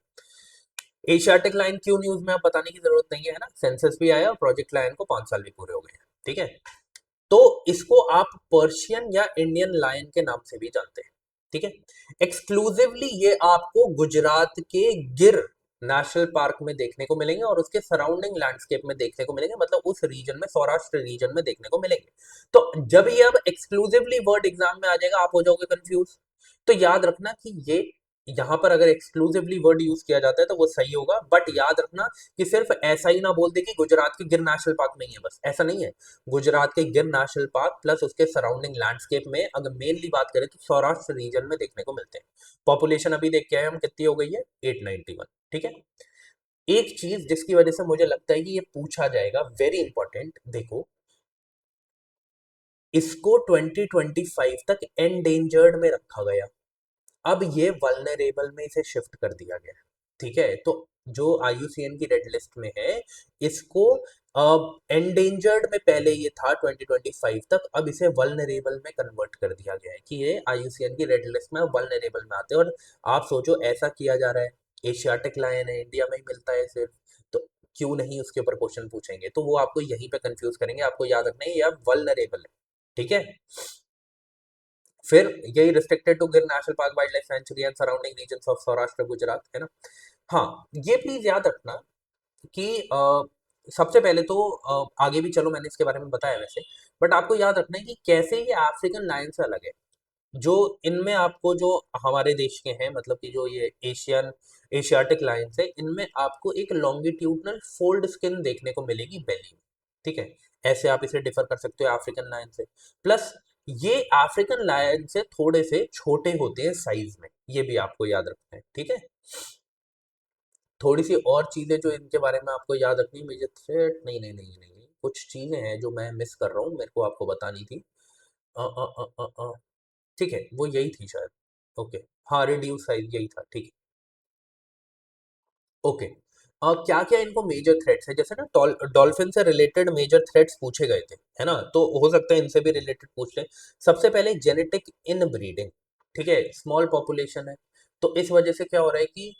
एशियाटिक लायन क्यों न्यूज में, आप बताने की जरूरत नहीं है ना, सेंसस भी आया और प्रोजेक्ट लायन को 5 साल भी पूरे हो गए हैं, ठीक है। तो इसको आप पर्शियन या इंडियन लायन के नाम से भी जानते हैं, ठीक है। एक्सक्लूसिवली ये आपको गुजरात के गिर नेशनल पार्क में देखने को मिलेंगे और उसके सराउंडिंग लैंडस्केप में देखने को मिलेंगे, मतलब उस रीजन में, सौराष्ट्र रीजन में देखने को मिलेंगे। तो जब ये अब एक्सक्लूसिवली वर्ड एग्जाम में आ जाएगा आप हो जाओगे कंफ्यूज। तो याद रखना कि ये यहां पर अगर एक्सक्लूसिवली वर्ड यूज किया जाता है तो वो सही होगा, बट याद रखना कि सिर्फ ऐसा ही ना बोल दे कि गुजरात के गिर नेशनल पार्क नहीं है, बस ऐसा नहीं है। गुजरात के गिर नेशनल पार्क प्लस उसके सराउंडिंग लैंडस्केप में अगर मेनली बात करें तो सौराष्ट्र रीजन में देखने को मिलते हैं। पॉपुलेशन अभी देख के आए हम कितनी हो गई है, 891, ठीक है। एक चीज जिसकी वजह से मुझे लगता है कि ये पूछा जाएगा, वेरी इंपॉर्टेंट, देखो इसको 2025 तक एंडेंजर्ड में रखा गया। अब ये वल्नरेबल में इसे शिफ्ट कर दिया गया। ठीक है, तो जो IUCN की रेड लिस्ट में है, इसको एंडेंजर्ड में पहले ये था 2025 तक, अब इसे वल्नरेबल में कन्वर्ट कर दिया गया है कि ये IUCN की रेड लिस्ट में वल्नरेबल में आते हैं। और आप सोचो ऐसा किया जा रहा है, एशियाटिक लायन है, इंडिया में ही मिलता है सिर्फ, तो क्यों नहीं उसके ऊपर क्वेश्चन पूछेंगे? तो वो आपको यहीं पे कंफ्यूज करेंगे, आपको याद रखना है ये अब वल्नरेबल है। ठीक है, फिर यही रिस्ट्रिक्टेड टू गिर national park, wild life sanctuary and surrounding reason of Saurashtra Gujarat, है ना। हाँ, ये प्लीज याद रखना कि सबसे पहले तो आगे भी चलो मैंने इसके बारे में बताया वैसे, बट आपको याद रखना है कि कैसे ये अफ्रीकन लायन से अलग है। जो इनमें आपको जो हमारे देश के हैं, मतलब कि जो ये एशियाटिक लायंस है, इनमें आपको एक लॉन्गिट्यूडनल फोल्ड स्किन देखने को मिलेगी बेली में। ठीक है, ऐसे आप इसे डिफर कर सकते हो अफ्रीकन लायन से। प्लस ये अफ्रीकन लायन से थोड़े से छोटे होते हैं साइज में, ये भी आपको याद रखना है। ठीक है, थोड़ी सी और चीजें जो इनके बारे में आपको याद रखनी है, मेजर थ्रेट नहीं नहीं नहीं नहीं नहीं, कुछ चीजें हैं जो मैं मिस कर रहा हूँ, मेरे को आपको बतानी थी। अ, अ, अ, अ, अ, ठीक है, वो यही थी शायद। ओके, हाँ रिड्यूस साइज यही था। ठीक है, ओके। क्या क्या इनको मेजर थ्रेट्स है, जैसे ना डॉल्फिन से रिलेटेड मेजर थ्रेट्स पूछे गए थे, है ना, तो हो सकता है इनसे भी रिलेटेड पूछ ले। सबसे पहले जेनेटिक इन ब्रीडिंग। ठीक है, स्मॉल पॉपुलेशन है, तो इस वजह से क्या हो रहा है कि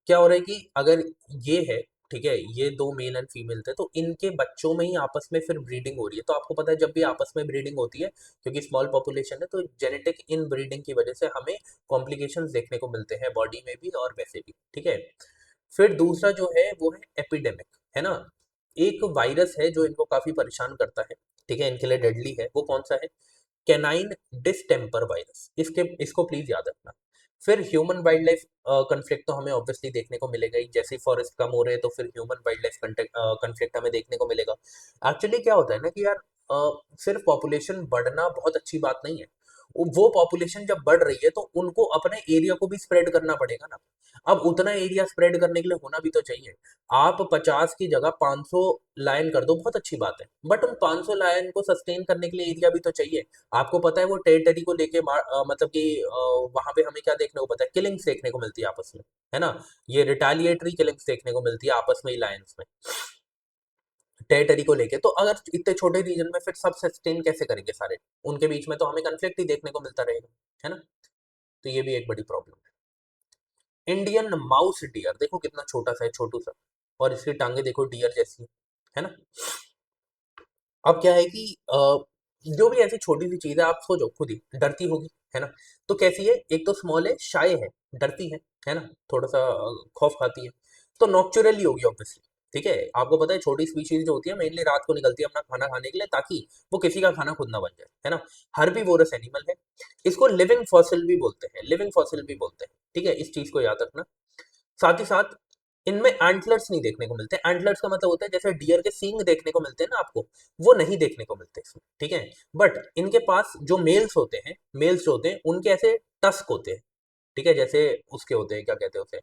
क्या हो रहा है कि अगर ये है, ठीक है, ये दो मेल एंड फीमेल थे, तो इनके बच्चों में ही आपस में फिर ब्रीडिंग हो रही है। तो आपको पता है जब भी आपस में ब्रीडिंग होती है, क्योंकि स्मॉल पॉपुलेशन है, तो जेनेटिक इन ब्रीडिंग की वजह से हमें कॉम्प्लिकेशंस देखने को मिलते हैं बॉडी में भी और वैसे भी। ठीक है, फिर दूसरा जो है वो है एपिडेमिक, है ना। एक वायरस है जो इनको काफी परेशान करता है, ठीक है, इनके लिए डेडली है, वो कौन सा है? कैनाइन डिस्टेम्पर वायरस, इसके इसको प्लीज याद रखना। फिर ह्यूमन वाइल्ड लाइफ कंफ्लिक्ट तो हमें ऑब्वियसली देखने को मिलेगा ही, जैसे फॉरेस्ट कम हो रहे हैं तो फिर ह्यूमन वाइल्ड लाइफ कंफ्लिक्ट हमें देखने को मिलेगा। एक्चुअली क्या होता है ना कि यार, सिर्फ पॉपुलेशन बढ़ना बहुत अच्छी बात नहीं है। वो पॉपुलेशन जब बढ़ रही है तो उनको अपने एरिया को भी स्प्रेड करना पड़ेगा ना। अब उतना एरिया स्प्रेड करने के लिए होना भी तो चाहिए। आप 50 की जगह 500 लायन कर दो, बहुत अच्छी बात है, बट उन 500 लायन को सस्टेन करने के लिए एरिया भी तो चाहिए। आपको पता है वो टेरिटरी को लेके मतलब कि वहां पे हमें क्या देखने को पता है, किलिंग्स देखने को मिलती है आपस में, है ना। ये रिटालिएटरी किलिंग्स देखने को मिलती है आपस में ही लायंस में, टेरिटरी को लेके। तो अगर इतने छोटे रीजन में फिर सब सस्टेन कैसे करेंगे सारे, उनके बीच में तो हमें कन्फ्लिक्ट ही देखने को मिलता रहेगा, है ना। तो ये भी एक बड़ी प्रॉब्लम है। इंडियन माउस डियर देखो कितना छोटा सा है, छोटू सा, और इसकी टांगे देखो डियर जैसी, है ना। अब क्या है कि जो भी ऐसी छोटी सी चीज है, आप सोचो खुद ही, डरती होगी, है ना। तो कैसी है, एक तो स्मॉल है, शाय है, डरती है ना, थोड़ा सा खौफ खाती है, तो नॉक्चुरली होगी ऑब्वियसली। ठीक है, आपको पता है छोटी स्पीशीज जो होती है मेनली रात को निकलती है अपना खाना खाने के लिए, ताकि वो किसी का खाना खुद ना बन जाए, है ना। हर्बीवोरस एनिमल है, इसको लिविंग फॉसिल भी बोलते हैं, लिविंग फॉसिल भी बोलते हैं। ठीक है, इस चीज को याद रखना। साथ ही साथ इनमें एंटलर्स नहीं देखने को मिलते। एंटलर्स का मतलब होता है जैसे डियर के सींग देखने को मिलते हैं ना आपको, वो नहीं देखने को मिलते इसमें। ठीक है, बट इनके पास जो मेल्स जो होते हैं उनके ऐसे टस्क होते हैं। ठीक है, जैसे उसके होते हैं, क्या कहते हैं उसे,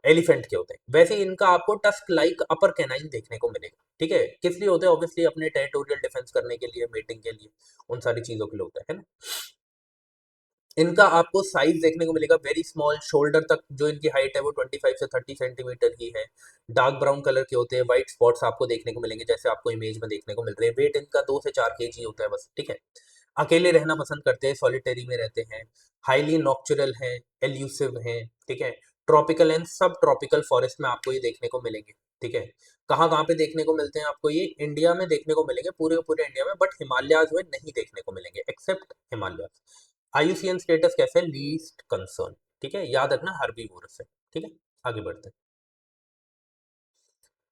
एलिफेंट के होते हैं, वैसे ही इनका आपको टस्क लाइक अपर कैनाइन देखने को मिलेगा। ठीक है, किस लिए होते हैं? ऑब्वियसली अपने टेरिटोरियल डिफेंस करने के लिए, मेटिंग के लिए, उन सारी चीजों के लिए होता है ना। इनका आपको साइज देखने को मिलेगा वेरी स्मॉल, शोल्डर तक जो इनकी हाइट है वो 25 से 30 सेंटीमीटर ही है। डार्क ब्राउन कलर के होते हैं, व्हाइट स्पॉट्स आपको देखने को मिलेंगे जैसे आपको इमेज में देखने को मिल रहे हैं। वेट इनका 2 से 4 kg होता है बस। ठीक है, अकेले रहना पसंद करते हैं, सॉलिटरी में रहते हैं, हाईली नॉक्चुरल हैं, एल्यूसिव हैं। ठीक है, ट्रॉपिकल एंड सब ट्रॉपिकल फॉरेस्ट में आपको ये देखने को मिलेंगे। ठीक है, कहाँ कहाँ पे देखने को मिलते हैं आपको? ये इंडिया में देखने को मिलेंगे, पूरे पूरे इंडिया में, बट हिमालयाज में नहीं देखने को मिलेंगे, एक्सेप्ट हिमालयाज। IUCN स्टेटस कैसे है? Least concern. ठीक है, याद रखना हर्बीवोरस है। ठीक है, आगे बढ़ते हैं।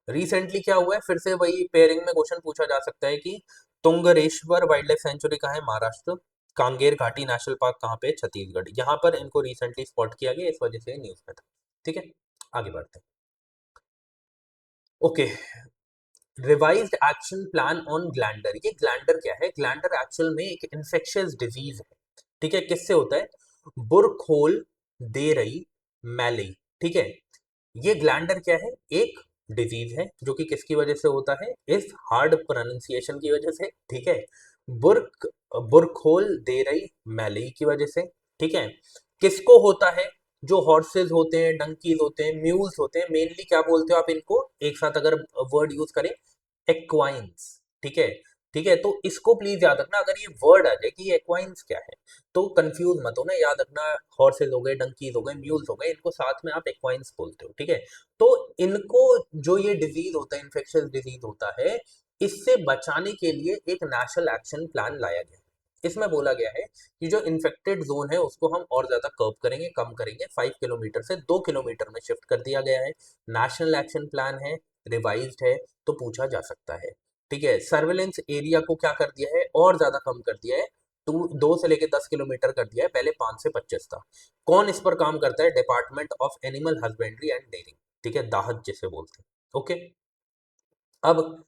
रिसेंटली क्या हुआ है, फिर से वही पेयरिंग में क्वेश्चन पूछा जा सकता है कि तुंगरेश्वर वाइल्ड लाइफ सेंचुरी कहाँ है? महाराष्ट्र। कांगेर घाटी नेशनल पार्क कहाँ पे है? छत्तीसगढ़। यहाँ पर इनको रिसेंटली स्पॉट किया गया, इस वजह से न्यूज में था। ठीक है, आगे बढ़ते हैं। Okay, revised action plan on glander. ये ग्लैंडर क्या है? ग्लैंडर एक्चुअल में एक इन्फेक्शियस डिजीज है। ठीक है, किससे होता है? बुरखोल देरई मैली। ठीक है, ये ग्लैंडर क्या है? एक डिजीज है जो कि किसकी वजह से होता है? इस हार्ड प्रोनाउंसिएशन की वजह से। ठीक है, बुर्क बुरखोल दे रही मैली की वजह से, ठीक है। किसको होता है? जो हॉर्सेज होते हैं, डंकीज होते हैं, म्यूल्स होते हैं, मेनली क्या बोलते हो आप इनको एक साथ अगर वर्ड यूज करें? एक्वाइंस, ठीक है। ठीक है, तो इसको प्लीज याद रखना, अगर ये वर्ड आ जाए कि ये एक्वाइंस क्या है, तो कंफ्यूज मत हो ना, याद रखना। हॉर्सेज हो गए, डंकीज हो गए, म्यूल्स हो गए, इनको साथ में आप एक्वाइंस बोलते हो, ठीक है। तो इनको जो ये डिजीज होता है, इन्फेक्शियस डिजीज होता है, इससे बचाने के लिए एक नेशनल एक्शन प्लान लाया गया है। इसमें बोला गया है कि जो इन्फेक्टेड जोन है उसको हम और ज्यादा कर्व करेंगे, कम करेंगे, 5 किलोमीटर से 2 किलोमीटर में शिफ्ट कर दिया गया है। नेशनल एक्शन प्लान है, रिवाइज्ड है, तो पूछा जा सकता है, ठीक है। सर्वेलेंस एरिया को क्या कर दिया है? और ज्यादा कम कर दिया है, 2 से लेके 10 किलोमीटर कर दिया है, पहले 5 से 25 था। कौन इस पर काम करता है? Department of animal husbandry and dairying, ठीक है, दाहत जिसे बोलते हैं, ओके। अब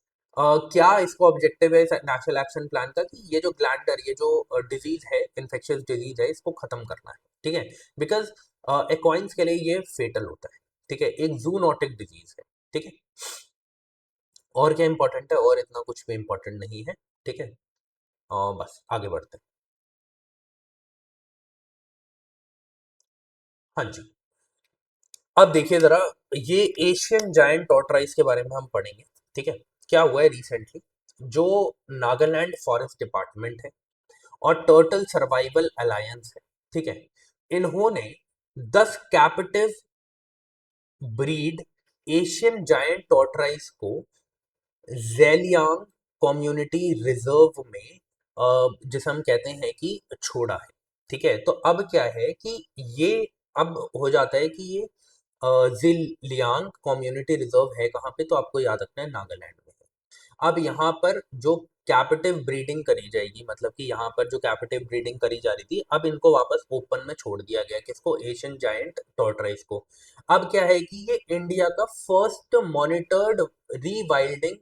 क्या इसको ऑब्जेक्टिव है नेशनल एक्शन प्लान का कि ये जो ग्लैंडर, ये जो डिजीज है, इन्फेक्शियस डिजीज है, इसको खत्म करना है, ठीक है। बिकॉज एक्वाइंस के लिए ये फेटल होता है, ठीक है, एक जूनोटिक डिजीज है, ठीक है। और क्या इंपॉर्टेंट है? और इतना कुछ भी इंपॉर्टेंट नहीं है, ठीक है। बस आगे बढ़ते हैं। हाँ जी। अब देखिए जरा, ये एशियन जायंट टॉर्टोइज के बारे में हम पढ़ेंगे, ठीक है। क्या हुआ है रिसेंटली? जो नागालैंड फॉरेस्ट डिपार्टमेंट है और टर्टल सर्वाइवल अलायंस है, ठीक है, इन्होंने 10 captive breed Asian giant tortoise को ज़ेलियांग कम्युनिटी रिजर्व में जिसे हम कहते हैं कि छोड़ा है, ठीक है। तो अब क्या है कि ये अब हो जाता है कि ये ज़िलियांग कम्युनिटी रिजर्व है कहाँ पे? तो आपको याद रखना है, नागालैंड में है। अब यहाँ पर जो कैपिटिव ब्रीडिंग करी जाएगी, मतलब कि यहाँ पर जो कैपिटिव ब्रीडिंग करी जा रही थी, अब इनको वापस ओपन में छोड़ दिया गया। किसको? एशियन जायंट टॉर्टोइज को। अब क्या है कि ये इंडिया का फर्स्ट मॉनिटर्ड रीवाइल्डिंग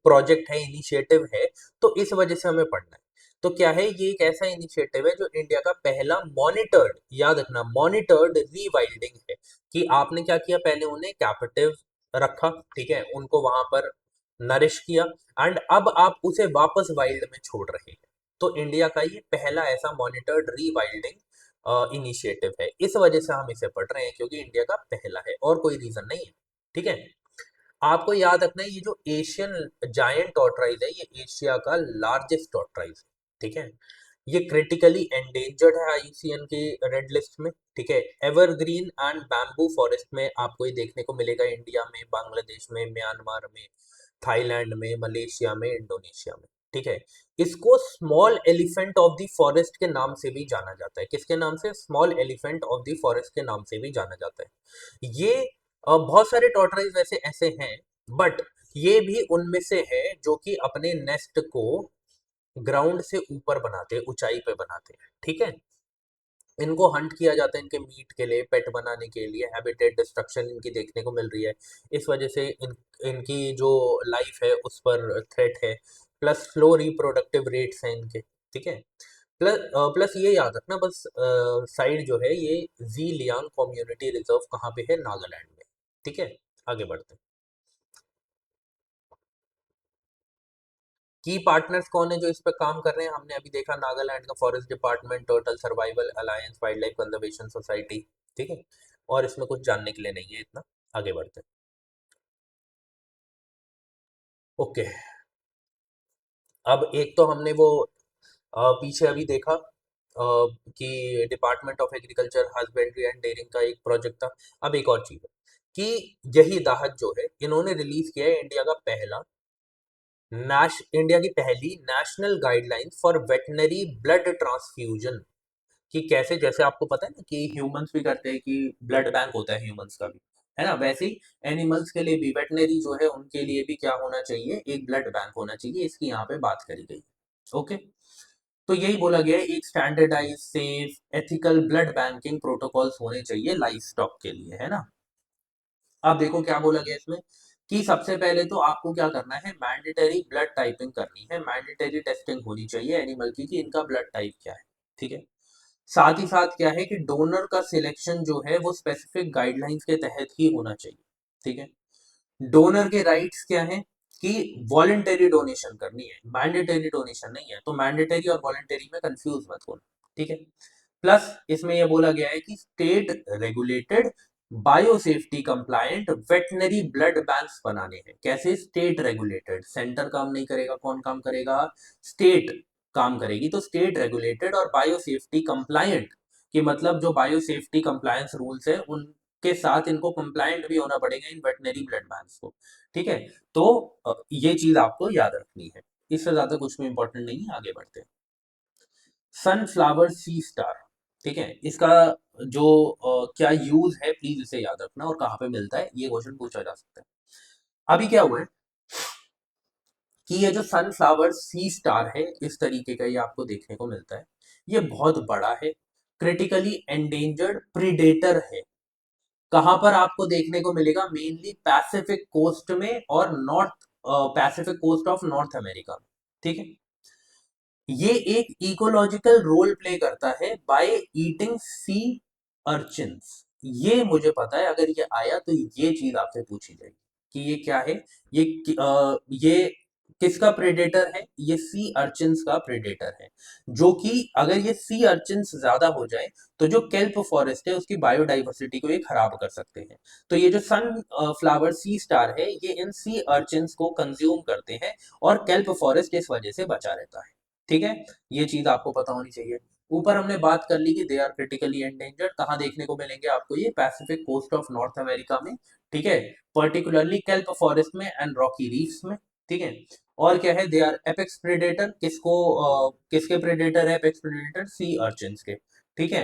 प्रोजेक्ट है, इनिशिएटिव है, तो इस वजह से हमें पढ़ना है। तो क्या है, ये एक ऐसा इनिशिएटिव है जो इंडिया का पहला मॉनिटर्ड, याद रखना, मॉनिटर्ड रीवाइल्डिंग है। कि आपने क्या किया? पहले उन्हें कैपिटिव रखा, ठीक है, उनको वहां पर नरिश किया, एंड अब आप उसे वापस वाइल्ड में छोड़ रहे हैं। तो इंडिया का ये पहला ऐसा मॉनिटर्ड रीवाइल्डिंग इनिशिएटिव है, इस वजह से हम इसे पढ़ रहे हैं, क्योंकि इंडिया का पहला है, और कोई रीजन नहीं है, ठीक है। आपको याद रखना है, ये जो एशियन जायंट टॉर्टोइज है, ये एशिया का लार्जेस्ट टॉर्टोइज है, ठीक है। ये क्रिटिकली एंडेंजर्ड है आईयूसीएन के रेड लिस्ट में, ठीक है। एवरग्रीन एंड बैम्बू फॉरेस्ट में आपको ये देखने को मिलेगा, इंडिया में, बांग्लादेश में, म्यांमार में, थाईलैंड में, मलेशिया में, इंडोनेशिया में, ठीक है। इसको small elephant of the forest के नाम से भी जाना जाता है। किसके नाम से? Small elephant of the forest के नाम से भी जाना जाता है। ये बहुत सारे टॉर्टोइज वैसे ऐसे हैं, बट ये भी उनमें से है जो कि अपने नेस्ट को ग्राउंड से ऊपर बनाते हैं, ऊंचाई पे बनाते हैं, ठीक है। इनको हंट किया जाता है इनके मीट के लिए, पेट बनाने के लिए, हैबिटेट डिस्ट्रक्शन इनकी देखने को मिल रही है, इस वजह से इनकी जो लाइफ है उस पर थ्रेट है। प्लस स्लो रिप्रोडक्टिव रेट्स हैं इनके, ठीक है। प्लस ये याद रखना बस, साइड जो है ये जी लियांग कम्युनिटी रिजर्व कहाँ पे है? नागालैंड में, ठीक है। आगे बढ़ते हैं। की पार्टनर्स कौन है जो इस पे काम कर रहे हैं? हमने अभी देखा, नागालैंड का forest department, turtle survival alliance, wild life conservation society, ठीक है। और इसमें कुछ जानने के लिए नहीं है इतना, आगे बढ़ते हैं। ओके, अब एक तो हमने वो पीछे अभी देखा कि department of agriculture husbandry and dairying का एक प्रोजेक्ट था। अब एक और चीज है कि यही दाहत जो है, इन्होंने रिलीज किया है इंडिया की पहली national guideline for veterinary blood transfusion. कि कैसे, जैसे आपको पता है ना कि ह्यूमंस भी करते हैं कि ब्लड बैंक होता है ह्यूमंस का भी, है ना, वैसे ही एनिमल्स के लिए भी, वेटनरी जो है उनके लिए भी क्या होना चाहिए? एक ब्लड बैंक होना चाहिए, इसकी यहाँ पे बात करी गई, ओके। तो यही बोला गया है, एक standardise, safe, ethical blood banking protocols होने चाहिए लाइफ स्टॉक के लिए, है ना। अब देखो क्या बोला गया इसमें कि सबसे पहले तो आपको क्या करना है? मैंडेटरी ब्लड टाइपिंग करनी है, मैंडेटरी टेस्टिंग होनी चाहिए एनिमल की कि इनका ब्लड टाइप क्या है, ठीक है। साथ ही साथ क्या है कि डोनर का सिलेक्शन जो है वो स्पेसिफिक गाइडलाइंस के तहत ही होना चाहिए, ठीक है। डोनर के राइट्स क्या हैं? कि वॉलेंटरी डोनेशन करनी है, मैंडेटरी डोनेशन नहीं है। तो मैंडेटरी और वॉलेंटरी में कंफ्यूज मत होना, ठीक है। प्लस इसमें यह बोला गया है कि state regulated biosafety compliant veterinary blood banks बनाने हैं। कैसे? स्टेट रेगुलेटेड, सेंटर काम नहीं करेगा, कौन काम करेगा? स्टेट काम करेगी। तो स्टेट रेगुलेटेड और बायोसेफ्टी कंप्लायंट कि मतलब जो बायोसेफ्टी कंप्लायंस रूल्स है उनके साथ इनको कंप्लायंट भी होना पड़ेगा इन वेटनरी ब्लड बैंक्स को, ठीक है। तो ये चीज आपको याद रखनी है, इससे ज्यादा कुछ भी इंपॉर्टेंट नहीं है। आगे बढ़ते हैं। सनफ्लावर सी स्टार, ठीक है। इसका जो क्या यूज है, प्लीज इसे याद रखना, और कहाँ पे मिलता है, ये क्वेश्चन पूछा जा सकता है। अभी क्या हुआ है कि ये जो सनफ्लावर सी स्टार है, इस तरीके का ये आपको देखने को मिलता है। ये बहुत बड़ा है, क्रिटिकली एंडेंजर्ड प्रीडेटर है। कहां पर आपको देखने को मिलेगा? मेनली पैसिफिक कोस्ट में और north Pacific coast of north America में, ठीक है। ये एक इकोलॉजिकल रोल प्ले करता है बाय ईटिंग सी अर्चिन्स। ये मुझे पता है, अगर ये आया तो ये चीज आपसे पूछी जाएगी कि ये क्या है। ये किसका प्रेडेटर है? ये सी अर्चिन्स का प्रेडेटर है, जो कि अगर ये सी अर्चिन्स ज्यादा हो जाए तो जो केल्प फॉरेस्ट है उसकी बायोडाइवर्सिटी को ये खराब कर सकते हैं। तो ये जो सन फ्लावर सी स्टार है, ये इन सी अर्चिन्स को कंज्यूम करते हैं और केल्प फॉरेस्ट इस वजह से बचा रहता है, ठीक है। ये चीज आपको पता होनी चाहिए। ऊपर हमने बात कर ली कि दे आर क्रिटिकली एंडेंजर्ड, कहाँ देखने को मिलेंगे आपको? ये Pacific coast of north America में, ठीक है, पर्टिकुलरली केल्प फॉरेस्ट में एंड रॉकी रीफ्स में, ठीक है। और क्या है? दे आर एपेक्स प्रेडेटर, किसके प्रेडेटर है? एपेक्स प्रेडेटर सी अर्चिन्स के, ठीक है।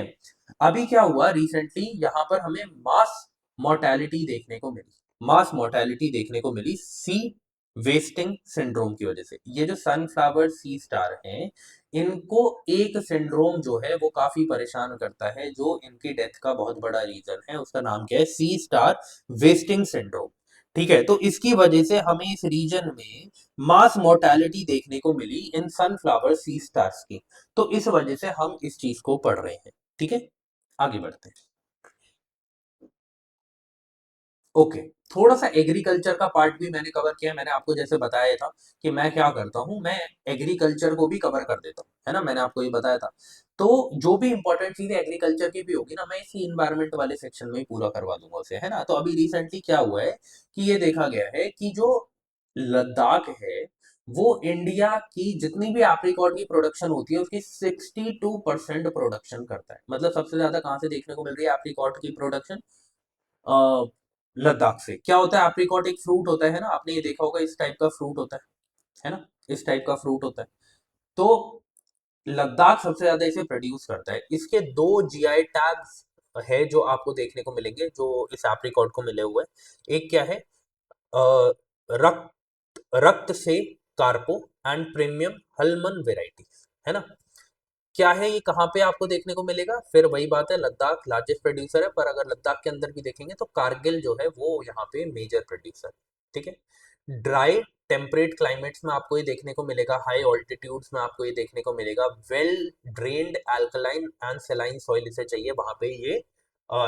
अभी क्या हुआ रिसेंटली, यहाँ पर हमें मास मोर्टेलिटी देखने को मिली, मास मोर्टेलिटी देखने को मिली सी वेस्टिंग सिंड्रोम की वजह से। ये जो सनफ्लावर सी स्टार हैं, इनको एक सिंड्रोम जो है वो काफी परेशान करता है, जो इनकी डेथ का बहुत बड़ा रीजन है। उसका नाम क्या है? सी स्टार वेस्टिंग सिंड्रोम, ठीक है। तो इसकी वजह से हमें इस रीजन में मास मोर्टेलिटी देखने को मिली इन सनफ्लावर सी स्टार्स की। तो इस वजह से हम इस चीज को पढ़ रहे हैं, ठीक है। आगे बढ़ते हैं। ओके, थोड़ा सा एग्रीकल्चर का पार्ट भी मैंने कवर किया। मैंने आपको जैसे बताया था कि मैं क्या करता हूँ, मैं एग्रीकल्चर को भी कवर कर देता हूँ, है ना, मैंने आपको ये बताया था। तो जो भी इंपॉर्टेंट चीजें एग्रीकल्चर की भी होगी ना, मैं इसी इन्वायरमेंट वाले सेक्शन में ही पूरा करवा दूंगा उसे, है ना। तो अभी रिसेंटली क्या हुआ है कि ये देखा गया है कि जो लद्दाख है, वो इंडिया की जितनी भी एप्रिकॉट की प्रोडक्शन होती है उसकी 62% प्रोडक्शन करता है। मतलब सबसे ज्यादा कहाँ से देखने को मिल रही है एप्रिकॉट की प्रोडक्शन? लद्दाख से। क्या होता है? एप्रिकॉट एक फ्रूट होता है ना, आपने ये देखा होगा, इस टाइप का फ्रूट होता है ना, इस टाइप का फ्रूट होता है। तो लद्दाख सबसे ज्यादा इसे प्रोड्यूस करता है। इसके दो जीआई टैग्स है जो आपको देखने को मिलेंगे, जो इस एप्रिकॉट को मिले हुए हैं। एक क्या है? अ, रक्त रक्त से कार्पो एंड प्रीमियम हलमन वेराइटी, है ना। क्या है ये? कहाँ पे आपको देखने को मिलेगा? फिर वही बात है, लद्दाख लार्जेस्ट प्रोड्यूसर है, पर अगर लद्दाख के अंदर भी देखेंगे तो कारगिल जो है वो यहाँ पे मेजर प्रोड्यूसर, ठीक है। ड्राई टेम्परेट क्लाइमेट्स में आपको ये देखने को मिलेगा, हाई ऑल्टीट्यूड्स में आपको ये देखने को मिलेगा। Well drained alkaline and saline soil इसे चाहिए, वहां पे ये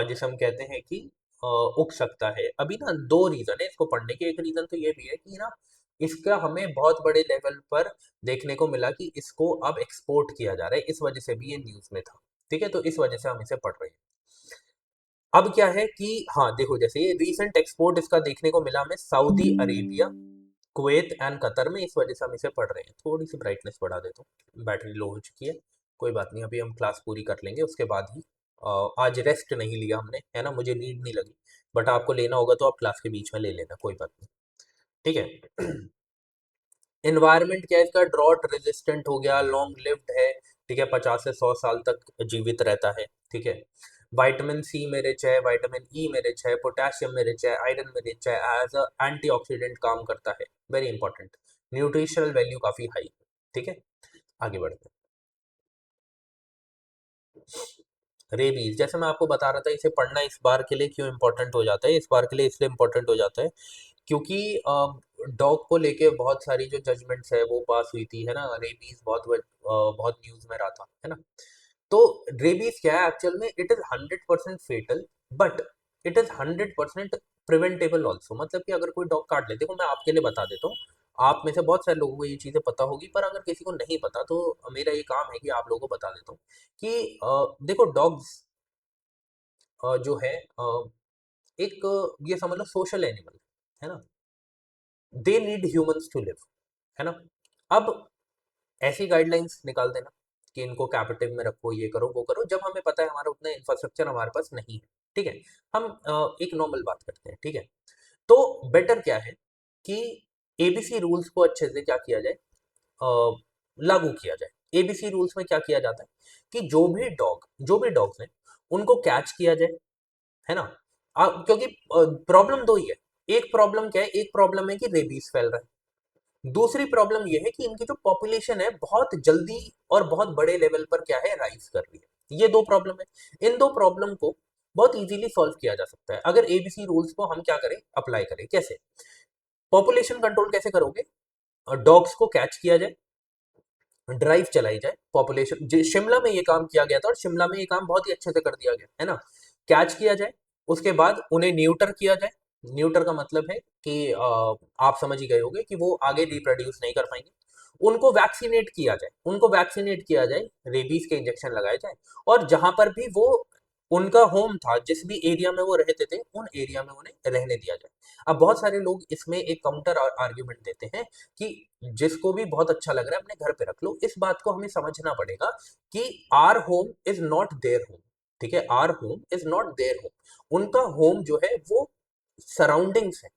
जिसे हम कहते हैं कि उग सकता है। अभी ना दो रीजन है इसको पढ़ने के। एक रीजन तो ये भी है कि ना, इसका हमें बहुत बड़े लेवल पर देखने को मिला कि इसको अब एक्सपोर्ट किया जा रहा है, इस वजह से भी ये न्यूज में था, ठीक है। तो इस वजह से हम इसे पढ़ रहे हैं। अब क्या है कि हाँ देखो, जैसे ये रीसेंट एक्सपोर्ट इसका देखने को मिला हमें Saudi Arabia, Kuwait and Qatar में, इस वजह से हम इसे पढ़ रहे हैं। थोड़ी सी ब्राइटनेस बढ़ा देता हूँ, बैटरी लो हो चुकी है। कोई बात नहीं, अभी हम क्लास पूरी कर लेंगे उसके बाद ही। आज रेस्ट नहीं लिया हमने, है ना, मुझे नींद नहीं लगी। बट आपको लेना होगा तो आप क्लास के बीच में ले लेना, कोई बात नहीं, ठीक है। एनवायरनमेंट क्या है इसका? ड्रॉट रेजिस्टेंट हो गया, लॉन्ग लिव्ड है, ठीक है, 50 से 100 साल तक जीवित रहता है, ठीक है। विटामिन सी में रिच है, विटामिन ई में रिच है, पोटेशियम में रिच है, आयरन में रिच है, एज अ एंटीऑक्सीडेंट काम करता है, वेरी इंपॉर्टेंट। न्यूट्रिशनल वैल्यू काफी हाई है, ठीक है। आगे बढ़ते हैं। रेबीज, जैसे मैं आपको बता रहा था, इसे पढ़ना इस बार के लिए क्यों इंपॉर्टेंट हो जाता है? इस बार के लिए इसलिए इंपॉर्टेंट हो जाता है क्योंकि डॉग को लेके बहुत सारी जो जजमेंट्स है वो पास हुई थी, है ना। रेबीज बहुत न्यूज में रहा था, है ना। तो रेबीज क्या है एक्चुअल में? It is 100% fatal, but it is 100% preventable also. मतलब कि अगर कोई डॉग काट ले, देखो मैं आपके लिए बता देता हूँ, आप में से बहुत सारे लोगों को ये चीज़ें पता होगी, पर अगर किसी को नहीं पता तो मेरा ये काम है कि आप लोगों को बता देता हूँ कि देखो डॉग्स जो है एक ये समझ लो सोशल एनिमल है ना, they need humans to live, है ना। अब ऐसी गाइडलाइंस निकाल देना कि इनको कैपिटिव में रखो, ये करो वो करो, जब हमें पता है हमारा उतना इंफ्रास्ट्रक्चर हमारे पास नहीं है, ठीक है। हम एक नॉर्मल बात करते हैं, ठीक है। तो बेटर क्या है कि एबीसी रूल्स को अच्छे से क्या किया जाए, लागू किया जाए। एबीसी रूल्स में क्या किया जाता है कि जो भी डॉग्स हैं उनको कैच किया जाए, है ना। क्योंकि प्रॉब्लम दो ही है। एक प्रॉब्लम क्या है, एक प्रॉब्लम है कि रेबीज फैल रहा है, दूसरी प्रॉब्लम यह है कि इनकी जो पॉपुलेशन है बहुत जल्दी और बहुत बड़े लेवल पर क्या है राइज कर रही है। ये दो प्रॉब्लम है। इन दो प्रॉब्लम को बहुत इजीली सॉल्व किया जा सकता है अगर एबीसी रूल्स को हम क्या करें, अप्लाई करें। कैसे पॉपुलेशन कंट्रोल कैसे करोगे, डॉग्स को कैच किया जाए, ड्राइव चलाई जाए, पॉपुलेशन शिमला में ये काम किया गया था और शिमला में ये काम बहुत ही अच्छे से कर दिया गया है ना। कैच किया जाए, उसके बाद उन्हें न्यूटर किया जाए। न्यूटर का मतलब है कि आप समझ ही गए होंगे कि वो आगे रिप्रोड्यूस नहीं कर पाएंगे। उनको वैक्सीनेट किया जाए, उनको वैक्सीनेट किया जाए, रेबीज के इंजेक्शन लगाए जाए, और जहां पर भी वो उनका होम था, जिस भी एरिया में वो रहते थे, उन एरिया में उन्हें रहने दिया जाए। अब बहुत सारे लोग इसमें एक काउंटर आर्ग्यूमेंट देते हैं कि जिसको भी बहुत अच्छा लग रहा है अपने घर पे रख लो। इस बात को हमें समझना पड़ेगा कि our home is not their home, ठीक है। Our home is not their home. उनका होम जो है वो सराउंडिंग्स है।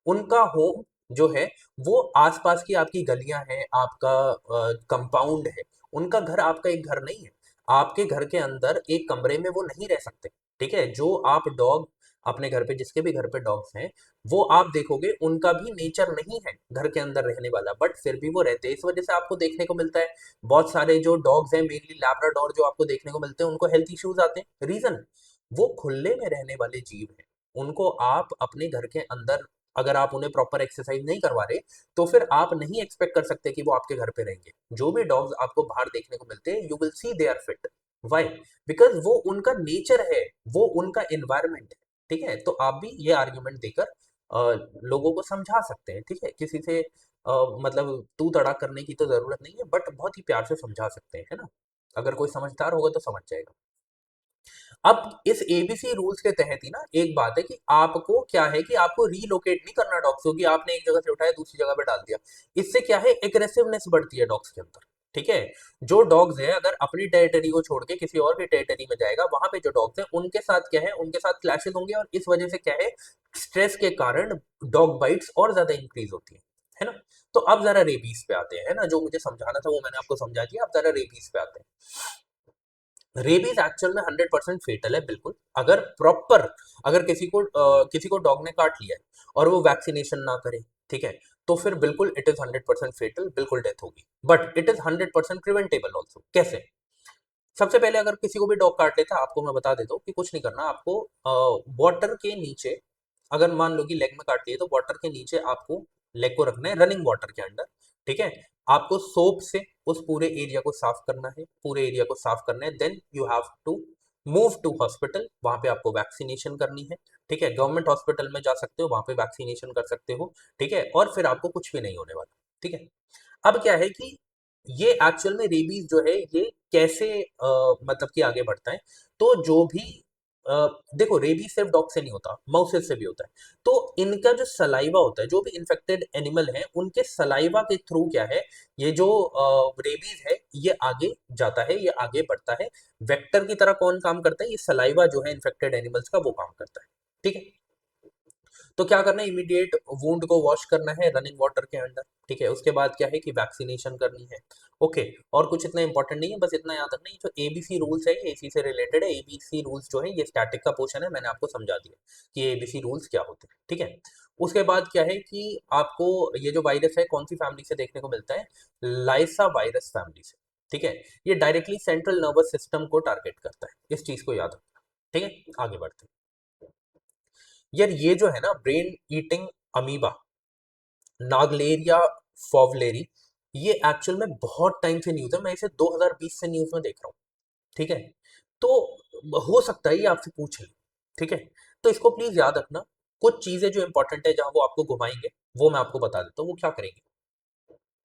उनका होम जो है वो आसपास की आपकी गलियां हैं, आपका कंपाउंड है। उनका घर आपका एक घर नहीं है। आपके घर के अंदर एक कमरे में वो नहीं रह सकते, ठीक है। जो आप डॉग अपने घर पे, जिसके भी घर पे डॉग्स हैं, वो आप देखोगे उनका भी नेचर नहीं है घर के अंदर रहने वाला, बट फिर भी वो रहते हैं। इस वजह से आपको देखने को मिलता है बहुत सारे जो डॉग्स हैं, मेनली लैब्राडोर जो आपको देखने को मिलते हैं, उनको हेल्थ इश्यूज आते हैं। रीजन, वो खुले में रहने वाले जीव हैं। उनको आप अपने घर के अंदर, अगर आप उन्हें प्रॉपर एक्सरसाइज नहीं करवा रहे, तो फिर आप नहीं एक्सपेक्ट कर सकते कि वो आपके घर पे रहेंगे। जो भी डॉग्स आपको बाहर देखने को मिलते हैं, you will see they are fit. Why? Because वो उनका नेचर है, वो उनका एनवायरमेंट है, ठीक है। तो आप भी ये आर्ग्यूमेंट देकर लोगों को समझा सकते हैं, ठीक है। किसी से मतलब तू तड़ाक करने की तो जरूरत नहीं है, बट बहुत ही प्यार से समझा सकते हैं, है ना। अगर कोई समझदार होगा तो समझ जाएगा। अब इस एबीसी रूल्स के तहत ही ना एक बात है कि आपको क्या है कि आपको रीलोकेट नहीं करना डॉग्स को, कि आपने एक जगह से उठाया दूसरी जगह पे डाल दिया। इससे क्या है, एग्रेसिवनेस बढ़ती है डॉग्स के अंदर, ठीक है। जो डॉग्स है अगर अपनी टेरिटरी को छोड़ के किसी और की टेरिटरी में जाएगा, वहां पे जो डॉग्स है उनके साथ क्या है, उनके साथ क्लैशेस होंगे, और इस वजह से क्या है, स्ट्रेस के कारण डॉग बाइट्स और ज्यादा इंक्रीज होती है ना। तो अब जरा रेबीज पे आते हैं, है ना। जो मुझे समझाना था वो मैंने आपको समझा दिया। अब जरा रेबीज पे आते हैं। रेबीज एक्चुअल में 100% फेटल है, बिल्कुल। अगर प्रॉपर, अगर किसी को डॉग ने काट लिया है और वो वैक्सीनेशन ना करे, ठीक है, तो फिर बिल्कुल इट इज 100% फेटल, बिल्कुल डेथ होगी। But it is 100% preventable also. कैसे? सबसे पहले अगर किसी को भी डॉग काट लेता है, आपको मैं बता देता हूँ कि कुछ नहीं करना आपको। वाटर के नीचे, अगर मान लो कि लेग में काट लिए, तो वाटर के नीचे आपको लेग को रखना है, रनिंग वाटर के अंडर, ठीक है। आपको सोप से उस पूरे एरिया को साफ करना है, पूरे एरिया को साफ करना है। Then you have to move to hospital, वहां पे आपको वैक्सीनेशन करनी है, ठीक है। गवर्नमेंट हॉस्पिटल में जा सकते हो, वहां पे वैक्सीनेशन कर सकते हो, ठीक है। और फिर आपको कुछ भी नहीं होने वाला, ठीक है। अब क्या है कि ये एक्चुअल में रेबीज जो है ये कैसे मतलब कि आगे बढ़ता है। तो जो भी देखो, रेबीज सिर्फ डॉग से नहीं होता, माउसेस से भी होता है। तो इनका जो सलाइवा होता है, जो भी इन्फेक्टेड एनिमल है उनके सलाइवा के थ्रू क्या है, ये जो रेबीज है ये आगे जाता है, ये आगे बढ़ता है। वेक्टर की तरह कौन काम करता है, ये सलाइवा जो है इन्फेक्टेड एनिमल्स का, वो काम करता है, ठीक है। तो क्या करना है, इमीडिएट वुंड को वॉश करना है रनिंग वाटर के अंडर, ठीक है। उसके बाद क्या है कि वैक्सीनेशन करनी है, ओके। और कुछ इतना इंपॉर्टेंट नहीं है, बस इतना याद रखना है, जो एबीसी रूल्स है ये इसी से रिलेटेड है। एबीसी रूल्स जो है ये स्टैटिक का पोर्शन है, मैंने आपको समझा दिया कि एबीसी रूल्स क्या होते हैं, ठीक है। उसके बाद क्या है कि आपको ये जो वायरस है कौन सी फैमिली से देखने को मिलता है, लाइसा वायरस फैमिली से, ठीक है। ये डायरेक्टली सेंट्रल नर्वस सिस्टम को टारगेट करता है, इस चीज को याद रखना, ठीक है। आगे बढ़ते हैं। यार ये जो है ना ब्रेन ईटिंग अमीबा, नागलेरिया फॉवलेरी, ये एक्चुअल में बहुत टाइम से न्यूज़ है। मैं इसे 2020 से न्यूज़ में देख रहा हूँ, ठीक है। तो हो सकता है ये आपसे पूछ ले, ठीक है। तो इसको प्लीज याद रखना। कुछ चीजें जो इंपॉर्टेंट है, जहां वो आपको घुमाएंगे, वो मैं आपको बता देता हूँ वो क्या करेंगे।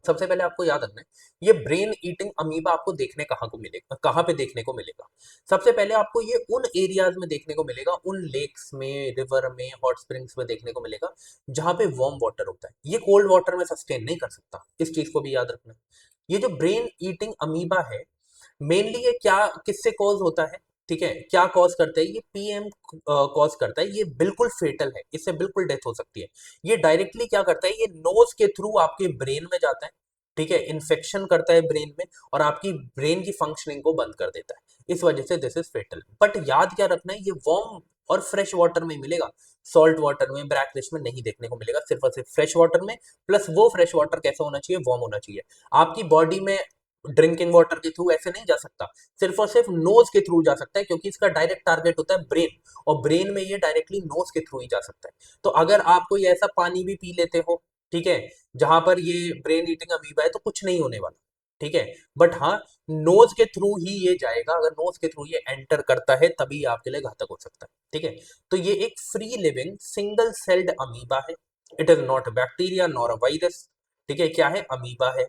सबसे पहले आपको याद रखना है, ये ब्रेन ईटिंग अमीबा आपको देखने कहाँ को मिलेगा, कहाँ पे देखने को मिलेगा? सबसे पहले आपको ये उन एरियाज में देखने को मिलेगा, उन लेक्स में, रिवर में, हॉट स्प्रिंग्स में देखने को मिलेगा जहाँ पे वार्म वाटर होता है। ये कोल्ड वाटर में सस्टेन नहीं कर सकता, इस चीज को भी याद रखना है। ये जो ब्रेन ईटिंग अमीबा है, मेनली ये क्या किससे कॉज होता है? ठीक है, क्या कॉज करता है? ये पीएम कॉज करता है। ये बिल्कुल फेटल है, इससे बिल्कुल डेथ हो सकती है। ये डायरेक्टली क्या करता है? ये नोज के थ्रू आपके ब्रेन में जाता है, ठीक है, इन्फेक्शन करता है ब्रेन में, और आपकी ब्रेन की फंक्शनिंग को बंद कर देता है। इस वजह से दिस इज फेटल। बट याद क्या रखना है, ये वार्म और फ्रेश वाटर में मिलेगा, सॉल्ट वाटर में, ब्रैकलिश में नहीं देखने को मिलेगा, सिर्फ और सिर्फ फ्रेश वाटर में। प्लस वो फ्रेश वाटर कैसा होना चाहिए? वार्म होना चाहिए। आपकी बॉडी में ड्रिंकिंग वाटर के थ्रू ऐसे नहीं जा सकता, सिर्फ और सिर्फ नोज के थ्रू जा सकता है, क्योंकि इसका डायरेक्ट टारगेट होता है ब्रेन, और ब्रेन में ये डायरेक्टली नोज के थ्रू ही जा सकता है। तो अगर आप कोई ऐसा पानी भी पी लेते हो, ठीक है, जहां पर ये ब्रेन ईटिंग अमीबा है, तो कुछ नहीं होने वाला, ठीक है। बट हाँ, नोज के थ्रू ही ये जाएगा, अगर नोज के थ्रू ये एंटर करता है तभी आपके लिए घातक हो सकता है, ठीक है। तो ये एक free living single celled amoeba है। It is not bacteria nor a virus, ठीक है। क्या है? अमीबा है।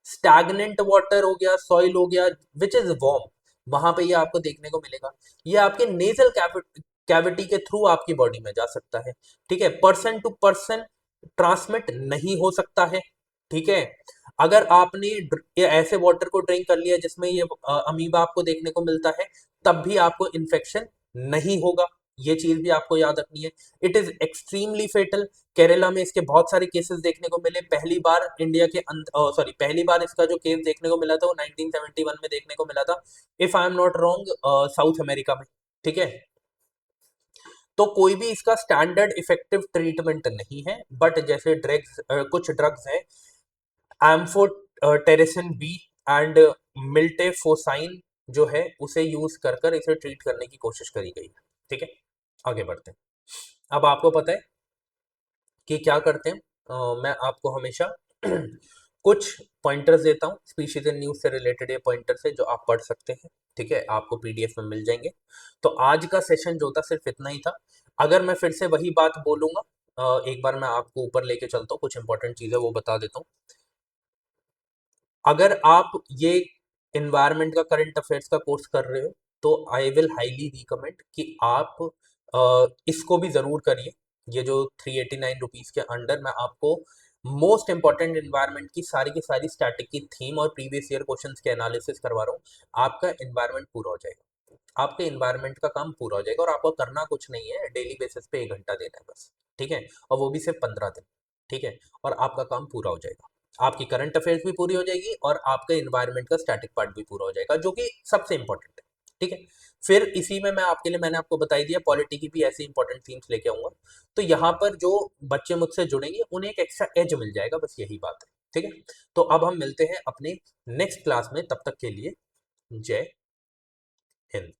स्टैग्नेंट वाटर हो गया, सॉइल हो गया, विच इज वार्म, वहां पे ये आपको देखने को मिलेगा। ये आपके नेजल कैविटी के थ्रू आपकी बॉडी में जा सकता है, ठीक है। पर्सन टू पर्सन ट्रांसमिट नहीं हो सकता है, ठीक है। अगर आपने ये ऐसे वाटर को ड्रिंक कर लिया जिसमें ये अमीबा आपको देखने को मिलता है, तब भी आपको इन्फेक्शन नहीं होगा। ये चीज भी आपको याद रखनी है। It is extremely fatal. Kerala में इसके बहुत सारे केसेस देखने को मिले। पहली बार इंडिया के सॉरी, पहली बार इसका जो केस देखने को मिला था वो 1971 में देखने को मिला था, if I am not wrong, south America में, ठीक है। तो कोई भी इसका स्टैंडर्ड इफेक्टिव ट्रीटमेंट नहीं है, बट जैसे ड्रग्स, कुछ ड्रग्स हैं, एम्फोटेरिसिन बी एंड मिल्टेफोसाइन जो है, उसे यूज कर कर इसे ट्रीट करने की कोशिश करी गई है, ठीक है। आगे बढ़ते हैं। अब आपको पता है कि क्या करते हैं, मैं आपको हमेशा कुछ पॉइंटर्स देता हूँ, स्पीशीज एंड न्यूज से रिलेटेड ये पॉइंटर्स है जो आप पढ़ सकते हैं, ठीक है, आपको पीडीएफ में मिल जाएंगे। तो आज का सेशन जो था सिर्फ इतना ही था। अगर मैं फिर से वही बात बोलूंगा, एक बार मैं आपको ऊपर लेके चलता हूँ, कुछ इंपॉर्टेंट चीजें वो बता देता हूँ। अगर आप ये इन्वायरमेंट का, करंट अफेयर्स का कोर्स कर रहे हो, तो आई विल हाईली रिकमेंड कि आप इसको भी ज़रूर करिए। ये जो 389 रुपीज़ के अंडर मैं आपको मोस्ट इंपॉर्टेंट इन्वायरमेंट की सारी स्टैटिक की थीम और प्रीवियस ईयर क्वेश्चंस के एनालिसिस करवा रहा हूँ। आपका इन्वायरमेंट पूरा हो जाएगा, आपके इन्वायरमेंट का काम पूरा हो जाएगा, और आपको करना कुछ नहीं है, डेली बेसिस पे 1 घंटा देना है बस, ठीक है, और वो भी सिर्फ 15 दिन, ठीक है, और आपका काम पूरा हो जाएगा। आपकी करंट अफेयर्स भी पूरी हो जाएगी, और आपका इन्वायरमेंट का स्टैटिक पार्ट भी पूरा हो जाएगा, जो कि सबसे इंपॉर्टेंट है, ठीक है। फिर इसी में मैं आपके लिए, मैंने आपको बताई दिया, पॉलिटी की भी ऐसी इंपॉर्टेंट थीम्स लेके आऊंगा। तो यहाँ पर जो बच्चे मुझसे जुड़ेंगे उन्हें एक एक्स्ट्रा एज मिल जाएगा, बस यही बात है, ठीक है। तो अब हम मिलते हैं अपने नेक्स्ट क्लास में, तब तक के लिए जय हिंद।